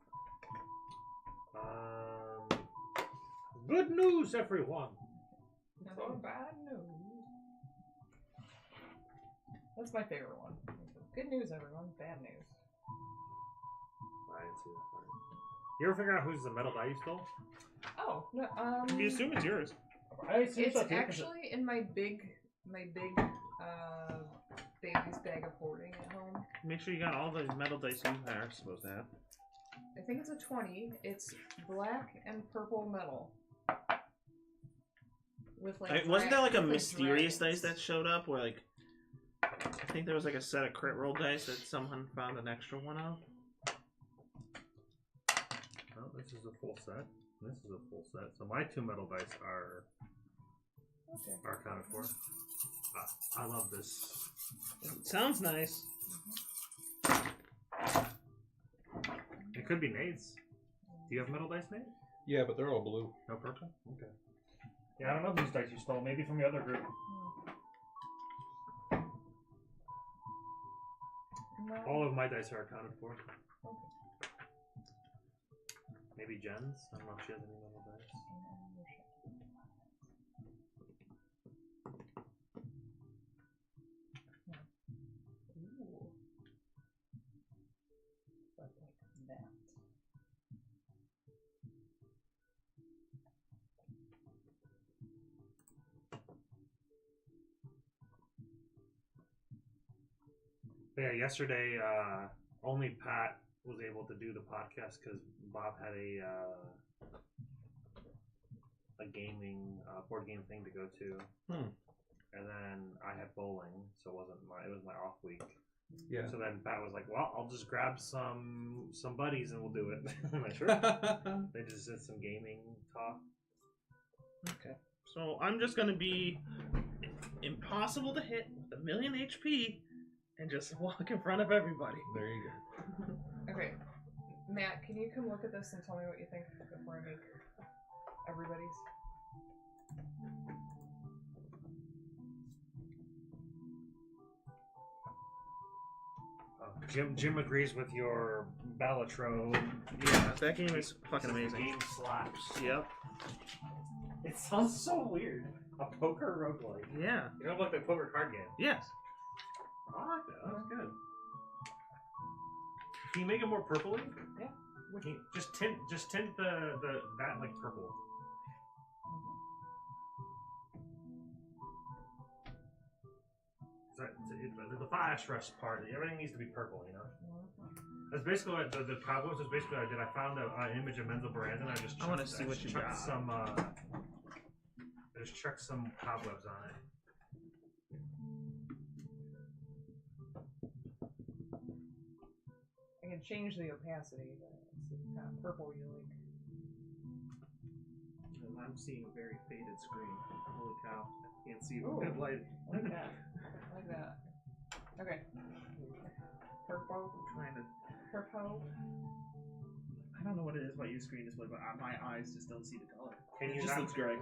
Good news, everyone. far. So bad news. That's my favorite one. Good news, everyone. Bad news. I didn't see that part. You ever figure out who's the metal die you stole? Oh, no, You assume it's yours. I assume it's so, too, 'cause actually in my big baby's bag of hoarding at home. Make sure you got all the metal dice you are supposed to have. I think it's a 20. It's black and purple metal. With like Wasn't there like a with mysterious dragons. dice that showed up where like I think there was like a set of crit roll dice that someone found an extra one of? Oh, this is a full set. This is a full set. So my 2 metal dice are Okay. accounted for. I love this. It sounds nice. It could be Nate's. Do you have metal dice, Nate? Yeah, but they're all blue. No purple? Okay. Yeah, I don't know whose dice you stole. Maybe from the other group. No. All of my dice are accounted for. Maybe Jen's? I don't know if she has any metal dice. Ooh. But like that. But yeah, yesterday, only Pat was able to do the podcast because Bob had a gaming board game thing to go to, and then I had bowling, so it was my off week. Yeah. So then Pat was like, "Well, I'll just grab some buddies and we'll do it." I'm like, sure. They just did some gaming talk. Okay. So I'm just gonna be impossible to hit with 1,000,000 HP and just walk in front of everybody. There you go. Okay. Matt, can you come look at this and tell me what you think before I make everybody's? Jim agrees with your Balatro. Yeah, that game is fucking The amazing. game slaps. Yep. It sounds so weird. A poker roguelike. Yeah. You know, like the poker card game. Yes. I like that. That's good. Can you make it more purpley? Yeah. Can you just tint the that like purple. the flash rush part. Everything needs to be purple, you know. That's basically what the cobwebs is basically what I did. I found an image of Menzel Brand and I just I want to see what you chucked got. some. I just chucked some cobwebs on it. I can change the opacity, but it's the kind of purple you like. I'm seeing a very faded screen. Holy cow! I can't see Ooh. good light. I like that. I like that. Okay. Purple. I'm trying to. Purple. I don't know what it is about your screen display, but my eyes just don't see the color. Can It you just not- looks gray.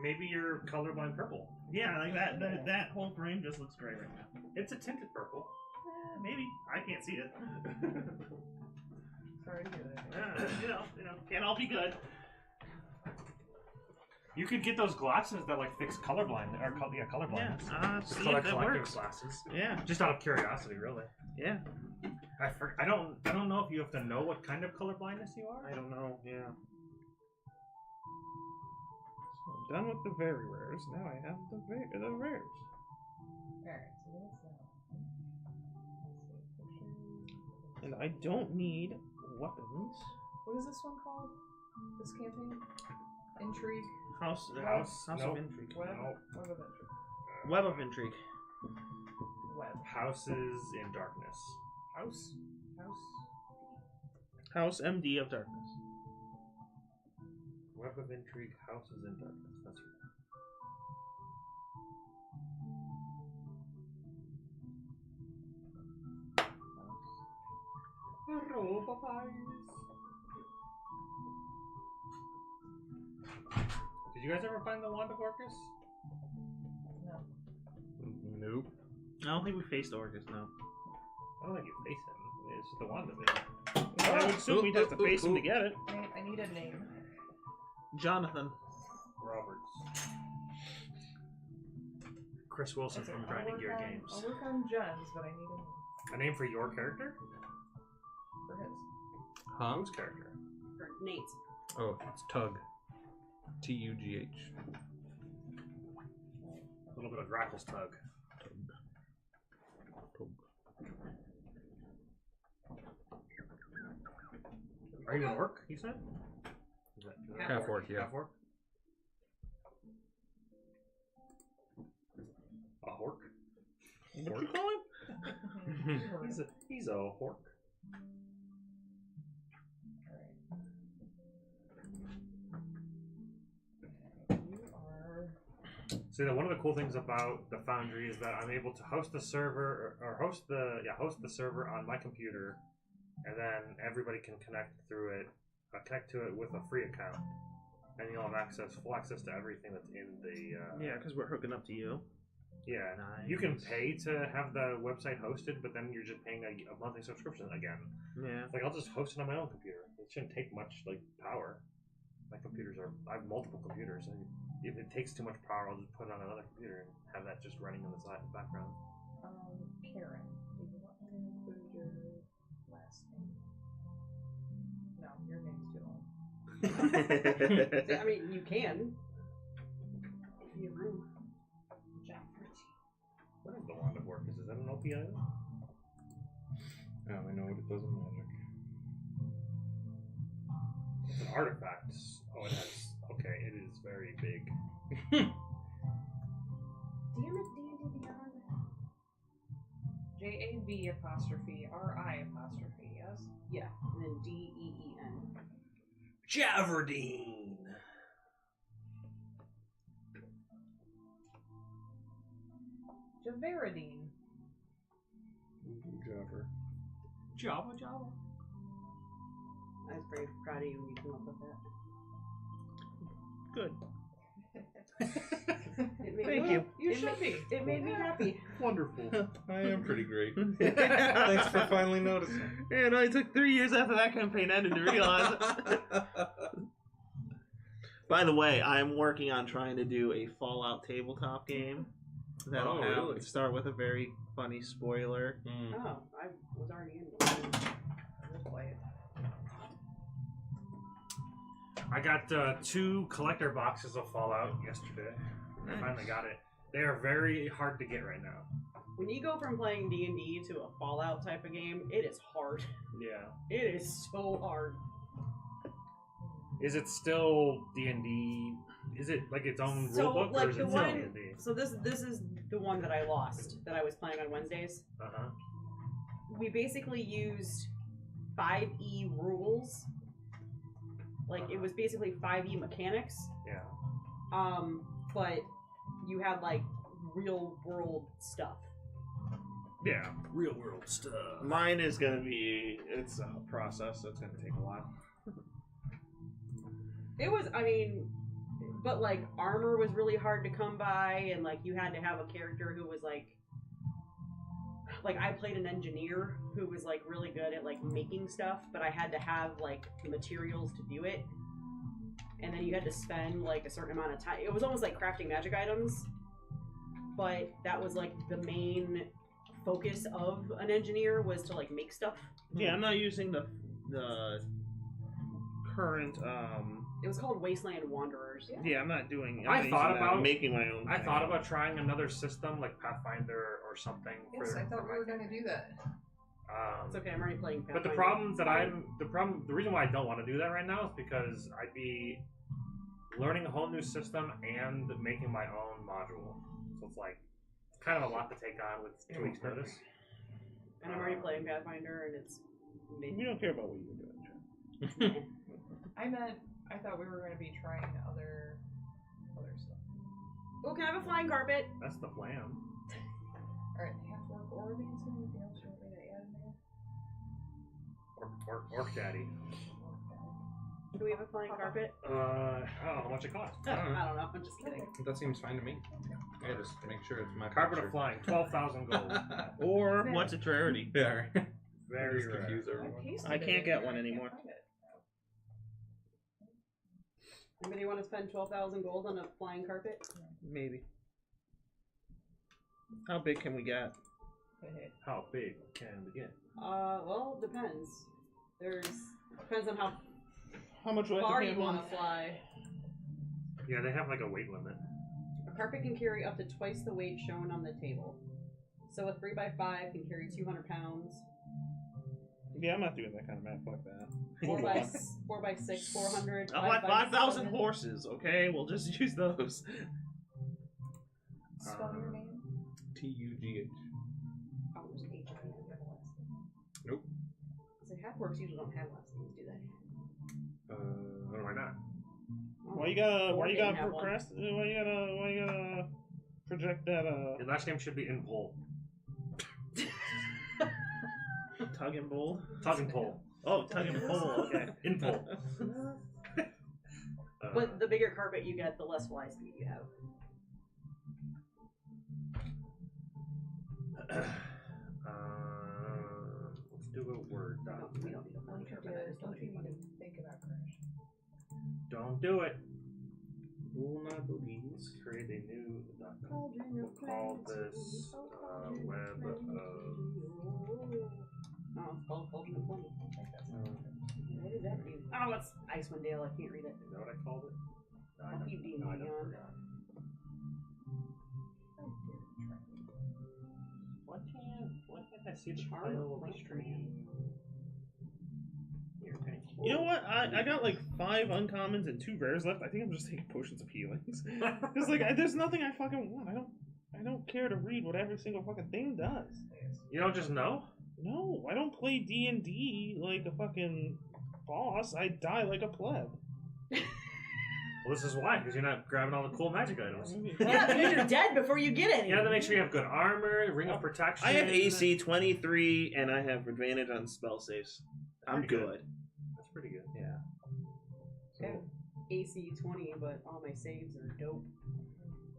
Maybe you're colorblind purple. Yeah, like that whole frame just looks gray right now. It's a tinted purple. Maybe I can't see it. Sorry to hear that. you know, can't all be good. You could get those glasses that like fix colorblind or colorblind. See Color if that collective works. glasses. Yeah, Just out of curiosity, really. yeah. I don't know if you have to know what kind of colorblindness you are. I don't know. Yeah. So I'm done with the very rares. Now I have the rares. Alright, so that's that. Let's see, pictures. And I don't need weapons. What is this one called? This campaign? Intrigue? House Nope. of Intrigue. Web? Nope. Web of Intrigue. Web of Intrigue. Web. Houses in Darkness. House? House? House MD of Darkness. Web of Intrigue, Houses in Darkness. That's right. Hello, papayas. Did you guys ever find the Wand of Orcus? No. Nope. I don't think we faced Orcus, no. I don't think you face him. It's just the wand of it. I would assume we'd have to face him to get it. I need a name. Jonathan. Roberts. Chris Wilson Okay, from I'll Grinding work Gear on- Games. I'll work on Jen's, but I need a name A name for your character? for his. Huh? Whose character? For Nate. Oh, it's Tug. Tugh. A little bit of Grackle's tug. Tug. Are you an orc, you said? Is that Half orc, yeah. Half orc? A hork? What you call him? He's a hork. You are. See, that one of the cool things about the Foundry is that I'm able to host the server or host the server on my computer, and then everybody can connect through it, connect to it with a free account, and you'll have full access to everything that's in the. Yeah, because we're hooking up to you. Yeah, Nice. you can pay to have the website hosted, but then you're just paying a monthly subscription again. Yeah. It's like I'll just host it on my own computer. It shouldn't take much power. My computers I have multiple computers, and if it takes too much power, I'll just put it on another computer and have that just running in the background. Karen. Did you want me to include your last name? No, your name's too long. I mean, you can. If you have room. What is the Wand of Orcus? Is that an OP item? I only know what it does in magic. It's an artifact. Oh, it has. Okay, it is very big. Damn it, D&D Beyond. JAV apostrophe RI apostrophe, yes? Yeah, and then DEEN. Javerdine! Javaradine. Jabber. Java. I was very proud of you when you came up with that. Good. It made Thank me, you. You It should ma- be. It made me happy. Wonderful. I am pretty great. Thanks Thanks for finally noticing. Yeah, no, it took 3 years after that campaign ended to realize it. By the way, I'm working on trying to do a Fallout tabletop game that'll Oh, have really? start with a very funny spoiler. Oh, I was already in one. I will play it. I got 2 collector boxes of Fallout yesterday. I finally got it. They are very hard to get right now. when you go from playing D&D to a Fallout type of game, it is hard. Yeah. It is so hard. Is it still D&D? Is it like its own So, rulebook, like, or is the it still one- D&D? So this is the one that I lost that I was playing on Wednesdays. Uh-huh. We basically used 5e rules. Like it was basically 5e mechanics. Yeah. But you had like real world stuff. Yeah. Real world stuff. Mine is gonna be, it's a process, so it's gonna take a while. It was, I mean, but like armor was really hard to come by, and like you had to have a character who was like I played an engineer who was like really good at like making stuff, but I had to have like the materials to do it, and then you had to spend like a certain amount of time. It was almost like crafting magic items, but that was like the main focus of an engineer was to like make stuff. Yeah, I'm not using the current It was called Wasteland Wanderers. yeah, I'm not doing. I'm I not thought using that. about- I'm making my own. I thing. thought about trying another system like Pathfinder or something. Yes, for, I thought for we my were going to do that. It's okay. I'm already playing. But the Pathfinder. the reason why I don't want to do that right now is because I'd be learning a whole new system and making my own module. So it's like kind of a lot to take on with 2 weeks notice. And I'm already playing Pathfinder, and it's. We don't care about what you're doing. I thought we were going to be trying other stuff. Oh, can I have a flying carpet? That's the plan. Alright, half-orc Orleans, anything else you want me to add in there? Orc Daddy. Do we have a flying carpet? I don't know how much it costs. I don't know. I'm just kidding. That seems fine to me. Yeah, just make sure it's my Carpet picture. of flying, 12,000 gold. Or what's its rarity? Yeah, right. Very Just rare. confuse I everyone. pasted I it can't in get there, one I can't anymore. find it. Anybody want to spend 12,000 gold on a flying carpet? Maybe. How big can we get? How big can we get? Well, depends. Depends on How much do I far have to you pay a want month? to fly. Yeah, they have like a weight limit. A carpet can carry up to twice the weight shown on the table. So a 3x5 can carry 200 pounds. Yeah, I'm not doing that kind of math. Fuck that. 4x6, 400. I want 5,000 horses. Okay, we'll just use those. Spell your name? TUGH. Oh, there's an H on it. Nope. So half-orcs usually don't have last names, do they? Why not? Why you gotta Didn't have one. procrastinate? Why you gotta project that Your last name should be in pull. tug and bull? Tug and pull. Oh, tug and pull. Okay. In pull. But the bigger carpet you get, the less fly speed you have. Let's do a Word We document. don't need a flying Don't you carpet. do I it. just don't Don't you need even think about Crash. Don't do it. Will not believe. Let's create a new document. We'll call this web of. Oh, it's called Cauldron of Plenty. What does that mean? Oh, it's Icewind Dale. I can't read it. Is that what I called it? No, I'll keep D&D no, I don't on. forgot. Why can't I see the Charm title of the Plant stream? Here, thank you. You know what? I got like 5 uncommons and 2 rares left. I think I'm just taking potions of healings. Cause like there's nothing I fucking want. I don't care to read what every single fucking thing does. You don't just know? No, I don't play D&D like a fucking boss. I die like a pleb. Well, this is why, because you're not grabbing all the cool magic items. Yeah, because you're dead before you get any. You have to make sure you have good armor, ring of protection. I have AC 23 and I have advantage on spell saves. I'm Pretty good. good. That's pretty good. Yeah. Okay. AC 20, but all my saves are dope.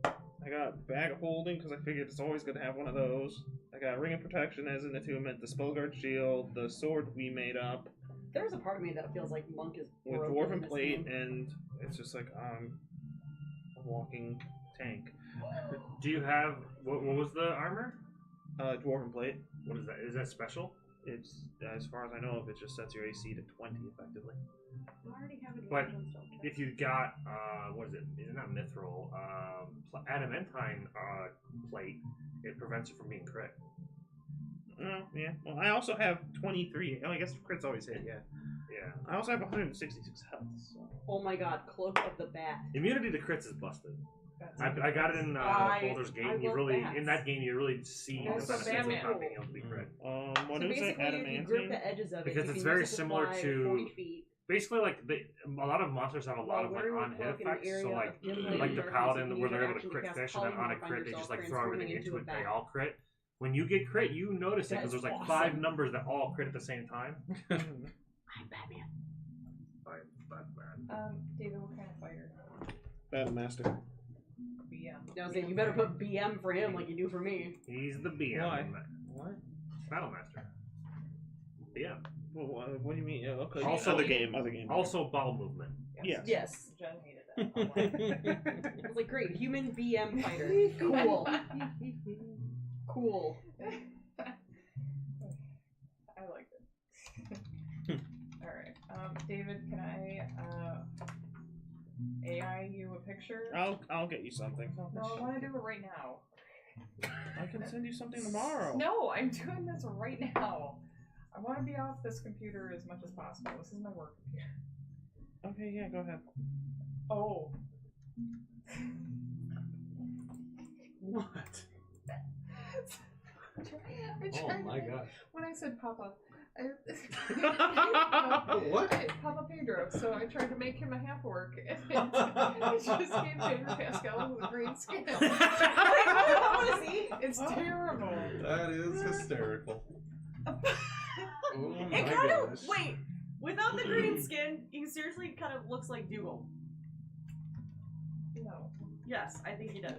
I got Bag of Holding because I figured it's always going to have one of those. I got Ring of Protection as an attunement, the Spellguard Shield, the sword we made up There's a part of me that feels like Monk is with broken in Dwarven this Plate, game. and it's just like a walking tank. Do you have what was the armor? Dwarven Plate. What is that? Is that special? It's, as far as I know, it just sets your AC to 20 effectively. I already have advantage But on spell check. if you got what is it? Is it not mithril? Adamantine plate. it prevents it from being crit. Oh, yeah. Well, I also have 23. Oh, I guess crits always hit, yeah. Yeah. I also have 166 health, so... Oh my god, Cloak of the Bat. Immunity to crits is busted. That's I got it in Boulder's I game. You love really bats. in that game you really see the Also benefits of Batman. not being able to be crit. What So is it? basically, if you grip Adamantine? the edges of it, Because you it's can very use it to similar fly to- 40 feet. Basically, like a lot of monsters have a lot of like While on hit wearing a cloak in an effects. So area like of dim light like and the darkness, paladin you where can they're able to actually crit cast fish and then on a polymorph on crit they yourself, just like throw transforming everything into into a it. They bat. all crit. When you get crit, you notice it That because is there's like awesome. 5 numbers that all crit at the same time. I'm Batman. David, what kind of fighter? Battle Master. BM. No, so you better put BM for him like you do for me. He's the BM. Why? What? Battlemaster. BM. Well, what do you mean? Okay. Also- other game. Also ball movement. Yes. Yes. Jen hated that. I was like, great, human BM fighter. Cool. Cool. I liked it. Alright. David, can I AI you a picture? I'll get you something. No, I want to do it right now. I can send you something tomorrow. No, I'm doing this right now. I want to be off this computer as much as possible. This is my work computer. Okay, yeah, go ahead. Oh. What? I Oh tried my gosh. when I said Papa. What? Papa Pedro. So I tried to make him a half orc, and it just gave Pedro Pascal with a green skin. I want to see. It's terrible. That is hysterical. Oh my It kind of gosh. wait. Without the green skin, he seriously kind of looks like Dougal. No. Yes, I think he does.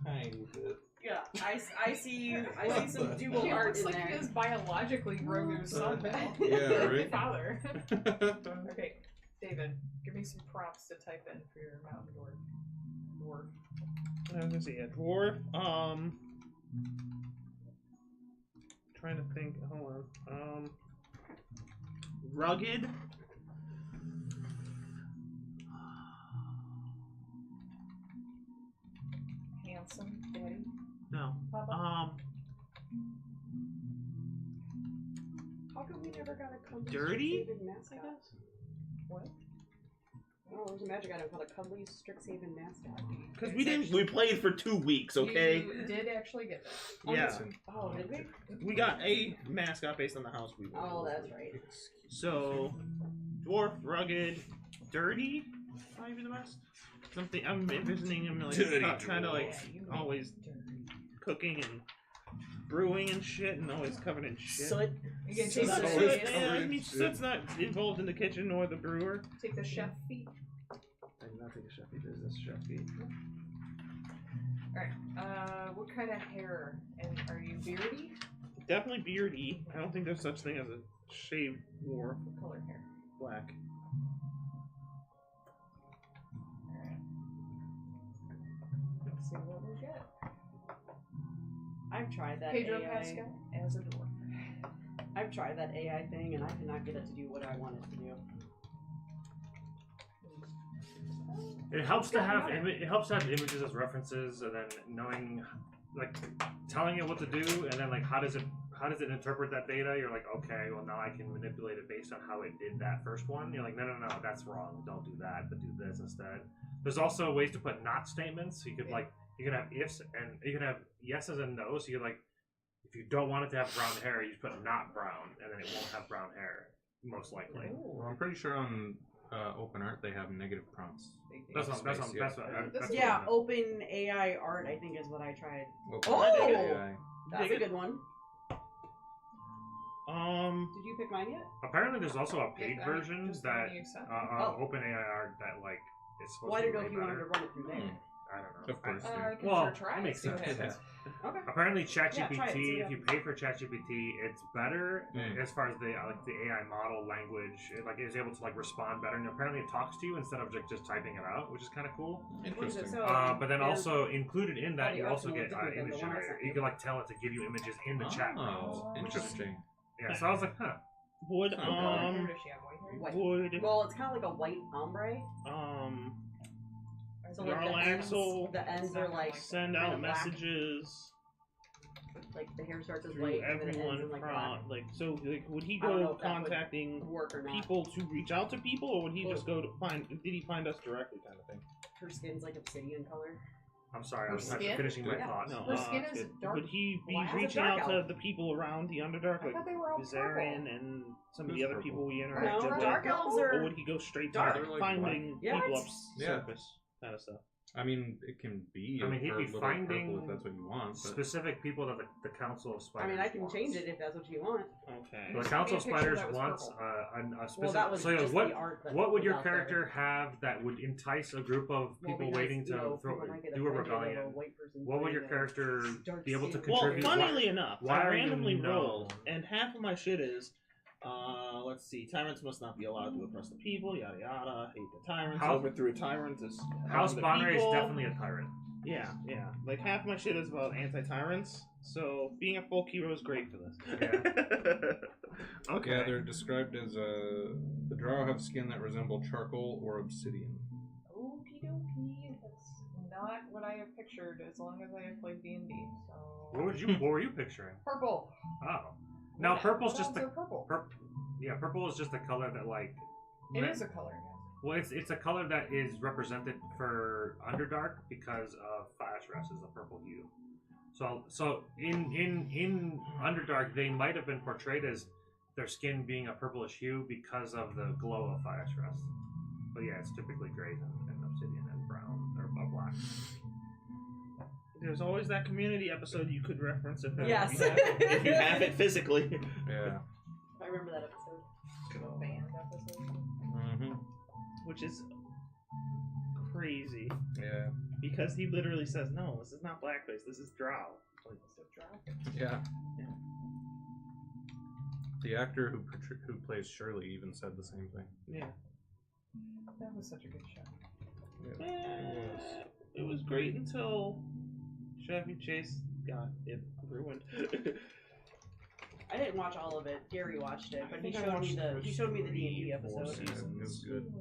Tiny bit. Yeah, I see What some the- Dougal He art looks in like there. he is biologically Grogu's son now. Yeah, right? Father. Okay, David, give me some prompts to type in for your mountain dwarf. I was gonna say a dwarf. Trying to think. Hold on. Rugged. Handsome, daddy. No. Papa. How come we never got a cuddly Dirty? Strixhaven mascot? What? Oh, there's a magic item called a cuddly Strixhaven mascot. Because we played for 2 weeks, okay? You did actually get that. Oh, Yeah. Oh, did we? We got a mascot based on the house we were. Oh, that's right. So, dwarf, rugged, dirty, probably the best. Something I'm envisioning him like Dirty trying to like Yeah, you made always it dirty. cooking and brewing and shit, and always covered in shit. Soot. You gonna So take that's the, always it. covered I in mean, shit. Soot's not involved in the kitchen nor the brewer. take the chef feet. I did not take a chefy business, chefy. Alright, what kind of hair? And are you beardy? Definitely beardy. I don't think there's such thing as a shaved dwarf. What color hair? Black. Alright. Let's see what we get. I've tried that Pedro AI. Pascal as a dwarf. I've tried that AI thing, and I cannot get it to do what I want it to do. It helps to have images as references, and then knowing, like, telling it what to do, and then like how does it interpret that data? You're like, okay, well now I can manipulate it based on how it did that first one. You're like, no, that's wrong. Don't do that, but do this instead. There's also ways to put not statements. So you could have ifs and you can have yeses and nos. So you're like, if you don't want it to have brown hair, you just put not brown, and then it won't have brown hair most likely. Well, I'm pretty sure on OpenArt they have negative prompts. That's what. Yeah, open AI art, I think, is what I tried. OpenArt Oh! AI. That's Dig a it. good one. Did you pick mine yet? Apparently, there's also a paid Yeah, version just the that one you sent. OpenAI art that like is supposed Well, I to be didn't know way if you wanted to better. run it through there. I don't know. Of course. I can Well, sure try. that makes see what sense. happens. Okay. Apparently, Yeah, try it, see ChatGPT. what If you pay for ChatGPT, it's better Mm. as far as the AI model language. It like is able to like respond better, and apparently it talks to you instead of just typing it out, which is kind of cool. Interesting. So, But then yeah. also included in that, the you also arsenal get is different than image the one I generator. sent You you. can like tell it to give you images in the chat Oh, rooms. interesting. Yeah, so I was like, huh. Would What color hair does she have? White hair? White. would Well, it's kind of like a white ombre. um So like Jarl Axel, the ends are like send kinda out black. messages Like the hair starts as through white and then it ends everyone in like from black. like so. Like, would he I don't know go if that would contacting Work or not. people to reach out to people, or would he Well- just go to find? Did he find us directly, kind of thing? Her skin's like obsidian color. I'm sorry, I Her was skin? finishing my Yeah. thought. No, Her skin that's is good. dark Would he be black? reaching Dark out to elf. the people around the Underdark, I like thought they were all Viserion purple. and some of Who's the other purple? people we No, interacted with? dark elves Or are would he go straight dark. to They're like finding black. people Yeah. up Yeah. surface kind of stuff? I mean, it can be. I mean, he'd a be little finding purple if that's what you want. But Specific people that the Council of I Spiders mean, I can wants. change it if that's what you want. Okay. The Just Council of send me a picture Spiders that was wants purple. a specific. Well, that was so just what? the art that What would was your out there. character have that would entice a group of Well, people because, waiting to you know, throw, people might get do a offended of rebellion? white person What would your doing a character dark be able to skin. Well, contribute? funnily enough, why I are you randomly no? rolled, and half of my shit is, let's see, tyrants must not be allowed to oppress the people, yada yada, hate the tyrants, House- overthrew a tyrant is House the Bonneray is people. definitely a tyrant. Yeah, yeah. Like half my shit is about anti-tyrants, so being a folk hero is great for this. Okay. yeah, they're described as the drow have skin that resemble charcoal or obsidian. Okie dokie. That's not what I have pictured as long as I have played D&D. So. What were you picturing? Purple. Oh, now purple's just the the purple. yeah, purple is just a color that like. It is a color. Yeah. Well, it's a color that is represented for Underdark because of Flashress is a purple hue. So in Underdark they might have been portrayed as their skin being a purplish hue because of the glow of Flashress. But yeah, it's typically gray and obsidian and brown or black. There's always that community episode you could reference if, Yes. if you have it physically. Yeah. I remember that episode. The band episode. Mm-hmm. Which is crazy. Yeah. Because he literally says, no, this is not blackface, this is drow. Like, Yeah. Yeah. The actor who plays Shirley even said the same thing. yeah. That was such a good show. It was great until Chevy Chase got it ruined. I didn't watch all of it. Gary watched it, but I he think I showed me watched the the he showed me the three, D&D 4 episode. seasons. It was good.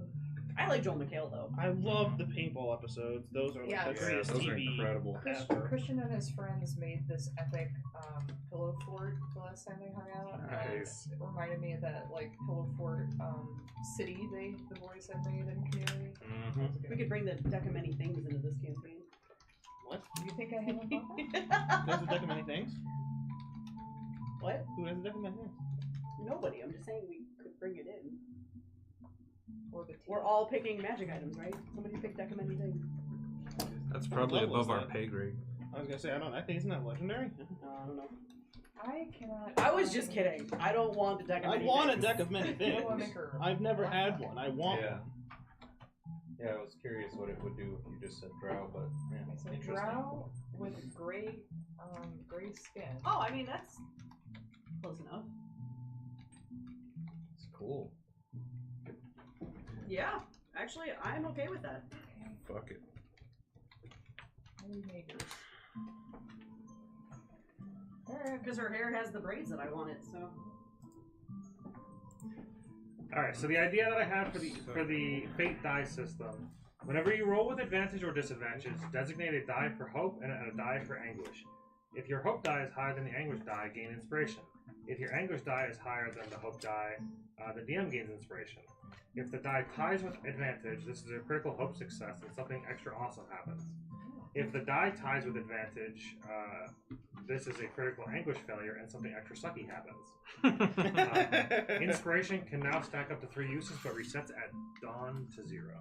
I like Joel McHale though. I love the paintball episodes. Those are like Yeah, the greatest those are TV incredible. ever. Christian and his friends made this epic pillow fort the last time they hung out. Nice. And it reminded me of that like pillow fort city the boys had made in community. Mm-hmm. That was a We good could bring the deck of many things into this campaign. What? one. You think I haven't thought that? Who has a deck of many things? What? Who has a deck of many things? Nobody. I'm just saying we could bring it in. Or the We're all picking magic items, right? Somebody pick deck of many things. That's probably level is above our that? pay grade. I was gonna say, I think isn't that legendary? I don't know. I cannot. I was just kidding. I don't want the deck of I many want a things. deck of many I things. wanna make her I've never black had one. one. I want Yeah. one. Yeah, I was curious what it would do if you just said drow, but yeah, I said interesting. drow with gray skin. Oh, I mean that's close enough. It's cool. Yeah, actually, I'm okay with that. Fuck it. Holy neighbors. Alright. Because her hair has the braids that I wanted, so. All right. So the idea that I have for the fate die system, whenever you roll with advantage or disadvantage, designate a die for hope and a die for anguish. If your hope die is higher than the anguish die, gain inspiration. If your anguish die is higher than the hope die, the DM gains inspiration. If the die ties with advantage, this is a critical hope success and something extra awesome happens. If the die ties with advantage, this is a critical anguish failure and something extra sucky happens. Inspiration can now stack up to 3 uses, but resets at dawn to 0.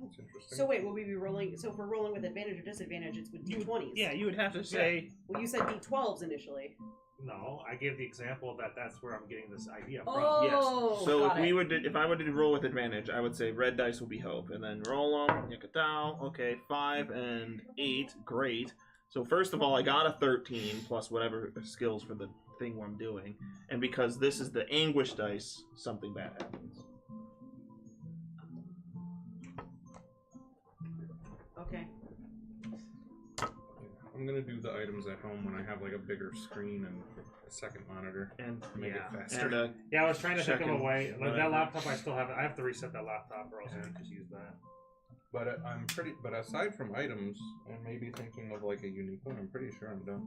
That's interesting. So wait, will we be rolling? So if we're rolling with advantage or disadvantage, it's with D20s. Yeah, you would have to say. Well, you said D12s initially. No, I gave the example that that's where I'm getting this idea from. Oh, Yes. So got if I were to roll with advantage, I would say red dice will be hope, and then roll them. Yakatao. Okay, 5 and 8. Great. So first of all, I got a 13 plus whatever skills for the thing I'm doing, and because this is the anguish dice, something bad happens. Okay. I'm gonna do the items at home when I have like a bigger screen and a second monitor. And Make it yeah, faster. and Yeah, I was trying to take them Checking away. Like, that whatever. laptop, I still have it. I have to reset that laptop, or else I can just use that. But I'm pretty. But aside from items and maybe thinking of like a unique one, I'm pretty sure I'm done.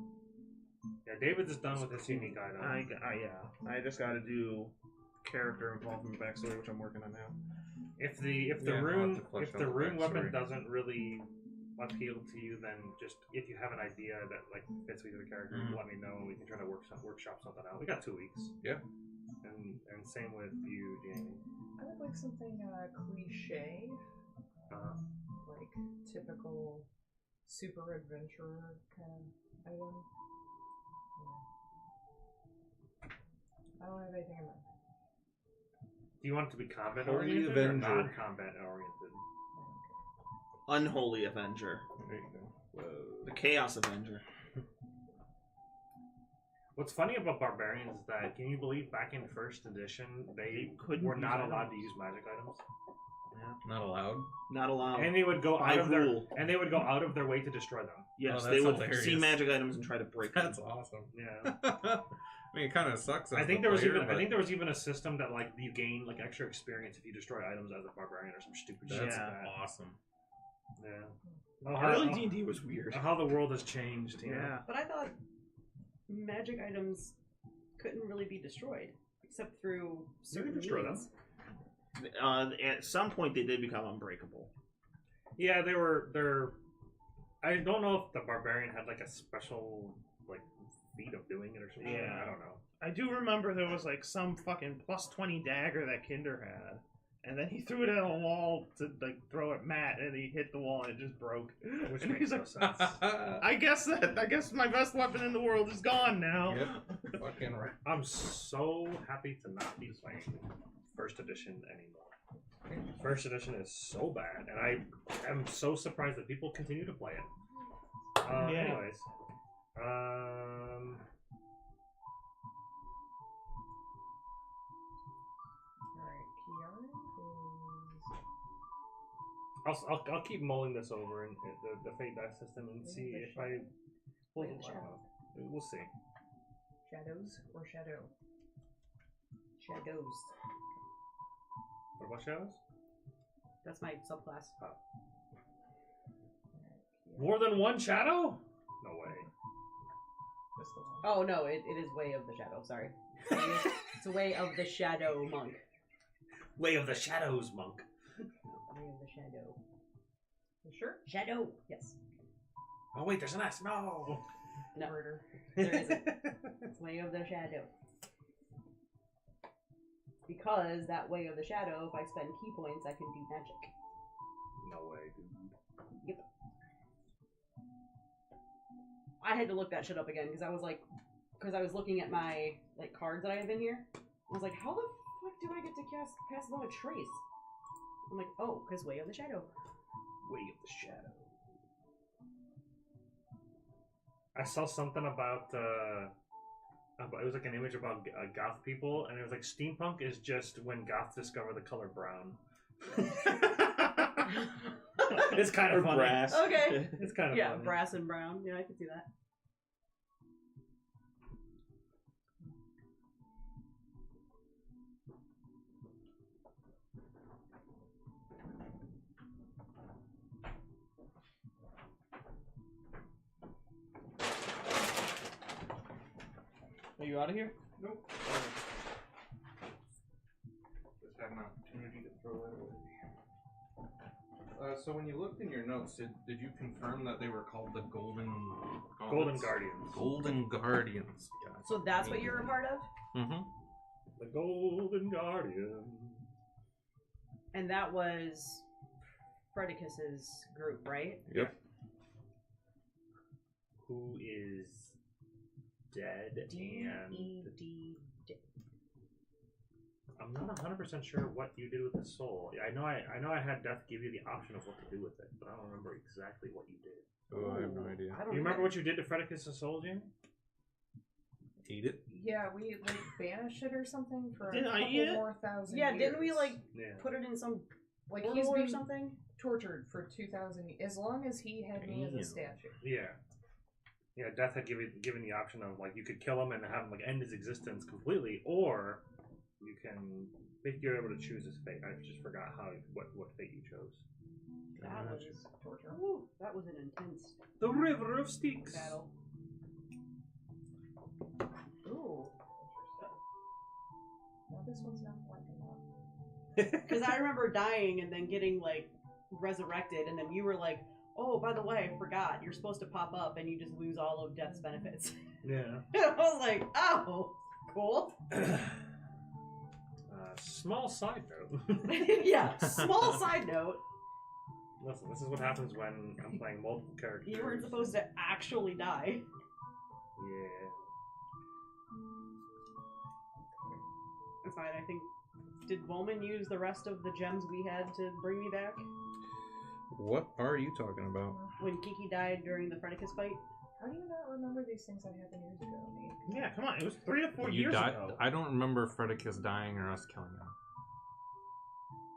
Yeah, David is done with this unique item. I just got to do character involvement backstory, which I'm working on now. If the Yeah, I'll rune have to flesh out the the rune weapon backstory. doesn't really appeal to you, then just if you have an idea that like fits with your character, Mhm. let me know and we can try to workshop something out. We got 2 weeks. Yeah. And same with you, Jamie. I would like something cliche, like typical super adventurer kind of item. Yeah. I don't have anything in mind. Do you want it to be combat Holy oriented or Avenger. non-combat oriented? Unholy Avenger. There you go. Whoa. The Chaos Avenger. What's funny about barbarians is that, can you believe back in first edition they couldn't were use not items. allowed to use magic items, Not allowed. Not allowed. and they would go By out of their rule. way to destroy them. Yes, Oh, they that's would hilarious. see magic items and try to break them. That's awesome. Yeah. I mean, it kind of sucks. As I think the there was player, even but there was even a system that like you gain like extra experience if you destroy items as a barbarian or some stupid shit. that's like that. awesome. Yeah. Early D&D was weird. How the world has changed. You know? Yeah. But I thought magic items couldn't really be destroyed except through certain destroy them. means. At some point, they did become unbreakable. Yeah, they're. I don't know if the barbarian had like a special like feat of doing it or something. Yeah. I don't know. I do remember there was like some fucking plus 20 dagger that Kinder had. And then he threw it at a wall to like throw at Matt, and he hit the wall and it just broke. Which And makes he's no like, sense. I guess my best weapon in the world is gone now. Yep. Fucking right. I'm so happy to not be playing first edition anymore. First edition is so bad, and I am so surprised that people continue to play it. Yeah. Anyways, Alright, Kiara is. I'll keep mulling this over in the fate dice system and see if I. We'll, we'll see. Shadows or Shadow? Shadows. What about shadows? That's my subclass. More than one shadow? No way. Just the one. Oh no, it is Way of the Shadow. Sorry, it's a Way of the Shadow monk. Way of the Shadows, monk. Way of the Shadow. You sure? Shadow. Yes. Oh wait, there's an S. No. No, Murder. there isn't. It's Way of the Shadow. Because that Way of the Shadow, if I spend key points, I can do magic. No way, dude. Yep. I had to look that shit up again because I was looking at my like cards that I have in here. I was like, how the fuck do I get to pass on a trace? I'm like, oh, because Way of the Shadow. Way of the Shadow. I saw something about it was like an image about goth people, and it was like steampunk is just when goths discover the color brown. It's kind of Or funny. brass. Okay. It's kind of Yeah, funny. brass and brown. Yeah, I could see that. Are you out of here? Nope. Just had an opportunity to throw that away. So when you looked in your notes, did you confirm that they were called the Golden Golden Guardians. Golden Guardians. Gotcha. So that's what you're a part of? Mm-hmm. The Golden Guardian. And that was Fredicus's group, right? Yep. Who is dead and D-E-D. I'm not 100% sure what you did with the soul. I know I had Death give you the option of what to do with it, but I don't remember exactly what you did. Oh, I have no idea. I don't You remember either. what you did to Fredicus' soul, Jamie? Eat it. Yeah, we like banished it or something for Didn't a I couple eat it? more thousand Yeah, years. didn't we like Yeah. put it in some like portal he's or been something? tortured for 2,000 as long as he had me as a Damn. statue. Yeah. Yeah, Death had given the option of like you could kill him and have him like end his existence completely, or you can if you're able to choose his fate. I just forgot what fate you chose. That was torture. Woo, that was an intense The River of Styx. battle. Ooh. No, this one's not like enough. Because I remember dying and then getting like resurrected, and then you were like, "Oh, by the way, I forgot. You're supposed to pop up, and you just lose all of death's benefits." Yeah. And I was like, "Oh, cool." Small side note. Yeah. Small side note: Listen, this is what happens when I'm playing multiple characters. you weren't supposed to actually die. Yeah. That's fine. I think. Did Bowman use the rest of the gems we had to bring me back What are you talking about? when Kiki died during the Fredicus fight? How do you not remember these things that happened years ago, Nate? Yeah, come on. It was 3 or 4 You years died. ago. I don't remember Fredicus dying or us killing him.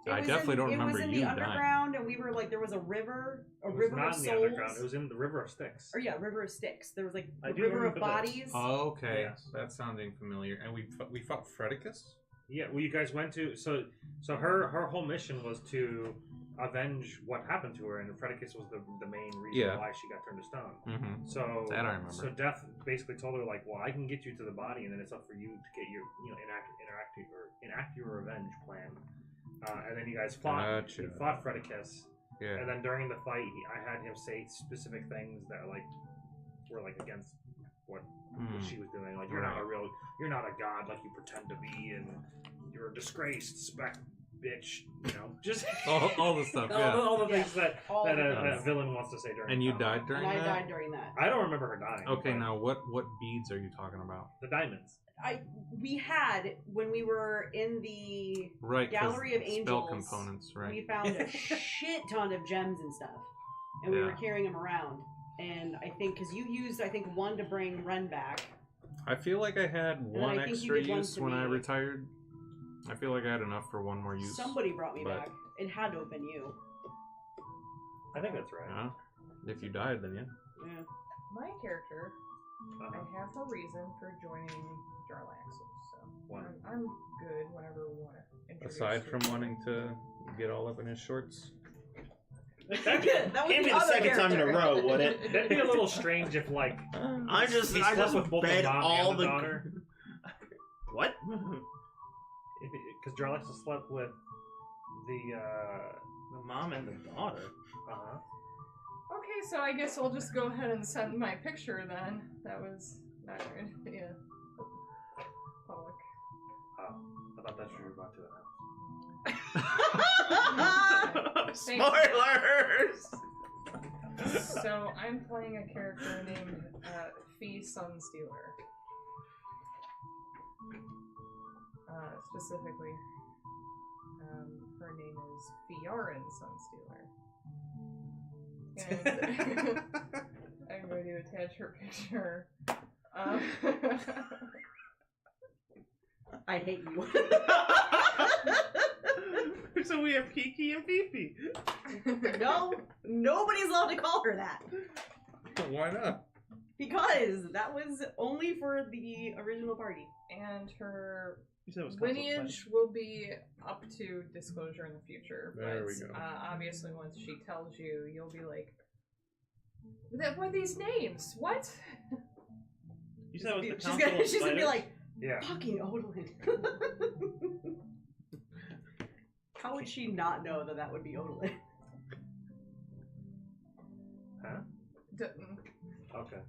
It I was definitely don't It remember was in you the dying. underground, and we were like, there was a river, It was river not of in the souls. underground. It was in the River of Styx. Or yeah, river of Styx. There was like I a do river of remember this. bodies. Oh, okay. Yes. That's sounding familiar. And we fought Fredicus? Yeah, well, you guys went to so her whole mission was to avenge what happened to her, and Fredicus was the main reason Yeah. why she got turned to stone. Mm-hmm. So That I remember. So Death basically told her like, well, I can get you to the body, and then it's up for you to get your enact your revenge plan. And then you guys fought. Gotcha. You fought Fredicus, Yeah. and then during the fight, I had him say specific things that like were like against what she was doing. Like you're not a god like you pretend to be, and you're a disgraced bitch. You know, just all the stuff. Yeah. all the things that All that the a things. villain wants to say during. And the you combat. died during And I that. died during that. I don't remember her dying. Okay, but now what beads are you talking about? the diamonds. We had when we were in the Right. 'cause Gallery of spell Angels. components, right? We found a shit ton of gems and stuff, and we were Yeah. carrying them around. And I think because you used, I think, one to bring Ren back. I feel like I had then one I think you extra did one use to when I me. retired. I feel like I had enough for one more use. Somebody brought me but- back. It had to have been you. I think that's right. Yeah. If you died, then yeah. Yeah. My character, Uh-huh. I have a reason for joining Jarlaxle, so One. I'm good whenever we want to introduce Aside from each other. wanting to get all up in his shorts. That was Can't the be the other second time in a character. row, would it? That'd be a little strange if like I he just slept with both the bet mom all and the the daughter. What? Because Jarlaxle slept with the The mom and the daughter. Okay, so I guess I'll just go ahead and send my picture then. That was not good. Yeah. Public. I thought that's what you were about to announce. Spoilers! So I'm playing a character named Fee Sunstealer. Specifically, her name is Fiaran Sunstealer. And I'm going to attach her picture. I hate you. So we have Kiki and Fifi. No, nobody's allowed to call her that. Why not? Because that was only for the original party. And her You said it was console lineage will be up to disclosure in the future. There but, we go. Obviously, once she tells you, you'll be like, "What are these names? What?" You said it was the She's console gonna, she's gonna be spiders? like, Yeah. fucking Odin. How would she not know that that would be Odin? Huh? Okay.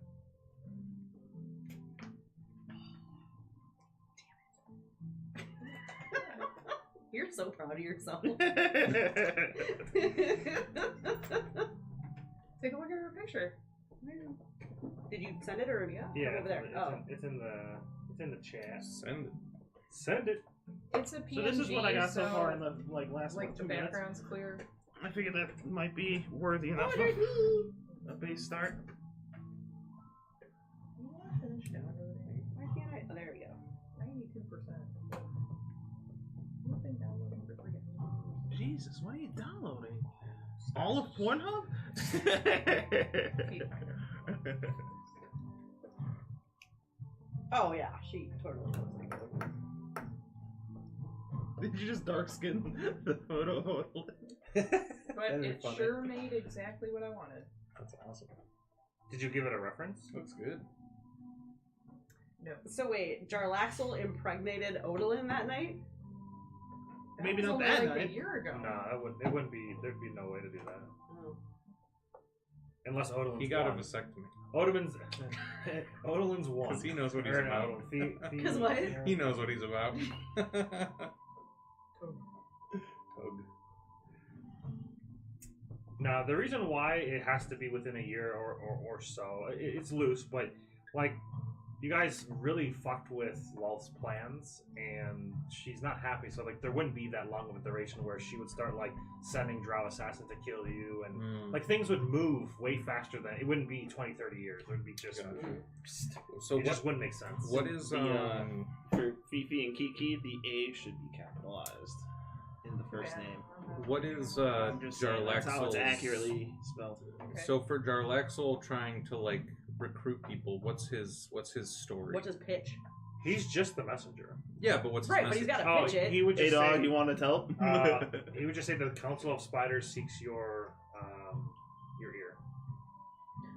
You're so proud of yourself. Take a look at her picture. Did you send it or Yeah. Yeah. over there? It's in the chat. Send it. Send it. It's a PNG. So this is what I got so far in so, the last like the 2 minutes. background's clear. I figured that might be worthy enough of a base start. Why can't I? Oh, there we go. 92%. You've been downloading for 3 hours. Jesus, what are you downloading? All of Pornhub? Feed finder. Oh yeah, she totally knows. Did you just dark skin the photo? But That'd be it funny. sure made exactly what I wanted. That's awesome. Did you give it a reference? Looks good. No. So wait, Jarlaxle impregnated Odalin that night? That Maybe was not only that like night. a year ago. No, it wouldn't be. There'd be no way to do that Oh. unless Odolin's He got a won. vasectomy. Odolin's won. Because he knows what he's Or no, about. Because what? He knows what he's about. Now, the reason why it has to be within a year or so, it's loose, but like, you guys really fucked with Lulth's plans, and she's not happy, so like, there wouldn't be that long of a duration where she would start like sending Drow assassins to kill you, and like things would move way faster than it wouldn't be 20, 30 years. It would be just, So it just wouldn't make sense. what is For Fifi and Kiki, the A should be capitalized in the first Yeah. name. what is I'm just saying that's how it's Jarlaxle's accurately spelled. Okay. So for Jarlaxle trying to like recruit people, what's his story? What's his pitch? He's just the messenger. Yeah, but what's his Right, but message? he's got to Oh, pitch it. he would Hey just dog, say, you want to help? he would just say the Council of Spiders seeks your ear.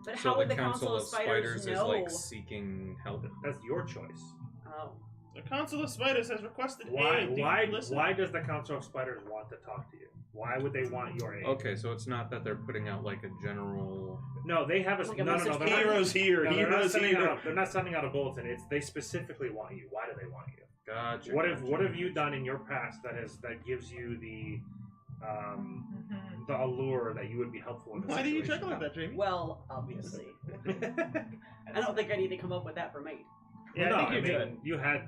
But So how would the the Council of Spiders is know? like seeking help. That's your choice. Oh. The Council of Spiders has requested Why? aid. Do you Why? listen? Why does the Council of Spiders want to talk to you? Why would they want your aid? Okay, so it's not that they're putting out like a general. No, they have a Like a no. message They're Heroes here, not, no, they're not heroes sending here. out. They're not sending out a bulletin. It's they specifically want you. Why do they want you? Gotcha. What have you done in your past that gives you the allure that you would be helpful in this Why do you situation? chuckle at that, Jamie? Well, obviously. I don't think I need to come up with that for Mate. Yeah, no, I think you're good.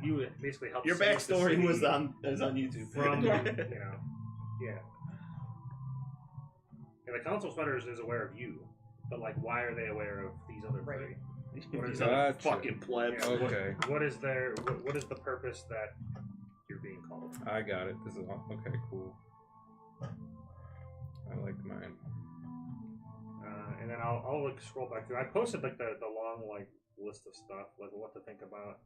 You basically helped Your save the backstory city is on YouTube. from Yeah. yeah. And the Council of Spiders is aware of you, but like, why are they aware of these other Right. three? These Gotcha. other fucking plebs. Yeah, Okay. What is what is the purpose that you're being called? I got it. This is all okay. Cool. I like mine. And then I'll like scroll back through. I posted like the long like list of stuff, like what to think about.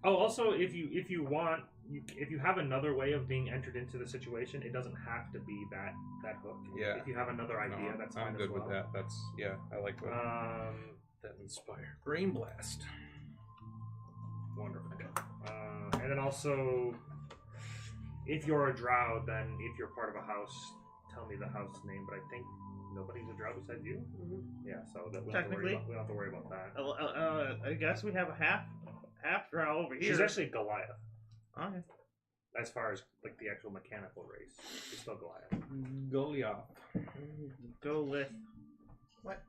Oh, also, if you want, if you have another way of being entered into the situation, it doesn't have to be that hook. Yeah. If you have another idea, No, that's I'm fine good as well. with that. That's I like that. That inspired Brain Blast. Wonderful. And then also, if you're a drow, then if you're part of a house, tell me the house name. But I think nobody's a drow besides you. Mm-hmm. Yeah, so that we don't Technically. we don't have to worry about that. I guess we have a half drow over here. She's actually Goliath, Okay. as far as like the actual mechanical race. She's still Goliath. Goliath. Go with What?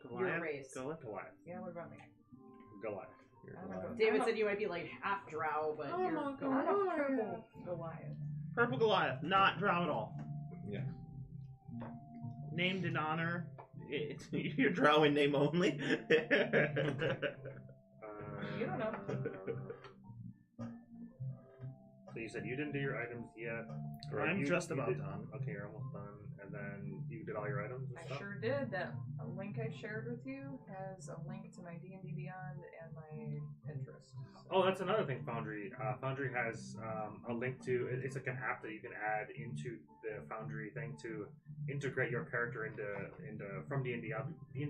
Goliath. race. Go with. Goliath. Yeah, what about me? Goliath. You're I don't Goliath. know. David said you might be like half drow, but you're I'm a Goliath. purple Goliath. Purple Goliath, not drow at all. Yeah. Named in honor. You're drow in name only. You don't know. So you said you didn't do your items yet. or I'm you- just you about did- done. Okay, you're almost done. And then you did all your items and I stuff? sure did. That link I shared with you has a link to my D&D Beyond and my Pinterest. Oh, that's another thing, Foundry. Foundry has a link to. It's like an app that you can add into the Foundry thing to integrate your character into from D&D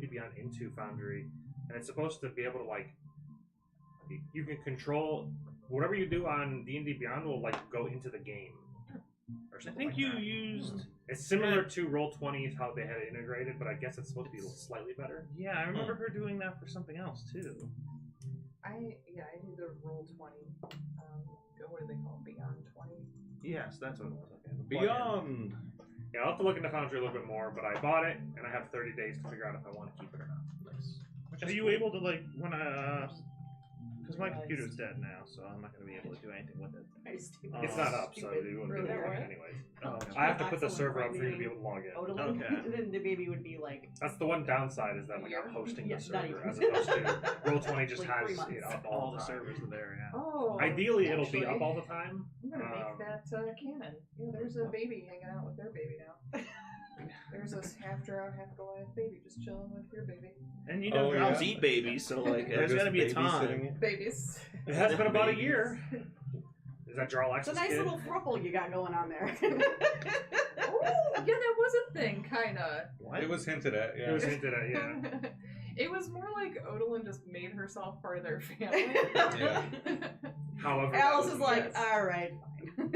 Beyond into Foundry, and it's supposed to be able to like you can control whatever you do on D&D Beyond will like go into the game. Or I something think like you that. used. It's similar to Roll20 how they had it integrated, but I guess it's supposed to be slightly better. Yeah, I remember her doing that for something else too. I do the Roll20. What do they call it? Beyond 20. Yes, that's what it was. Okay. Beyond. Yeah, I'll have to look into Foundry a little bit more, but I bought it and I have 30 days to figure out if I want to keep it or not. Nice. Are you able to like when because my computer's dead now, so I'm not going to be able to do anything with it. It's not up, so Stupid. you wouldn't be able to log in anyways. Oh, okay. I have to put the Excellent server up for you to be writing. able to log in. Odalin, Okay. and then the baby would be like, That's the one downside is that like I'm hosting Yeah, the not server even. as opposed to Roll20 just Like has 3 months. it up all all the the time. servers are there. Yeah. Oh. Ideally, it'll be actually, up all the time. I'm gonna make Um, that canon. Yeah, there's a baby hanging out with their baby now. There's this half drow, half Goliath baby just chilling with your baby. And you know, Oh, drows yeah. eat babies, so like They're there's just got to be a babysitting time. it. Babies. It has been about a year. Is that Jarl It's a X's nice kid? little thruple you got going on there. Oh, yeah, that was a thing, kinda. It was hinted at, yeah. It was hinted at, yeah. It was more like Odalyn just made herself part of their family. Yeah. However, Alice that is was- like, yes. all right, fine.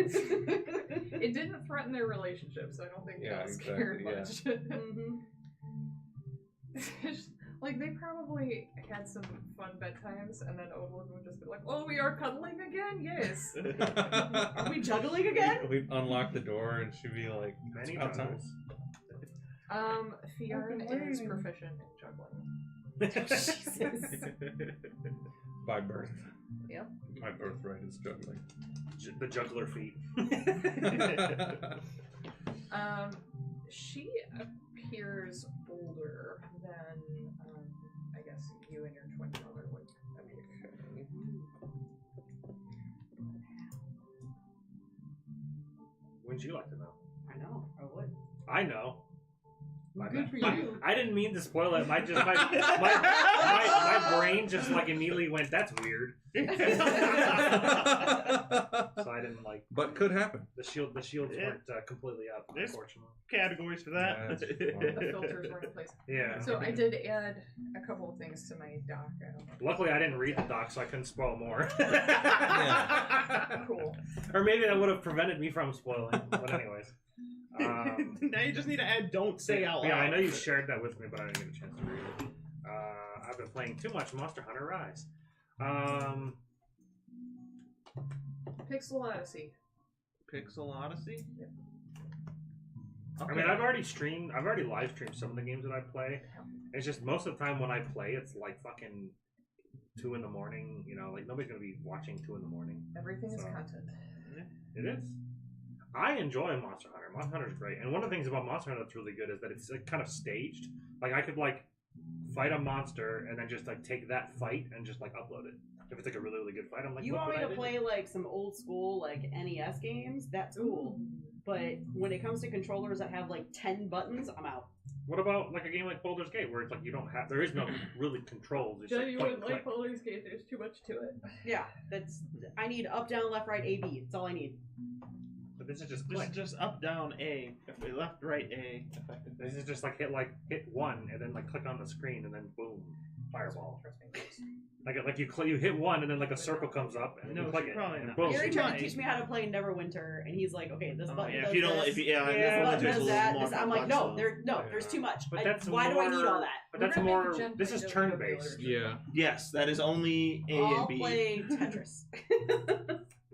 It didn't threaten their relationship, so I don't think Yeah, Alice cared exactly, yeah. much. Mhm. Like, they probably had some fun bedtimes, and then Odalyn would just be like, oh, we are cuddling again? Yes. Are we juggling again? We'd unlock the door and she'd be like, Many outside. times. Fionn I've been is waiting. proficient in juggling. Jesus. By birth. Yep. My birthright is juggling. The juggler feat. She appears older than, I guess, you and your twin brother would appear. Wouldn't you like to know? I know, I would. I know. My Good bad. for you. I didn't mean to spoil it. My brain just like immediately went, that's weird. So I didn't like But could happen. the shields Yeah. weren't completely up, There's- unfortunately. Categories for that. Yeah, that's The filters were in place. Yeah. So I did add a couple of things to my doc. I don't know. Luckily, I didn't read the doc, so I couldn't spoil more. Cool. Or maybe that would have prevented me from spoiling. But anyways. Now you just need to add "don't say out loud." Yeah, I know you shared that with me, but I didn't get a chance to read it. I've been playing too much Monster Hunter Rise. Pixel Odyssey. Pixel Odyssey. I mean, I've already live streamed some of the games that I play. It's just most of the time when I play, it's like fucking 2 in the morning. You know, like nobody's gonna be watching 2 in the morning. Everything is So- content. It is. I enjoy Monster Hunter. Monster Hunter is great, and one of the things about Monster Hunter that's really good is that it's like, kind of staged. Like I could like fight a monster and then just like take that fight and just like upload it. If it's like a really really good fight, I'm like, You look want me what I to did. play like some old school like NES games? That's cool. But when it comes to controllers that have like 10 buttons, I'm out. What about like a game like Baldur's Gate where it's like there is no really controls. It's Jenny, like you point wouldn't and like click. Baldur's Gate. There's too much to it. Yeah, I need up, down, left, right, A, B. That's all I need. But this is just This click. is just up, down, A. Left, right, A. Effectively. This is just like hit 1 and then like click on the screen and then boom, fireball. Trust me. Like you hit 1 and then like a circle comes up and then No, you click she it probably and not. boom. Gary She tried might. to teach me how to play Neverwinter, and he's like, "Okay, this button Yeah, does if you don't, this. if you, yeah, Yeah, This Neverwinter's button a does little that. more This, I'm like, complex, no, though. there's too much. But that's why do I need more- all that? But We're that's gonna make more. a gen This play is WWE turn-based. literature. Yeah. Yes, that is only A I'll and B. play Tetris.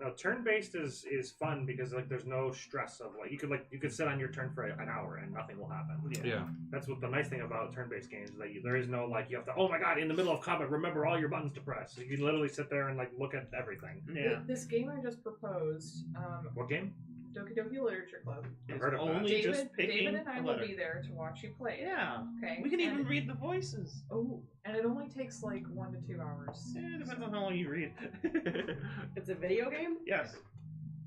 No, turn-based is fun because like there's no stress of like you could sit on your turn for an hour and nothing will happen. Yeah. That's what the nice thing about turn-based games is that there is no like you have to, oh my god, in the middle of combat remember all your buttons to press. You can literally sit there and like look at everything. Yeah. This game I just proposed, What game? Doki Doki Literature Club. I've It's heard of that. only David, just picking David and I a will letter. be there to watch you play it. Yeah. Okay. We can even And- read the voices. Oh, and it only takes like 1 to 2 hours. Yeah, it depends on how long you read. It's a video game? Yes.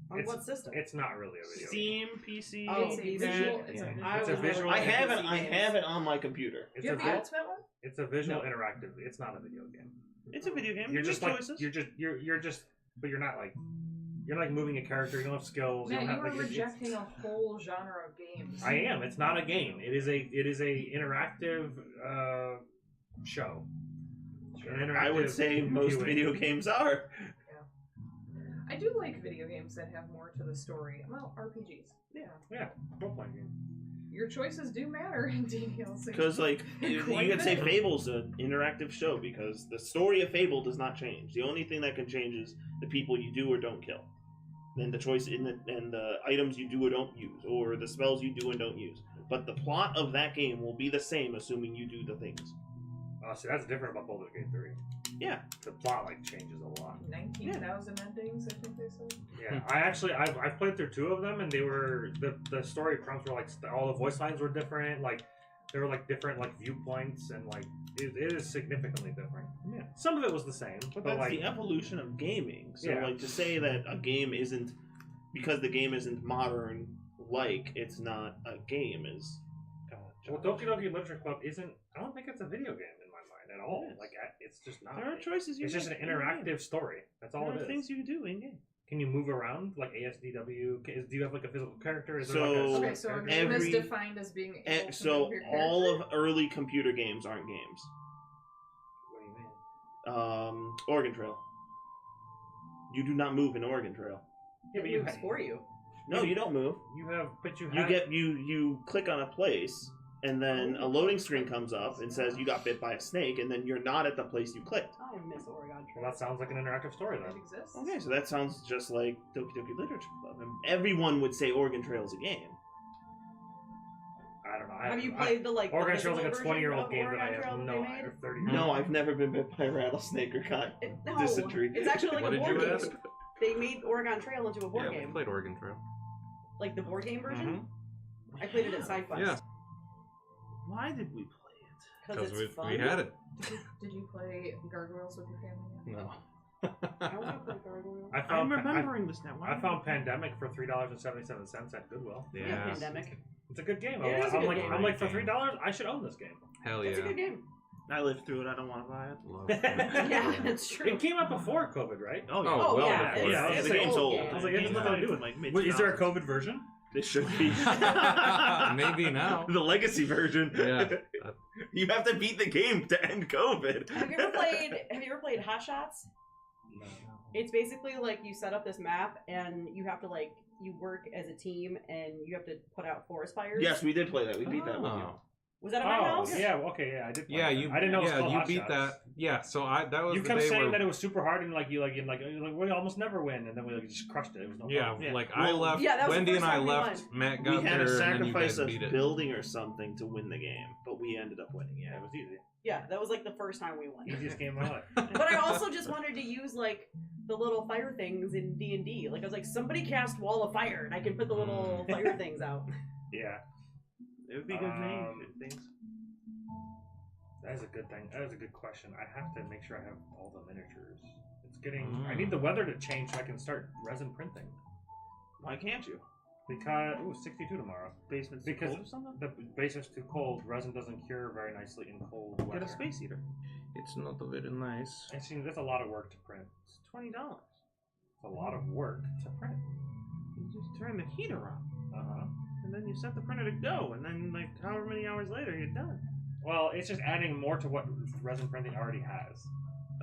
On It's- what system? It's not really a video game. Steam, PC. Oh, It's a PC. visual. It's Yeah. a visual. I It's a was visual- never I into have it. PC I games. have it on my computer. It's Do you a have the vi- ultimate one? it's a visual No. interactive. It's not a video game. It's a video game. You're You just make like choices. you're just but you're not like moving a character. You don't have skills. Matt, you you don't are have, like, rejecting a whole genre of games. I am. It's not a game. It is a interactive show. An interactive I would say most viewing. video games are. I do like video games that have more to the story. Well, RPGs. Yeah, role-playing game. Your choices do matter in DLC. Because, like, you Quite could a say bit. Fable's an interactive show because the story of Fable does not change. The only thing that can change is the people you do or don't kill, and the choice and the items you do or don't use, or the spells you do and don't use. But the plot of that game will be the same, assuming you do the things. See, that's different about Baldur's Gate 3. Yeah. The plot like changes a lot. 19,000 endings, I think they said. Yeah, I've played through 2 of them, and they were the story prompts were like all the voice lines were different. Like there were like different like viewpoints, and like it is significantly different. Yeah. Some of it was the same, But but that's like the evolution of gaming. So, Yeah. like, to say that a game isn't because the game isn't modern, like it's not a game is. well, Doki Doki Literature Club isn't. I don't think it's a video game in my mind at all. It is. Like it's just not. There are choices you It's just an make in the game. interactive story. That's all There it are is. things you do in game. Can you move around like ASDW? Do you have like a physical character? Is there So, like a Okay, so a game is defined as being able to so move your character. all of early computer games aren't games. What do you mean? Oregon Trail. You do not move in Oregon Trail. Yeah, but It moves for you. No, you don't move. You have, but you You have. get you click on a place, and then a loading screen comes up and says you got bit by a snake, and then you're not at the place you clicked. I miss Oregon Trail. Well, that sounds like an interactive story It then. exists. Okay, so that sounds just like Doki Doki Literature Club. And everyone would say Oregon Trail is a game. I don't know. Have you played the like? Oregon the Trail's like a physical 20-year-old version game of that I Oregon Trail have that no they made? or 30. No, I've never been bit by a rattlesnake or got No, dysentery. it's actually like What a did board you game. ask? They made Oregon Trail into a board Yeah, we game, played Oregon Trail. like the board game version. I played it at SideQuest. Yeah, Why did we play it? because because it's fun. we had it. Did you play Gargoyles with your family yet? No. I want to play Gargoyle. I'm remembering this now. Why I found Pandemic for $3.77 at Goodwill. Yeah, Pandemic. It's a good game. It is a good game. I'm like for $3, I should own this game. Hell It's a yeah. good game. I lived through it. I don't want to buy it. Love Yeah, it's true. It came out before COVID, right? Oh, Oh, well yeah, before. Yeah, it's the an game's old. game. I was like, it has nothing to do with like Wait, is there a COVID version? There should be. Maybe now. The legacy version. Yeah. You have to beat the game to end COVID. Have you ever played Hot Shots? It's basically like you set up this map and you have to like you work as a team and you have to put out forest fires. Yes, we did play that. We beat that one. Oh. Was that at my house? Yeah, okay, yeah, I did. Play Yeah, that. you. I didn't know. It was Yeah, called you Hot beat Shots. that. Yeah, so that was You the kept day saying where. that it was super hard and like we almost never win, and then we like, just crushed it. It was no Yeah, problem. Yeah. like I Well, left. yeah, that was the Wendy first and I time we left. won. Matt We got had there, a and then you guys sacrifice of beat it. building or something to win the game, but we ended up winning. Yeah, Yeah. it was easy. Yeah, that was like the first time we won. Easiest game of my life. But I also just wanted to use like the little fire things in D&D. Like I was like, somebody cast Wall of Fire, and I can put the little fire things out. Yeah, It would be good name things. that is a good thing. That is a good question. I have to make sure I have all the miniatures. It's getting. I need the weather to change so I can start resin printing. Why can't you? Because 62 tomorrow. Basement's Because cold or something? the basement's too cold. Resin doesn't cure very nicely in cold weather. Get a space heater. It's not very nice. And see, that's a lot of work to print. It's $20. It's a lot of work to print. You just turn the heater on, Uh-huh. and then you set the printer to go, and then like however many hours later you're done. Well, it's just adding more to what resin printing already has.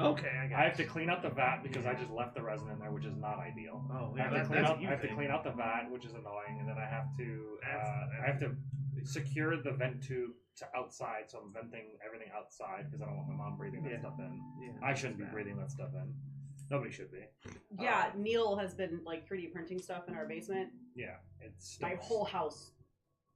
Okay, I have to clean out the vat because I just left the resin in there, which is not ideal. Oh, I yeah, have, to that's, clean that's out, a you I have to thing. clean out the vat, which is annoying, and then I have to That's- I have to secure the vent tube to outside, so I'm venting everything outside because I don't want my mom breathing that Yeah. stuff in. Yeah, I shouldn't be that's bad. breathing that stuff in. Nobody should be. Yeah, Neil has been like 3D printing stuff in our basement. Yeah, it's My whole house.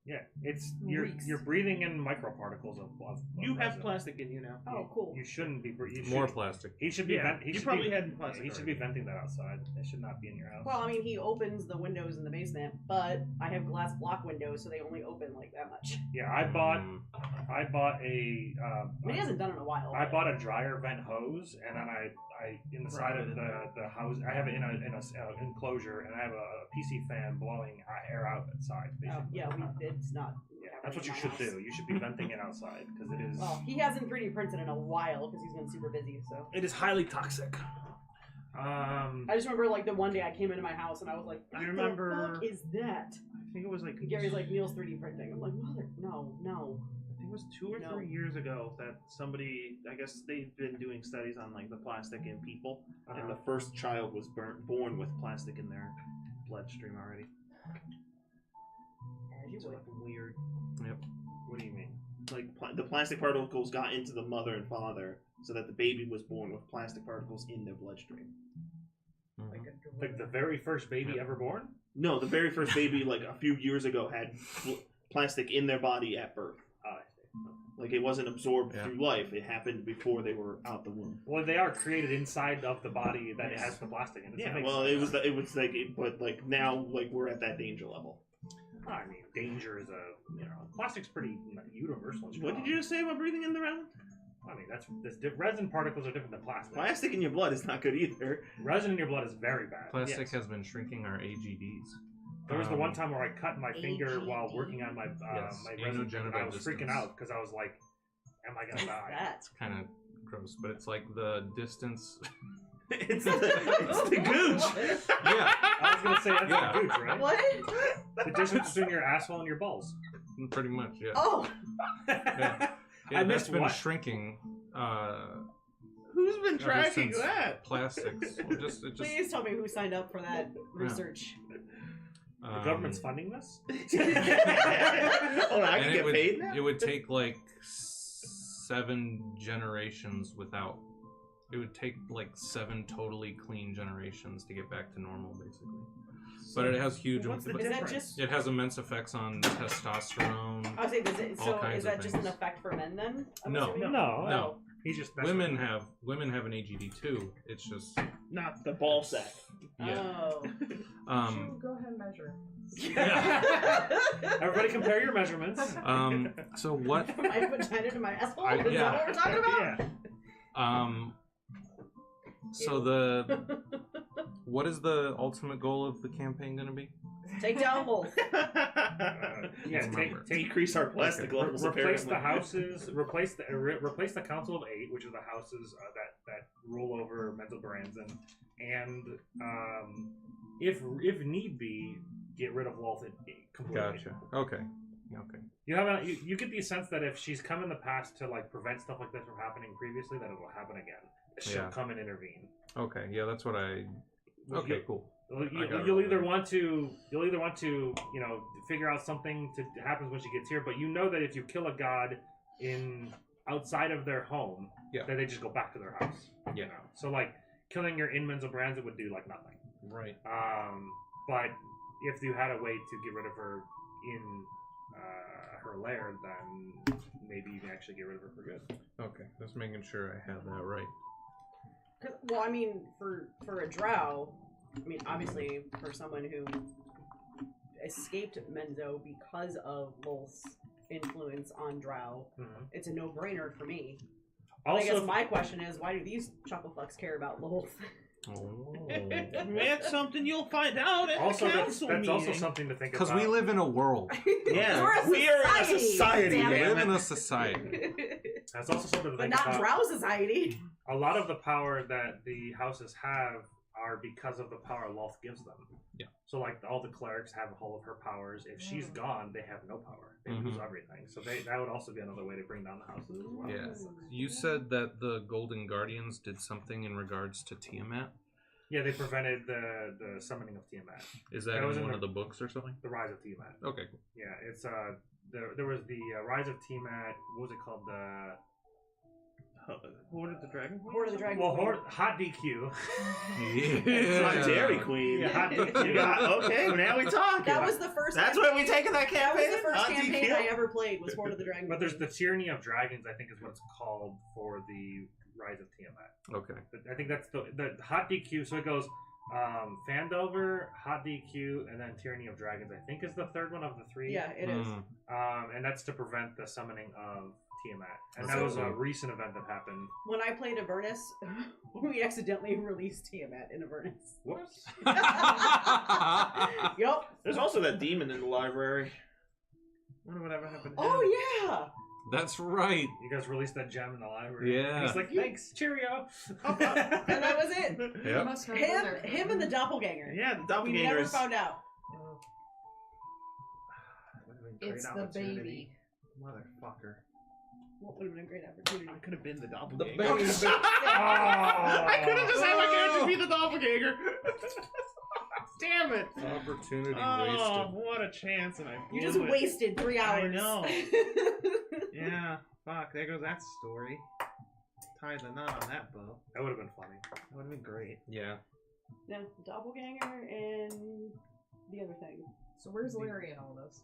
yeah. It's you're reeks. you're breathing in microparticles of You have resin. plastic in you now. Oh, cool. You shouldn't be. You More should- plastic. He should be. Yeah, he you should probably be, had plastic He should already. be venting that outside. It should not be in your house. Well, I mean, he opens the windows in the basement, but I have glass block windows, so they only open like that much. yeah, I bought Mm. a. I mean, he hasn't done it in a while. I bought a dryer vent hose, and then I in the side of the house. I have it in a enclosure, and I have a PC fan blowing air outside. Oh, Basically. yeah, it's not. Yeah, that's what you should do. You should be venting it outside because it is. Well, he hasn't 3D printed in a while because he's been super busy. So It is highly toxic. I just remember like the one day I came into my house and I was like, I "What remember- the fuck is that?" I think it was like Gary's like, "Neil's 3D printing." I'm like, "Mother, no." I think it was 2 or No. 3 years ago that somebody, I guess they've been doing studies on like the plastic in people, and the first child was born with plastic in their bloodstream already. As you So would. like weird. What do you mean? Like the plastic particles got into the mother and father, so that the baby was born with plastic particles in their bloodstream. Like the very first baby Yeah. ever born? No, the very first baby, like a few years ago, had plastic in their body at birth. I see. Like it wasn't absorbed Yeah. through life; it happened before they were out the womb. Well, they are created inside of the body that it has the plastic in it. so Yeah, it makes well, sense. it was like, but like now, like we're at that danger level. I mean, danger is plastic's pretty universal. and What did strong. you just say about breathing in the resin? I mean, resin particles are different than plastic. Plastic in your blood is not good either. Resin in your blood is very bad. Plastic Yes. has been shrinking our AGDs. There was the one time where I cut my finger while working on my Yes, my resin. anogenital I was freaking distance. out because I was like, "Am I gonna die?" That. Kind of gross, but it's like the distance. It's the gooch. Yeah, say that's Yeah. the gooch, right? What? The distance between your asshole and your balls. Pretty much, yeah. Oh, Yeah, I that's missed been what? shrinking. Who's been ever tracking since that? Plastics. Well, it just please tell me who signed up for that research. The government's funding this? Oh, I and can it get would, paid now? It would take like 7 generations without. It would take like 7 totally clean generations to get back to normal, basically. But it has huge. What's the but Is that difference? just? it has immense effects on testosterone. I was saying, does it, all so kinds is of that just an things. effect for men then? I'm No. assuming? No. He's just messing Women with you. have an AGD too. It's just Not The ball sack. yeah. Oh. Go ahead and measure. Everybody compare your measurements. So what? From my vagina to my asshole? I- Is yeah. that what we're talking about? Yeah. So the what is the ultimate goal of the campaign going to be? Take down Wolf. Yeah, Remember. Decrease our plastic Okay. levels. replace apparently. the houses. Replace the Council of 8, which are the houses that rule over mental brands, and if need be, get rid of Wolf completely. Gotcha. Okay. You get the sense that if she's come in the past to like prevent stuff like this from happening previously, that it will happen again. She'll Yeah. come and intervene. Okay. Yeah, that's what I. Okay. Cool. You'll either want to figure out something to happens when she gets here, but you know that if you kill a god in outside of their home, Yeah. that they just go back to their house. Yeah. You know? So like killing your in-mental brands, it would do like nothing. Right. But if you had a way to get rid of her in her lair, then maybe you can actually get rid of her for good. Okay. Just making sure I have that right. Well, I mean, for a drow, I mean, obviously, for someone who escaped Menzo because of Lolth's influence on drow, it's a no-brainer for me. Also, I guess my question is, why do these chucklefucks care about Lolth? Oh. That's something you'll find out at also the that's council also meeting. something to think about. Because we live in a world. Yeah, We're a we are in a society, damn We it. live in a society. That's also something to But think not about. drow society. A lot of the power that the houses have are because of the power Lolth gives them. Yeah. So like all the clerics have all of her powers. If she's gone, they have no power. They lose everything. So that would also be another way to bring down the houses as well. Yeah. You said that the Golden Guardians did something in regards to Tiamat. Yeah, they prevented the summoning of Tiamat. Is that was in in one the- of the books or something? The rise of Tiamat. Okay, cool. Yeah, it's there was the rise of Tiamat. What was it called? The Horde of the Dragon? Horde of the Dragon. hot DQ. It's not Dairy Queen. Yeah, hot You DQ. got, okay, well, now we talking. That was the first. That's where we taking that That was campaign. the first Hot campaign DQ? I ever played. Was Horde of the Dragon. But there's the Tyranny of Dragons. I think is what it's called for the rise of Tiamat. Okay. But I think that's the hot DQ. So it goes Fandelver, hot DQ, and then Tyranny of Dragons. I think is the third one of the 3. Yeah, it is. And that's to prevent the summoning of Tiamat. And that So- was a recent event that happened. When I played Avernus, we accidentally released Tiamat in Avernus. Whoops. Yup. There's also that demon in the library. Wonder whatever happened to him. Oh yeah. That's right. You guys released that gem in the library. Yeah. And he's like, thanks, cheerio. And that was it. You Yep. must have been there for Him and the doppelganger. Yeah, the We doppelganger never is... found out. It's the baby. Motherfucker. What would have been a great opportunity. I could have been the The doppelganger. baby. I could have just had my character be the doppelganger. Damn it. Opportunity Oh, what a chance, and I You blew just it. wasted 3 hours. I know. Yeah, fuck, there goes that story. Tie the knot on that bow. That would have been funny. That would have been great. Yeah. No, doppelganger and the other thing. So where's Larry in all this?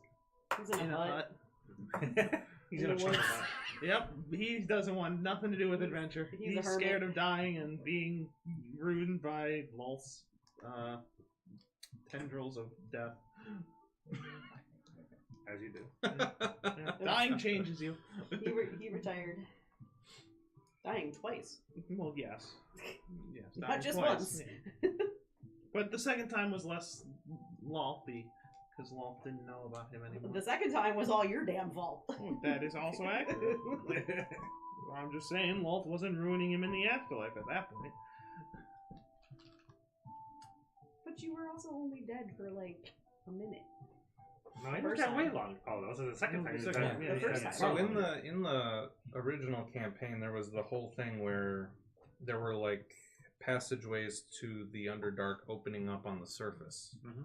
He's in a hut. He's in a chunk of that. Yep, he doesn't want nothing to do with adventure. He's a He's hermit. scared of dying and being ruined by Lulth's tendrils of death. As you do. Yeah, dying changes you. He retired. Dying twice. Well, yes. Yes, Not dying just twice. once. Yeah. But the second time was less Lolthy, because Lolth didn't know about him anymore. The second time was all your damn fault. Oh, that is also accurate. I'm just saying, Lolth wasn't ruining him in the afterlife at that point. But you were also only dead for like a minute. No, I First didn't that way time. long. Oh, that was the second time. The he second died. time, Yeah, the he first died time. So slowly. in the original campaign, there was the whole thing where there were like passageways to the Underdark opening up on the surface. Mhm.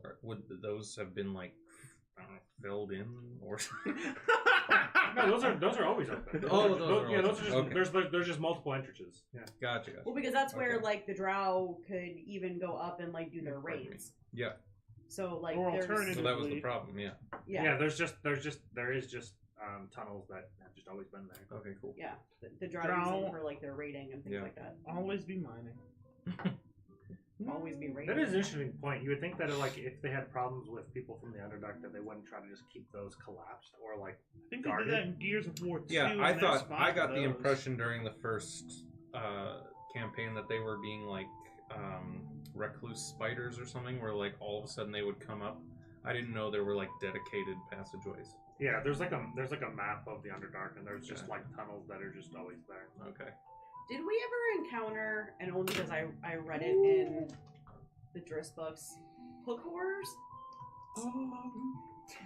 Or would those have been like I don't know, filled in or? No, those are always open. Oh, those are yeah, always those are just open. there's just multiple entrances. Yeah. Gotcha. Well, because that's where Okay. like the Drow could even go up and like do their Pardon me. raids. Yeah. So like Or there's alternative- So that was the problem. Yeah. yeah. There is just tunnels that have just always been there. Okay. Cool. Yeah, the Drow use Drow- them for like their raiding and things Yeah. like that. Always be mining. Always be raiding. That is an interesting point. You would think that like if they had problems with people from the Underdark, that they wouldn't try to just keep those collapsed or like. I think they did that in Gears of War 2. Yeah, and I there's thought 5 I of got the those. impression during the first campaign that they were being like recluse spiders or something, where like all of a sudden they would come up. I didn't know there were like dedicated passageways. Yeah, there's like a map of the Underdark, and there's just like tunnels that are just always there. Okay. Did we ever encounter, and only because I read it in the Driss books, hook horrors?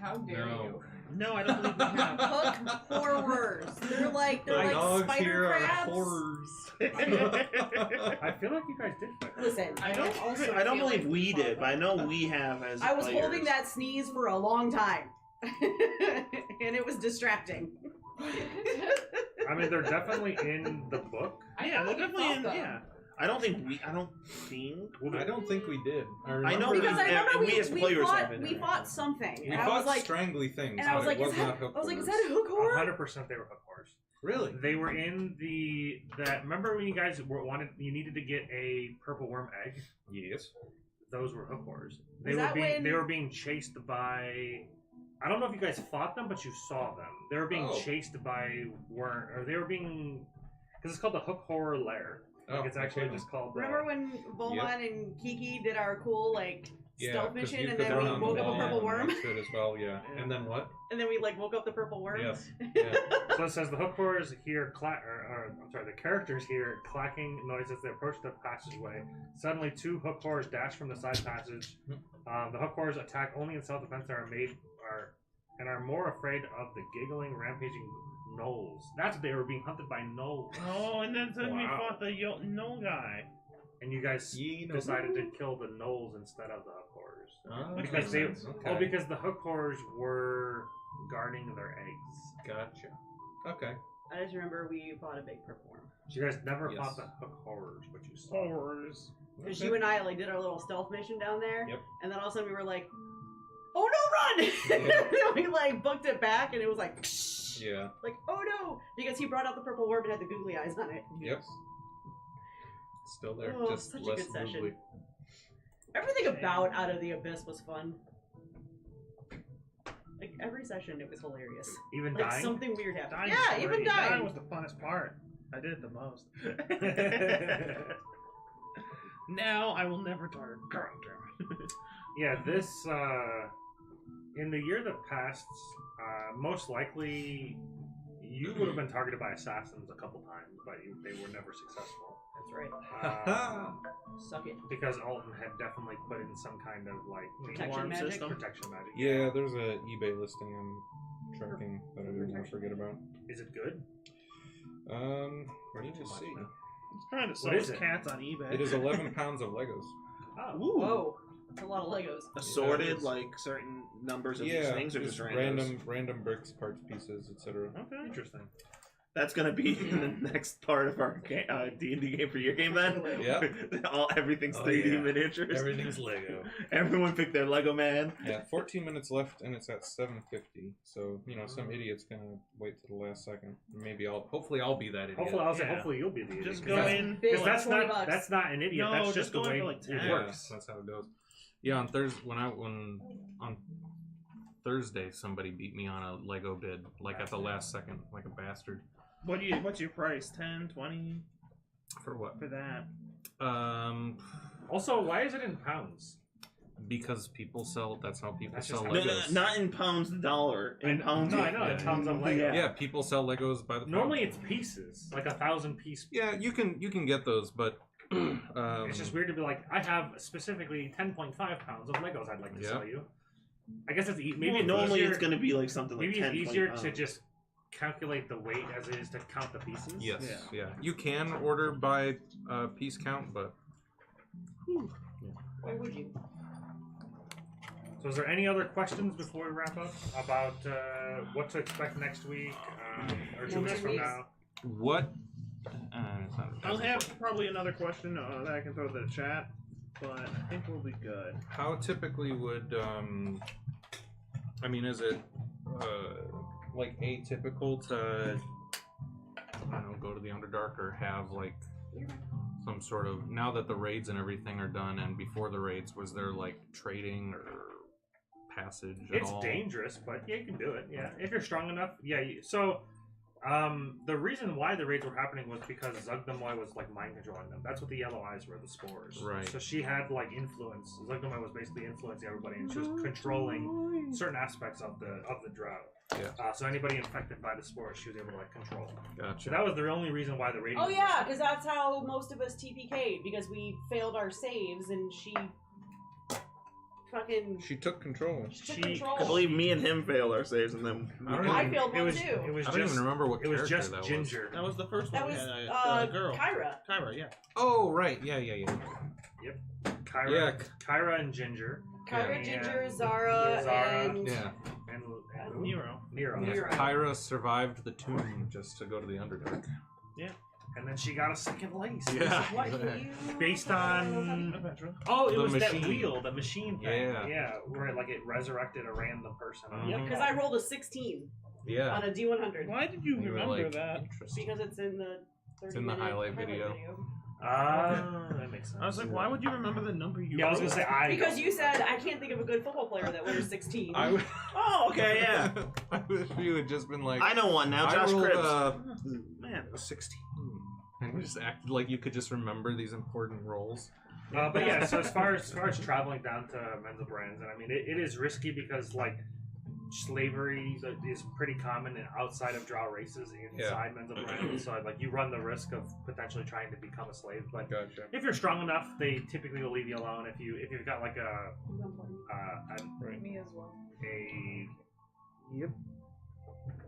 How dare No. you? No, I don't believe we have. Hook horrors. They're like Dogs spider here are crabs. horrors. I feel like you guys did fight. Listen, I don't also I don't feel believe like we fought did, but I know we have as I was players. holding that sneeze for a long time, and it was distracting. I mean, they're definitely in the book. Yeah, they're definitely in. Yeah. I don't think. I don't think we did. I know Because I remember we as we players fought, have it. we fought something, We and I fought was like, strangly things, and I was but like, it was is that? not hook I was like, is horrors. that a hook horror? 100% they were hook horrors. Really? They were in that. Remember when you guys you needed to get a purple worm egg? Yes. Those were hook horrors. Was that when- They were being chased by. I don't know if you guys fought them, but you saw them. They were being Oh. chased by worm, or they were being, because it's called the hook horror lair. Like Oh, it's actually okay. just called. Remember when Volmon and Kiki did our cool stealth 'cause mission, you and put then down we on the woke up a wall purple and worm, next to it as well, yeah. And then what? and then we woke up the purple worm. Yes. Yeah. So it says the hook horrors hear the characters hear clacking noise as they approach the passageway. Suddenly, 2 hook horrors dash from the side passage. The hook horrors attack only in self-defense and are more afraid of the giggling, rampaging gnolls. That's what they were being hunted by gnolls. Oh, and then we Wow. fought the no guy. And you guys Ye know- decided to kill the gnolls instead of the hook horrors. Oh, Which Because makes they, sense. Okay. because the hook horrors were guarding their eggs. Gotcha. Okay. I just remember we fought a big purple worm. So you guys never Yes. fought the hook horrors, but you saw. Horrors. Because Okay. you and I did our little stealth mission down there, Yep. and then all of a sudden we were like, "Oh no, run!" Yeah. we booked it back, and it was like, Yeah. like, "Oh no!" Because he brought out the purple worm and had the googly eyes on it. Yep. Still there. Oh, just such a less good session. googly. Everything about Out of the Abyss was fun. Like every session, it was hilarious. Even Like dying. something weird happened. Dying Yeah, was even great. dying. Dying was the funnest part. I did it the most. Now I will never target. Yeah, this in the year that passed, most likely you would have been targeted by assassins a couple times, but they were never successful. That's right. Suck it. Because Alton had definitely put in some kind of like Protection Alarm magic. system. protection magic. Yeah, there's a eBay listing I'm tracking that I didn't want to forget about. Is it good? Need to Too much see. now. He's trying to sell What is his it? cats on eBay. It is 11 pounds of Legos. Oh, Whoa, that's a lot of Legos. Assorted, it's- like certain numbers of these Yeah, things, or just just randos? random bricks, parts, pieces, etc. Okay. interesting. That's gonna be in the next part of our D&D game for your game then. Yeah. Everything's Oh, 3D yeah. miniatures. Everything's Lego. Everyone picked their Lego man. Yeah, 14 minutes left, and it's at 7:50. So some idiot's gonna wait to the last second. Hopefully I'll be that idiot. Hopefully you'll be the idiot. Just 'cause go that's- in. Big, Because that's $20. not an idiot. No, that's just just the go in way for, like, it 10. Yeah, works. that's how it goes. Yeah, on on Thursday, somebody beat me on a Lego bid, like at the last second, like a bastard. What's your price? 10, 20 For what? for that? Also, why is it in pounds? Because people sell. That's how people That's sell just No, Legos. not in pounds the dollar. In pounds. No, I know. In pounds of Lego. Yeah, people sell Legos by the pound. Normally it's pieces, like 1,000 piece. Yeah, you can get those, but It's just weird to be like, I have specifically 10.5 pounds of Legos I'd like to sell you. I guess it's maybe Well, normally it's going to be like something like maybe 10, it's easier 20 to pounds. just calculate the weight as it is to count the pieces. Yes, yeah. You can order by piece count, but Why would you? So is there any other questions before we wrap up about what to expect next week or 2 weeks from now? what? It's not I'll have probably another question that I can throw to the chat, but I think we'll be good. How typically would I mean, is it like atypical to I don't know, go to the Underdark or have like some sort of, now that the raids and everything are done and before the raids, was there like trading or passage at It's all? dangerous, but yeah, you can do it. Yeah, if you're strong enough. Yeah. So, the reason why the raids were happening was because Zugdamoy was like mind controlling them. That's what the yellow eyes were, the spores. Right. So she had like influence. Zugdamoy was basically influencing everybody, and she was controlling certain aspects of the drow. Yeah. So anybody infected by the spores, she was able to like control. So Gotcha. that was the only reason why the raid. Oh yeah, because that's how most of us TPK'd, because we failed our saves and she fucking She took control. took She- control. I believe me and him failed our saves, and then I don't I even- failed It one was. too. It was I don't just. even remember what It was character just that was. Ginger. That was the first That one. was We had, girl. Kyra. Kyra, yeah. Oh, right. Yeah. Kyra, Yeah. Kyra and Ginger. Kyra, And Ginger, Zara, Zara. and Yeah. And Nero. Nero. Nero. Kyra survived the tomb just to go to the Underdark. And then she got a second lace. Yeah. What you? Based on. Eventually. Oh, it The was machine. that wheel, the machine thing. Yeah. Yeah, where like it resurrected a random person. Yep, because I rolled a 16 Yeah. on a D100 Why did you You were remember like, that? interesting. because it's in the 30 in the minute highlight video. That makes sense. I was like, why would you remember the number you Yeah, I was gonna rolled? say I. Because you said I can't think of a good football player that wears 16. I, w- oh, okay, yeah, I wish you had just been like, I know one now. I Josh rolled, Cribbs. Man, 16. And just acted like you could just remember these important roles. But yeah, so as far as traveling down to Menzelbrand's, and I mean it is risky because like slavery is pretty common outside of drow races inside Menzelbrand, so like you run the risk of potentially trying to become a slave. But Gotcha. if you're strong enough, they typically will leave you alone. If you've got like a Me as well.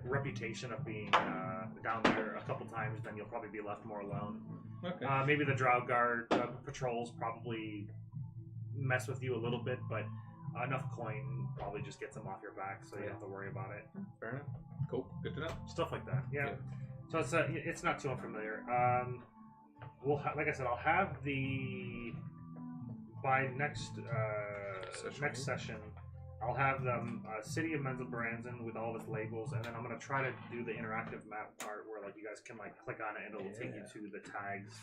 reputation of being down there a couple times, then you'll probably be left more alone. Okay. Maybe the drow guard patrols probably mess with you a little bit, but enough coin probably just gets them off your back, so you don't have to worry about it. Fair enough. Cool. Good to know. Stuff like that. Yeah. Yeah. So it's not too unfamiliar. Like I said, I'll have by next session. I'll have the city of Menzelbrandsen with all of its labels, and then I'm gonna try to do the interactive map part where like you guys can like click on it and it'll take you to the tags,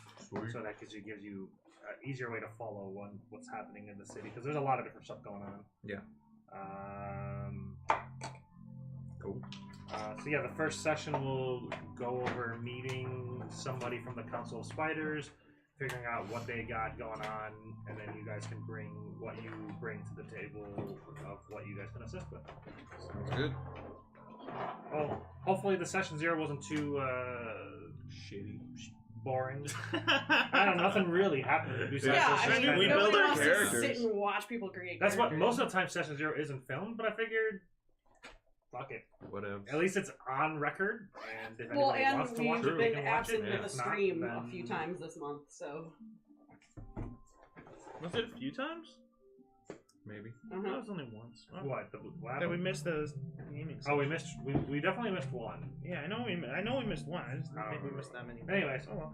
so that gives you an easier way to follow what's happening in the city, because there's a lot of different stuff going on. Yeah. Cool. So yeah, the first session will go over meeting somebody from the Council of Spiders, figuring out what they got going on, and then you guys can bring what you bring to the table of what you guys can assist with. Sounds good. Well, hopefully the session 0 wasn't too Shitty. boring. I don't know, nothing really happened. Besides Yeah, just I mean, spend- we nobody build our wants to characters. sit and watch people create That's what characters. most of the time session 0 isn't filmed, but I figured, fuck it. Whatever. At least it's on record, and if Well, anybody and wants to watch we've it, they been can watch absent it. in and the if not, stream then- a few times this month, so. Was it a few times? Maybe. That was only once. Oh. What? What That we happened? missed the gaming. Oh, we session. missed. We definitely missed one. Yeah, I know we missed one. I just didn't think we missed that many. Anyways, Oh well.